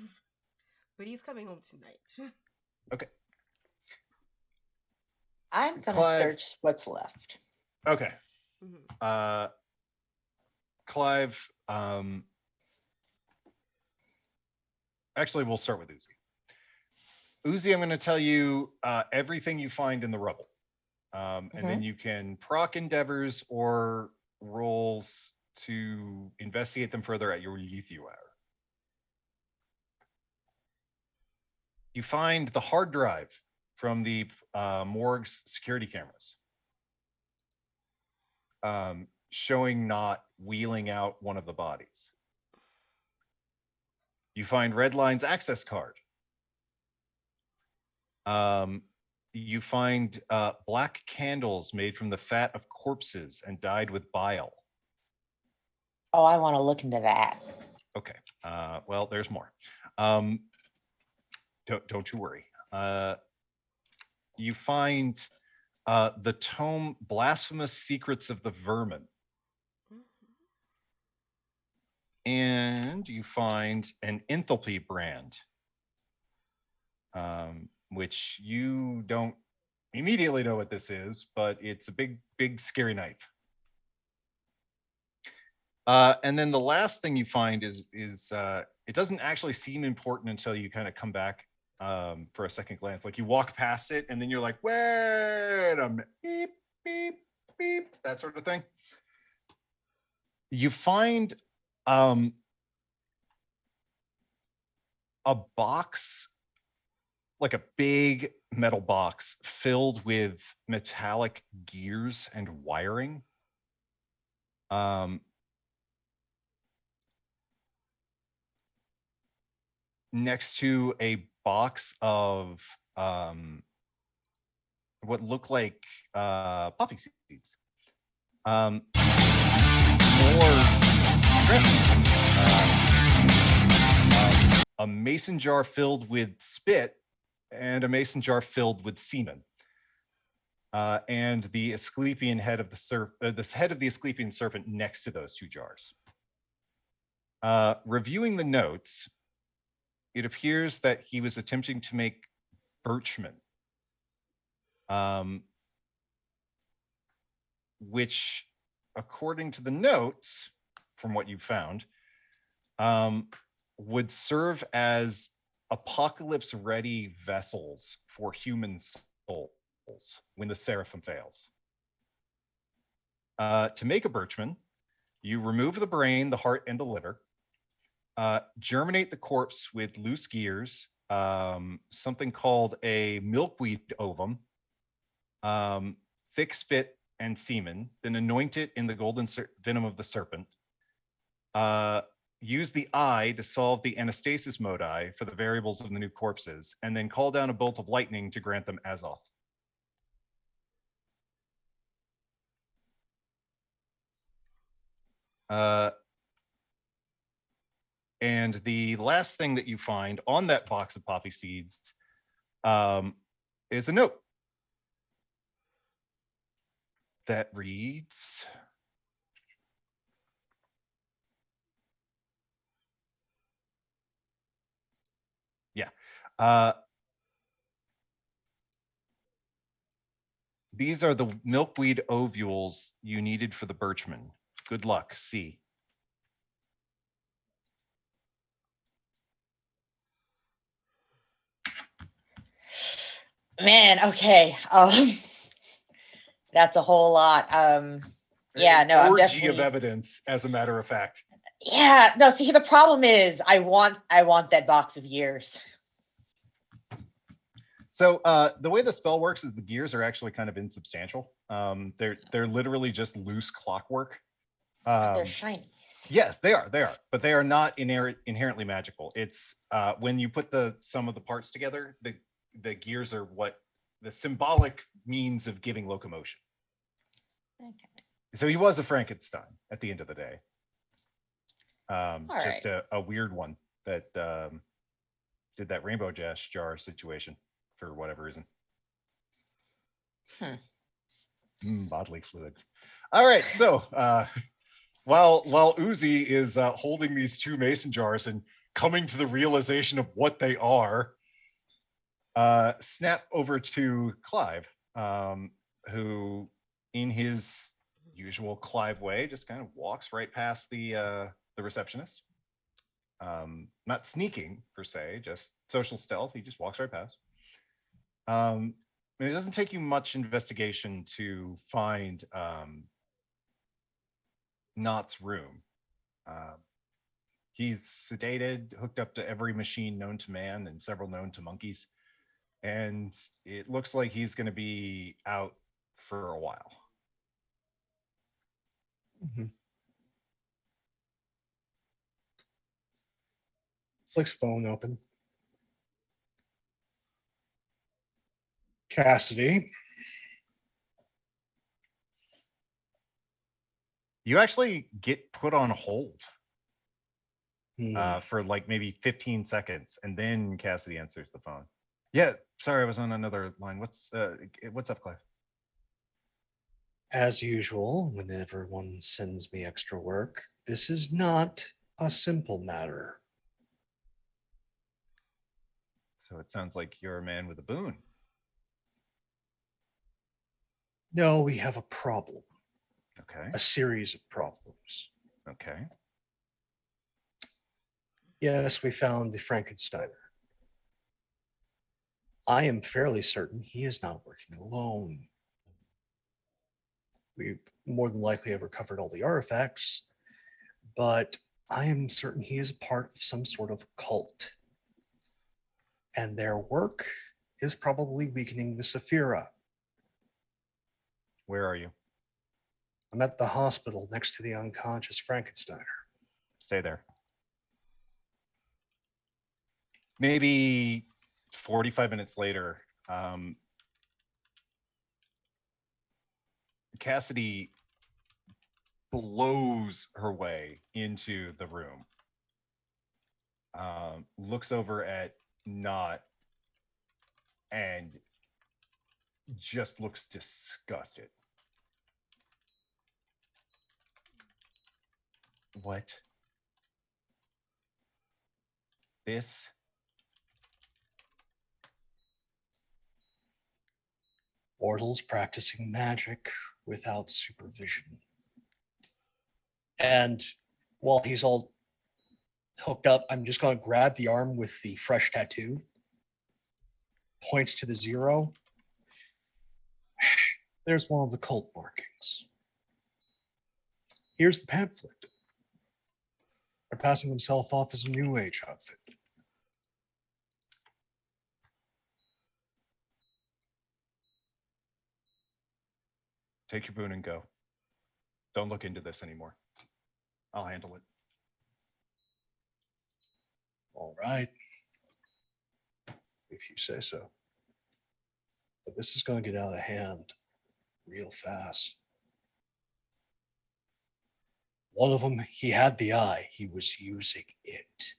but he's coming home tonight. Okay. I'm gonna Clive. search what's left. Okay. Mhm. Clive, actually, we'll start with Uzi. Uzi, I'm going to tell you everything you find in the rubble. And then you can proc endeavors or rolls to investigate them further at your Lethu hour. You find the hard drive from the morgue's security cameras, showing not wheeling out one of the bodies. You find Redline's access card. You find black candles made from the fat of corpses and dyed with bile. Oh, I want to look into that. Okay. Well, there's more. Don't you worry. You find the tome Blasphemous Secrets of the Vermin. And you find an enthalpy brand, which you don't immediately know what this is, but it's a big, scary knife. And then the last thing you find is it doesn't actually seem important until you kind of come back for a second glance. Like you walk past it, and then you're like, wait a minute, beep, beep, beep, that sort of thing. You find a box, like a big metal box filled with metallic gears and wiring. Next to a box of what look like poppy seeds. More a mason jar filled with spit and a mason jar filled with semen. And the Asclepian head of the head of the Asclepian serpent next to those two jars. Reviewing the notes, it appears that he was attempting to make birchman, which, according to the notes, from what you found, would serve as apocalypse-ready vessels for human souls when the Seraphim fails. To make a birchman, you remove the brain, the heart, and the liver, germinate the corpse with loose gears, something called a milkweed ovum, thick spit and semen, then anoint it in the golden venom of the serpent. Use the eye to solve the anastasis modi for the variables of the new corpses, and then call down a bolt of lightning to grant them Azoth. And the last thing that you find on that box of poppy seeds is a note that reads, these are the milkweed ovules you needed for the birchman. Good luck. See. Man, okay. That's a whole lot. Yeah, An no, I'm orgy definitely of evidence, as a matter of fact. Yeah, no, see the problem is I want that box of years. So the way the spell works is the gears are actually kind of insubstantial. They're literally just loose clockwork. But they're shiny. Yes, they are, but they are not inherently magical. It's when you put the sum of the parts together, the gears are what the symbolic means of giving locomotion. Okay. So he was a Frankenstein at the end of the day. Just right. a weird one that did that rainbow jar situation for whatever reason. Bodily fluids. All right, so while Uzi is holding these two mason jars and coming to the realization of what they are, snap over to Clive, who, in his usual Clive way, just kind of walks right past the receptionist. Not sneaking per se, just social stealth. He just walks right past. And it doesn't take you much investigation to find Knott's room. He's sedated, hooked up to every machine known to man and several known to monkeys. And it looks like he's going to be out for a while. Flicks phone open. Cassidy. You actually get put on hold Hmm. for like maybe 15 seconds, and then Cassidy answers the phone. Yeah, sorry, I was on another line. What's up, Clive? As usual, whenever one sends me extra work, this is not a simple matter. So it sounds like you're a man with a boon. No, we have a problem. Okay. A series of problems. Okay. Yes, we found the Frankensteiner. I am fairly certain he is not working alone. We more than likely have recovered all the artifacts, but I am certain he is a part of some sort of cult. And their work is probably weakening the Saphira. Where are you? I'm at the hospital next to the unconscious Frankensteiner. Stay there. Maybe 45 minutes later, Cassidy blows her way into the room, looks over at Knott, and just looks disgusted. What? This? Mortals practicing magic without supervision. And while he's all hooked up, I'm just going to grab the arm with the fresh tattoo, points to the 0. There's one of the cult markings. Here's the pamphlet. They're passing themselves off as a New Age outfit. Take your boon and go. Don't look into this anymore. I'll handle it. All right. If you say so. But this is going to get out of hand real fast. One of them, he had the eye. He was using it.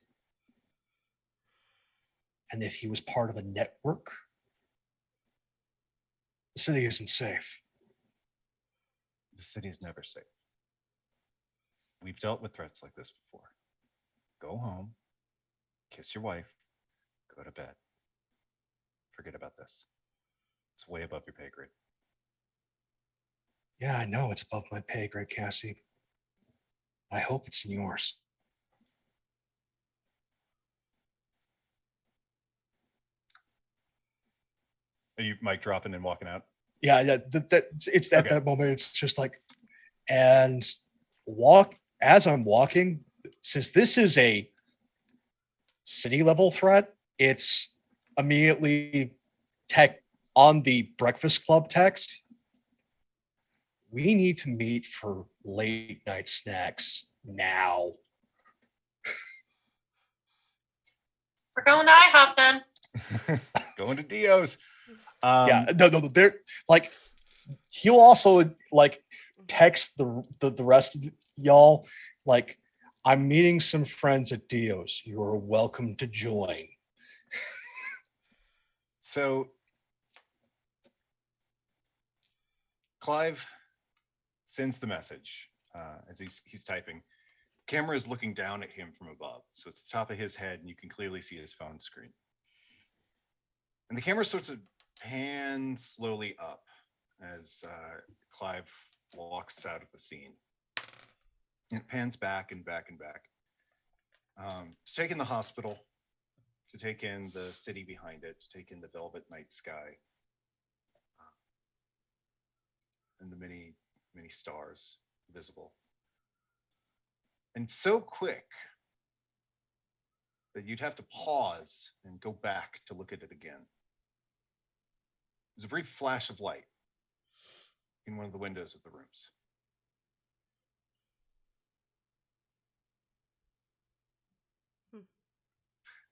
And if he was part of a network, the city isn't safe. The city is never safe. We've dealt with threats like this before. Go home, kiss your wife, go to bed. Forget about this. It's way above your pay grade. Yeah, I know it's above my pay grade, Cassie. I hope it's in yours. Are you mic dropping and walking out? Yeah, it's at Okay. that moment. It's just like, and walk as I'm walking. Since this is a city level threat, it's immediately tech on the Breakfast Club text. We need to meet for late night snacks now. We're going to IHOP then. Going to Dio's. Yeah, no, they're like he'll also like text the rest of y'all like I'm meeting some friends at Dio's. You are welcome to join. So Clive sends the message as he's typing. Camera is looking down at him from above, so it's the top of his head, and you can clearly see his phone screen. And the camera starts to pan slowly up as Clive walks out of the scene. And it pans back and back and back. To take in the hospital, to take in the city behind it, to take in the velvet night sky, and the many, many stars visible. And so quick that you'd have to pause and go back to look at it again. There's a brief flash of light in one of the windows of the rooms.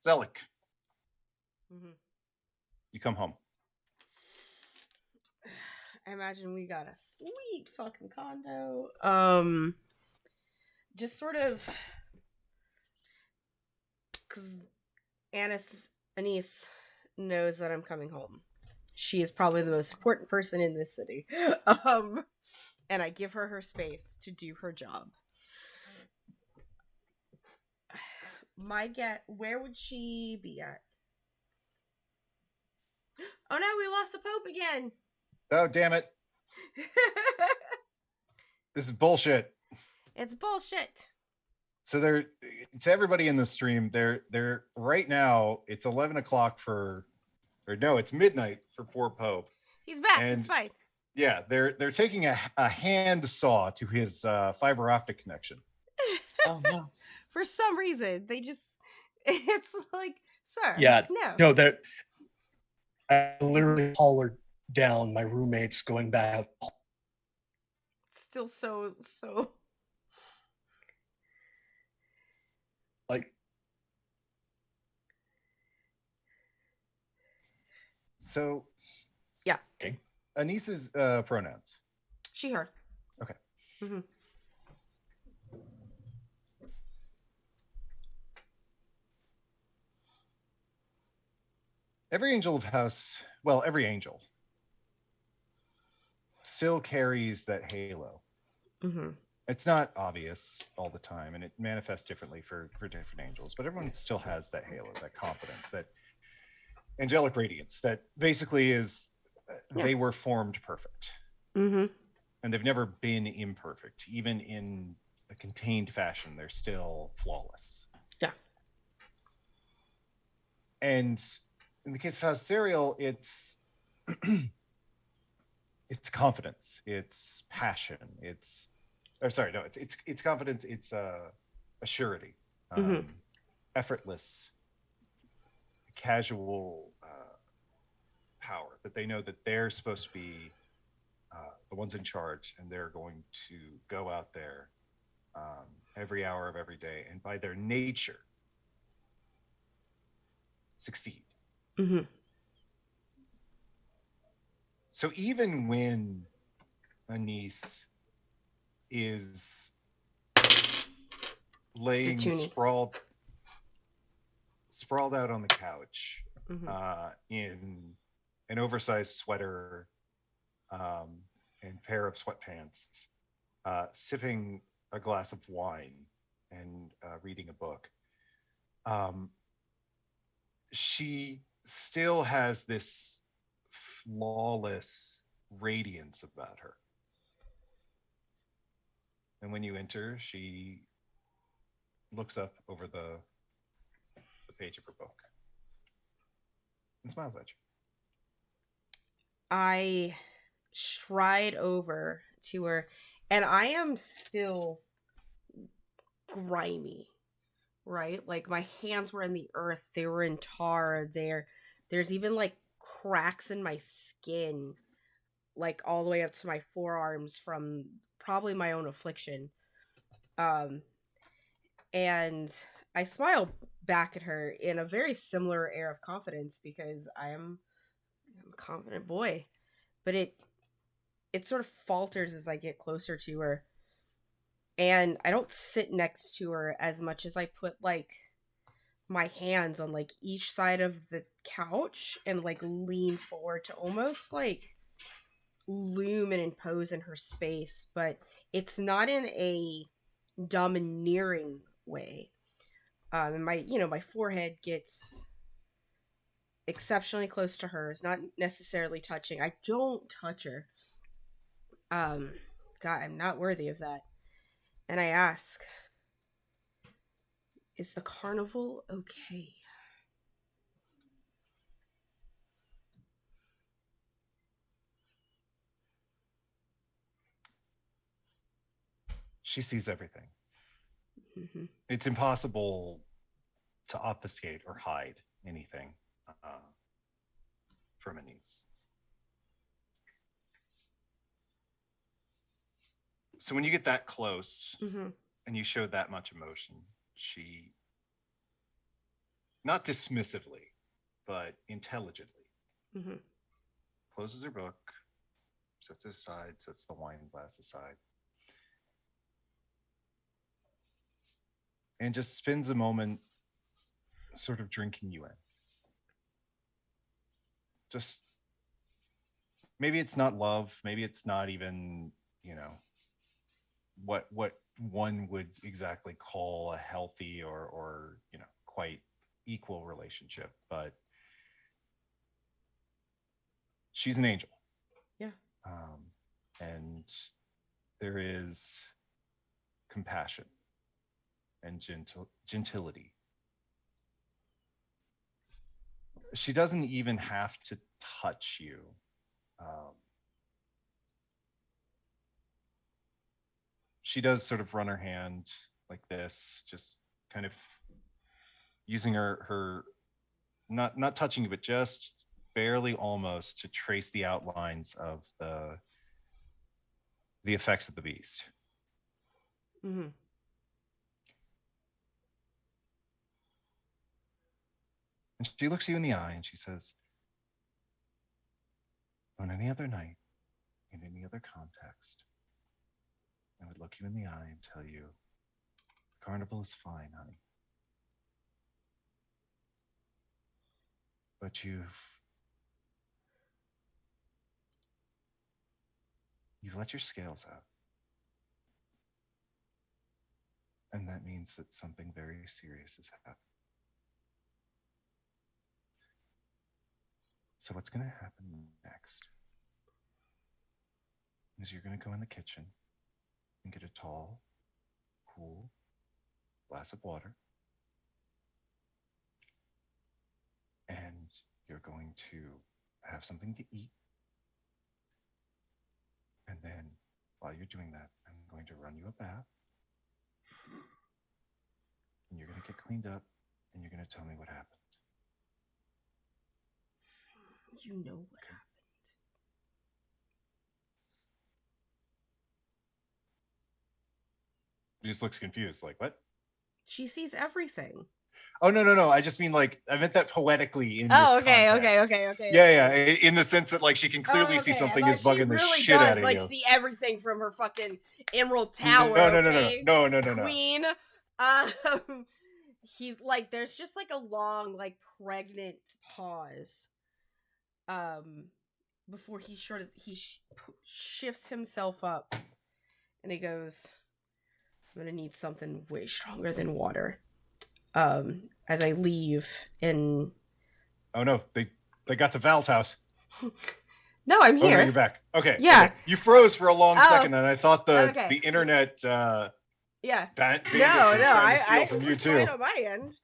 Zelik, you come home. I imagine we got a sweet fucking condo. Just sort of because Anise knows that I'm coming home. She is probably the most important person in this city. And I give her space to do her job. Where would she be at? Oh no, we lost the Pope again. Oh, damn it. This is bullshit. It's bullshit. So to everybody in the stream, they're right now, it's 11 o'clock it's midnight for poor Pope. He's back. And it's fine. Yeah, they're taking a hand saw to his fiber optic connection. Oh no. For some reason, it's like, sir. Yeah, no, that I literally hollered down my roommates going back. Still so like. So yeah. Okay. Anise's pronouns. She, her. Okay. Mm-hmm. Every angel still carries that halo. Mm-hmm. It's not obvious all the time, and it manifests differently for different angels, but everyone still has that halo, that confidence, that angelic radiance that basically is they were formed perfect. Mm-hmm. And they've never been imperfect. Even in a contained fashion, they're still flawless. Yeah. And in the case of House Serial, it's confidence, it's passion, it's confidence, it's a surety, effortless, casual power that they know that they're supposed to be the ones in charge, and they're going to go out there every hour of every day, and by their nature succeed. Mm-hmm. So even when Anise is laying sprawled out on the couch, in an oversized sweater and pair of sweatpants, sipping a glass of wine and reading a book, she still has this flawless radiance about her. And when you enter, she looks up over the page of her book and smiles at you. I stride over to her And I am still grimy, right? Like my hands were in the earth, they were in tar. There's even like cracks in my skin, like all the way up to my forearms from probably my own affliction. Um, and I smile back at her in a very similar air of confidence because I'm a confident boy. But it sort of falters as I get closer to her. And I don't sit next to her as much as I put like my hands on like each side of the couch and like lean forward to almost like loom and impose in her space, but it's not in a domineering way. And my forehead gets exceptionally close to hers, not necessarily touching. I don't touch her. God, I'm not worthy of that. And I ask, is the carnival okay? She sees everything. Mm-hmm. It's impossible to obfuscate or hide anything from Anise. So when you get that close Mm-hmm. and you show that much emotion, she, not dismissively, but intelligently, Mm-hmm. closes her book, sets it aside, sets the wine glass aside, and just spends a moment sort of drinking you in. Just maybe it's not love, maybe it's not even, what one would exactly call a healthy or quite equal relationship, but she's an angel. Yeah. And there is compassion and gentility. She doesn't even have to touch you. She does sort of run her hand like this, just kind of using her not touching you, but just barely almost to trace the outlines of the effects of the beast. Mm-hmm. And she looks you in the eye and she says, on any other night, in any other context, I would look you in the eye and tell you, the carnival is fine, honey. But you've let your scales out. And that means that something very serious has happened. So what's going to happen next is you're going to go in the kitchen and get a tall, cool glass of water. And you're going to have something to eat. And then while you're doing that, I'm going to run you a bath. And you're going to get cleaned up and you're going to tell me what happened. You know what happened. He just looks confused, like, what? She sees everything. Oh, no. I just mean, like, I meant that poetically in Oh, this okay. context. Yeah, in the sense that, like, she can clearly see something is bugging the shit out of like, you. see everything from her fucking Emerald Tower. No. Queen. He's like, there's just like a long, like, pregnant pause. Before he shifts himself up, and he goes, "I'm gonna need something way stronger than water." As I leave, and oh no, they got to Val's house. No, I'm here. Oh no, you're back. Okay. Yeah. Okay. You froze for a long second, and I thought the internet. Yeah. No. I from you too. On my end.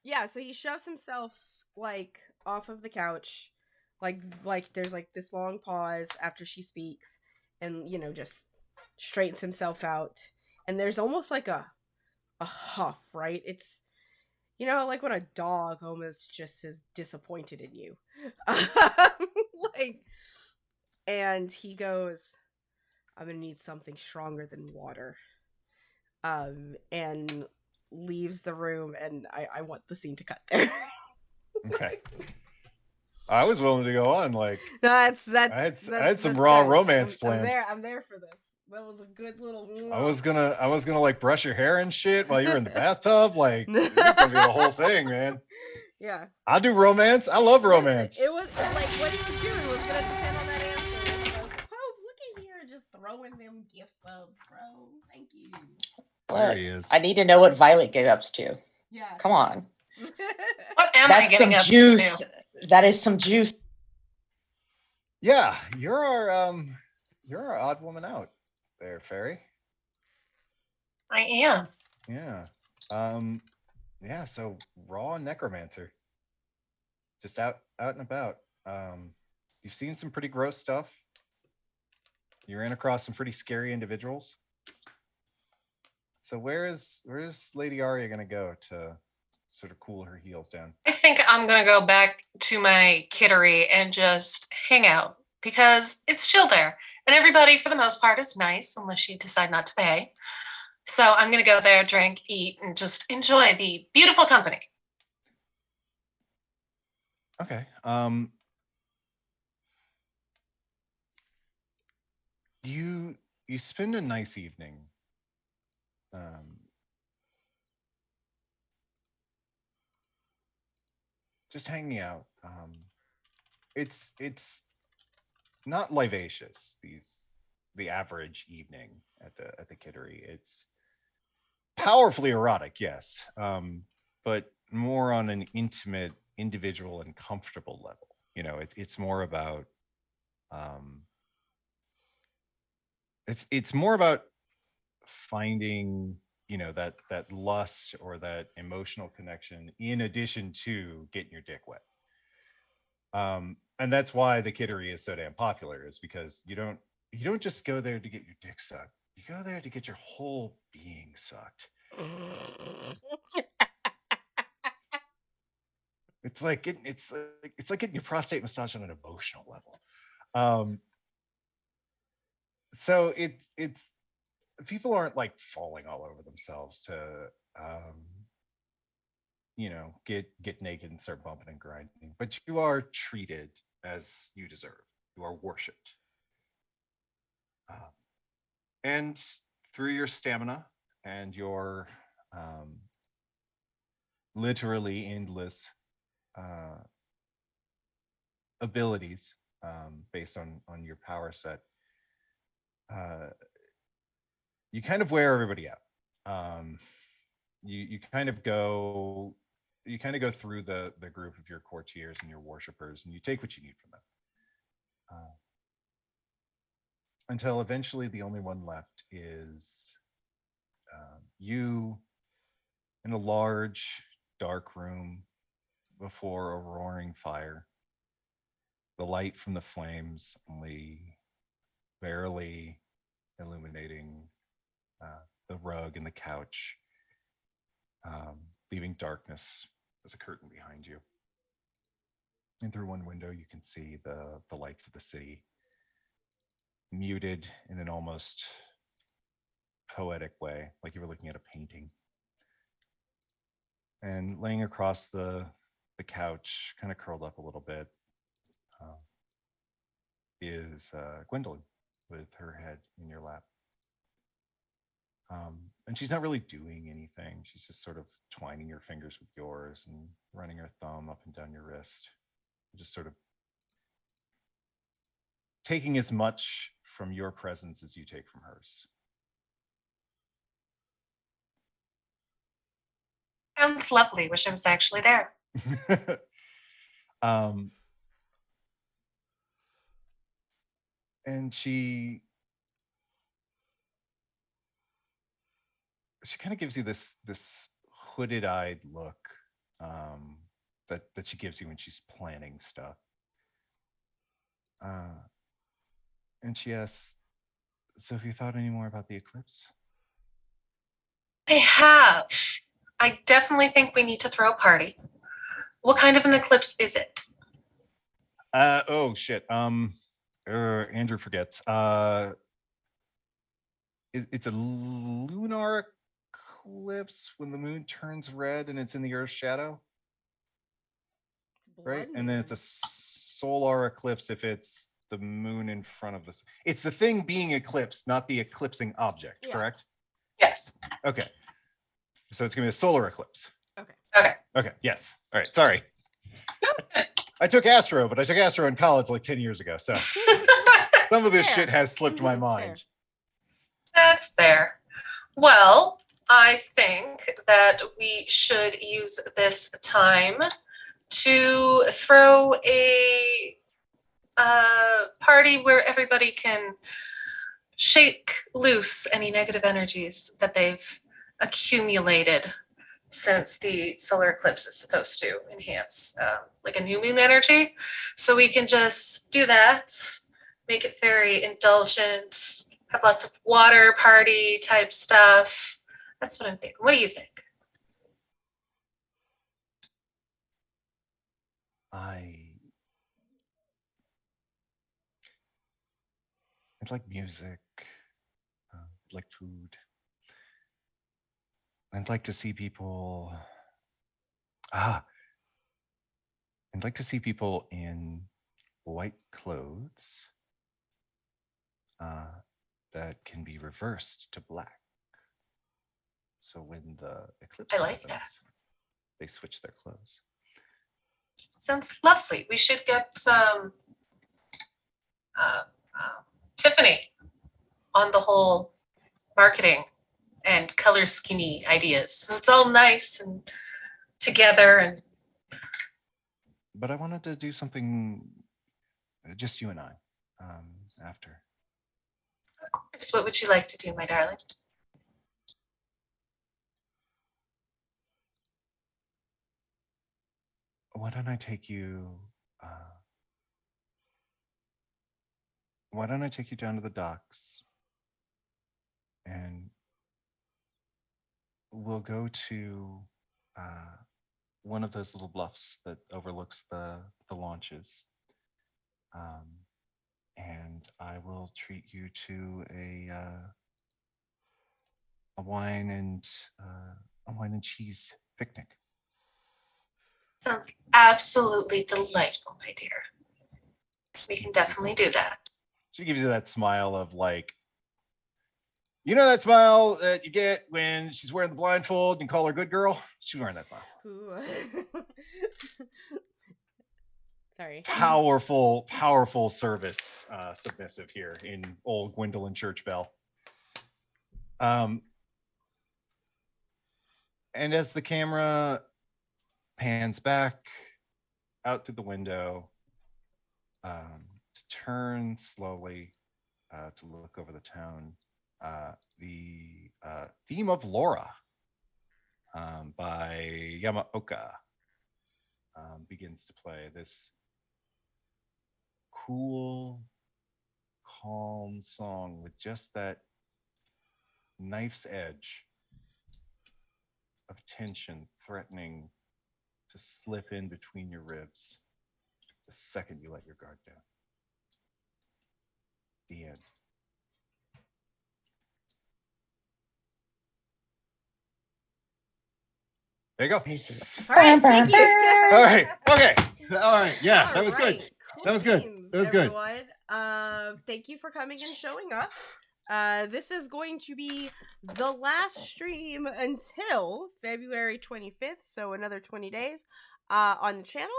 Yeah. So he shoves himself like off of the couch, like there's like this long pause after she speaks, and just straightens himself out, and there's almost like a huff, right? It's, you know, like when a dog almost just is disappointed in you. Like, and he goes, I'm gonna need something stronger than water. And leaves the room, and I want the scene to cut there. Okay. I was willing to go on. Like, that's I had some raw good. romance I'm planned. there. I'm there for this. That was a good little. I was gonna like brush your hair and shit while you were in the bathtub. Like, this is gonna be the whole thing, man. Yeah. I do romance. I love romance. Listen, it was like what he was doing was gonna depend on that answer. So, Pope, look at here, just throwing them gift subs, bro. Thank you. There Look, he is. I need to know what Violet get up to. Yeah. Come on. What am I That's some getting up juice. to? That is some juice. Yeah, you're our odd woman out there, Fairy. I am. Yeah. Yeah, so raw necromancer. Just out and about. You've seen some pretty gross stuff. You ran across some pretty scary individuals. So where's Lady Arya gonna go to sort of cool her heels down? I think I'm gonna go back to my kittery and just hang out because it's chill there. And everybody, for the most part, is nice unless you decide not to pay. So I'm gonna go there, drink, eat, and just enjoy the beautiful company. Okay. You spend a nice evening. Just hanging out. It's not livacious, the average evening at the Kittery. It's powerfully erotic, yes. But more on an intimate, individual, and comfortable level. You know, it's more about it's more about finding, you know, that lust or that emotional connection in addition to getting your dick wet. And that's why the Kittery is so damn popular, is because you don't just go there to get your dick sucked. You go there to get your whole being sucked. It's like it's like getting your prostate massaged on an emotional level. So it's people aren't like falling all over themselves to you know, get naked and start bumping and grinding, but you are treated as you deserve. You are worshipped. Um, and through your stamina and your literally endless uh, abilities, based on your power set, uh, you kind of wear everybody out. You kind of go through the group of your courtiers and your worshippers, and you take what you need from them, until eventually the only one left is you in a large dark room before a roaring fire. The light from the flames only barely illuminating the rug and the couch, leaving darkness as a curtain behind you. And through one window, you can see the lights of the city, muted in an almost poetic way, like you were looking at a painting. And laying across the couch, kind of curled up a little bit, uh, is Gwendolyn with her head in your lap. And she's not really doing anything. She's just sort of twining your fingers with yours and running her thumb up and down your wrist, just sort of taking as much from your presence as you take from hers. Sounds lovely. Wish I was actually there. And she kind of gives you this hooded-eyed look, that she gives you when she's planning stuff. And she asks, So have you thought any more about the eclipse? I have. I definitely think we need to throw a party. What kind of an eclipse is it? Oh shit. Andrew forgets. It's a lunar eclipse when the moon turns red and it's in the Earth's shadow, right? And then it's a solar eclipse if it's the moon in front of us. It's the thing being eclipsed, not the eclipsing object, correct? Yes. Okay. So it's gonna be a solar eclipse. Okay. Okay. Yes. All right. Sorry. That's good. I took Astro, but I took Astro in college like 10 years ago. So some of this Fair. shit has slipped my Mhm, mind. That's fair. Well, I think that we should use this time to throw a party where everybody can shake loose any negative energies that they've accumulated since the solar eclipse is supposed to enhance like a new moon energy. So we can just do that, make it very indulgent, have lots of water party type stuff. That's what I'm thinking. What do you think? I'd like music. I'd like food. I'd like to see people. I'd like to see people in white clothes that can be reversed to black. So when the eclipse I like happens, that. they switch their clothes. Sounds lovely. We should get some Tiffany on the whole marketing and color scheme ideas. So it's all nice and together and But I wanted to do something, just you and I, after. so what would you like to do, my darling? Why don't I take you? Why don't I take you down to the docks, and we'll go to one of those little bluffs that overlooks the launches, and I will treat you to a wine and cheese picnic. Sounds absolutely delightful, my dear. We can definitely do that. She gives you that smile of like, you know, that smile that you get when she's wearing the blindfold and you call her good girl. She's wearing that smile. Ooh. Sorry. Powerful service submissive here in old Gwendolyn Churchbell. And as the camera pans back out through the window, to turn slowly to look over the town, the theme of Laura by Yamaoka begins to play. This cool, calm song with just that knife's edge of tension threatening to slip in between your ribs the second you let your guard down. The end. There you go. All right, thank you. All right. Okay. All right. Yeah, All that was good. right, cool That was good. beans, That was good. everyone. Thank you for coming and showing up. This is going to be the last stream until February 25th, so another 20 days on the channel.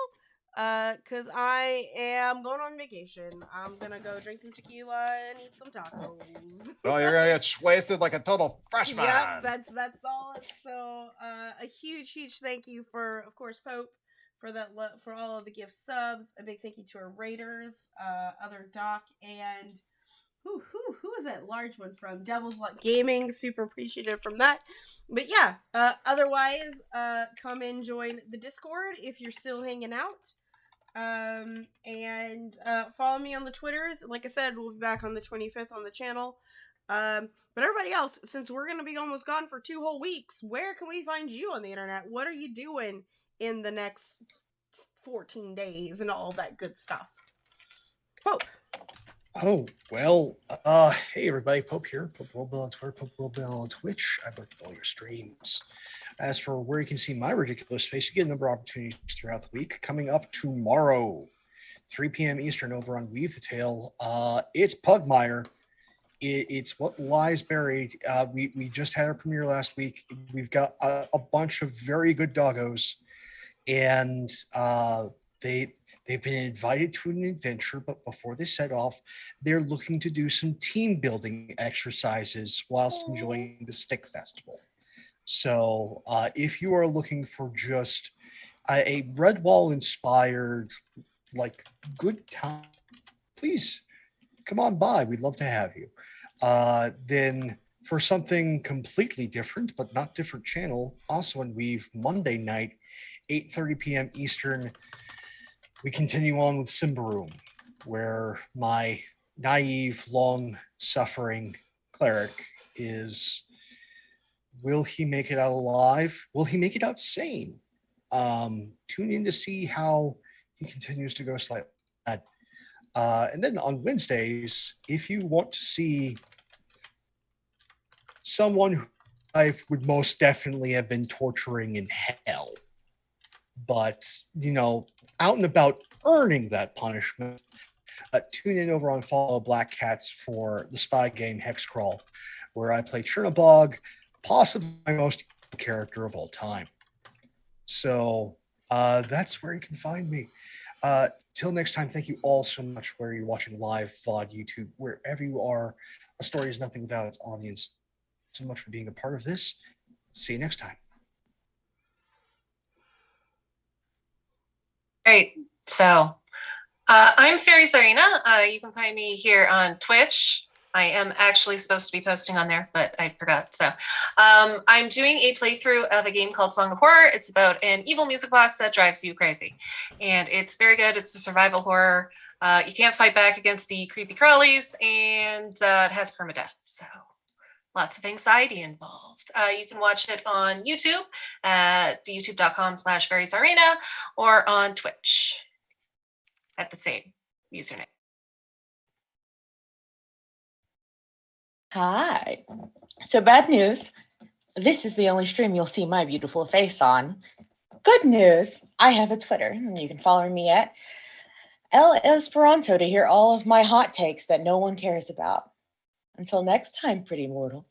Because I am going on vacation. I'm gonna go drink some tequila and eat some tacos. Oh, you're gonna get wasted like a total freshman. Yep, that's all. So, a huge thank you for, of course, Pope for that for all of the gift subs. A big thank you to our raiders, other Doc, and who is that large one from? Devil's Luck Gaming. Super appreciative from that. But yeah, otherwise, come and join the Discord if you're still hanging out. And follow me on the Twitters. Like I said, we'll be back on the 25th on the channel. But everybody else, since we're going to be almost gone for 2 whole weeks, where can we find you on the internet? What are you doing in the next 14 days and all that good stuff? Pope. Oh, well, hey everybody, Pope here. Pope Rollbill on Twitter, Pope Rollbill on Twitch. I work with all your streams. As for where you can see my ridiculous face, you get a number of opportunities throughout the week. Coming up tomorrow, 3 p.m. Eastern over on Weave the Tale. It's Pugmire. It's What Lies Buried. We just had our premiere last week. We've got a bunch of very good doggos, and they've been invited to an adventure, but before they set off, they're looking to do some team building exercises whilst enjoying the Stick Festival. So if you are looking for just a Redwall inspired, like, good time, please come on by. We'd love to have you. Then for something completely different, but not different channel, also on Weave, Monday night, 8:30 p.m. Eastern, we continue on with Simbaroom, where my naive, long-suffering cleric is, will he make it out alive? Will he make it out sane? Tune in to see how he continues to go slightly bad. And then on Wednesdays, if you want to see someone who I would most definitely have been torturing in hell, but, out and about earning that punishment, tune in over on Follow Black Cats for the spy game Hexcrawl, where I play Chernobog, possibly my most character of all time. So that's where you can find me. Till next time, thank you all so much, whether you're watching live, VOD, YouTube, wherever you are. A story is nothing without its audience. So much for being a part of this. See you next time. Great. So I'm Fairy Sarina. You can find me here on Twitch. I am actually supposed to be posting on there, but I forgot. So I'm doing a playthrough of a game called Song of Horror. It's about an evil music box that drives you crazy. And it's very good. It's a survival horror. You can't fight back against the creepy crawlies, and it has permadeath. So lots of anxiety involved. You can watch it on YouTube at youtube.com/FairySarina or on Twitch at the same username. Hi. So bad news. This is the only stream you'll see my beautiful face on. Good news. I have a Twitter, and you can follow me at El Esperanto to hear all of my hot takes that no one cares about. Until next time, pretty mortals.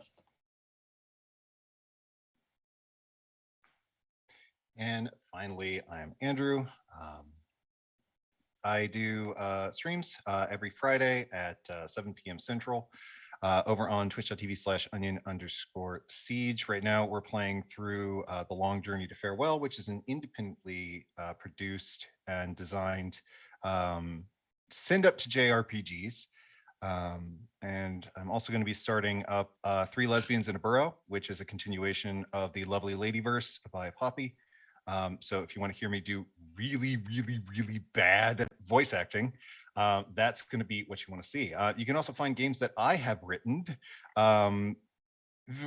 And finally, I'm Andrew. I do streams every Friday at 7 p.m. Central over on twitch.tv/onion_siege. Right now, we're playing through The Long Journey to Farewell, which is an independently produced and designed send up to JRPGs. And I'm also going to be starting up Three Lesbians in a Burrow, which is a continuation of the Lovely Ladyverse by Poppy. So if you want to hear me do really, really, really bad voice acting, that's going to be what you want to see. You can also find games that I have written,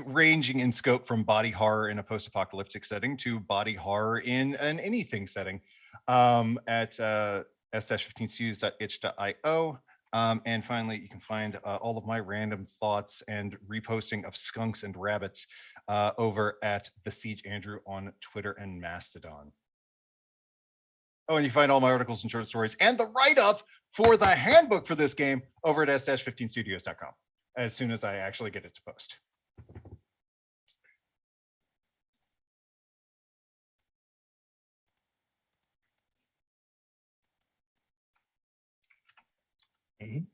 ranging in scope from body horror in a post-apocalyptic setting to body horror in an anything setting, at s-15studios.itch.io. And finally, you can find all of my random thoughts and reposting of skunks and rabbits over at the Siege Andrew on Twitter and Mastodon. Oh, and you find all my articles and short stories and the write-up for the handbook for this game over at s-15studios.com as soon as I actually get it to post. Mhm.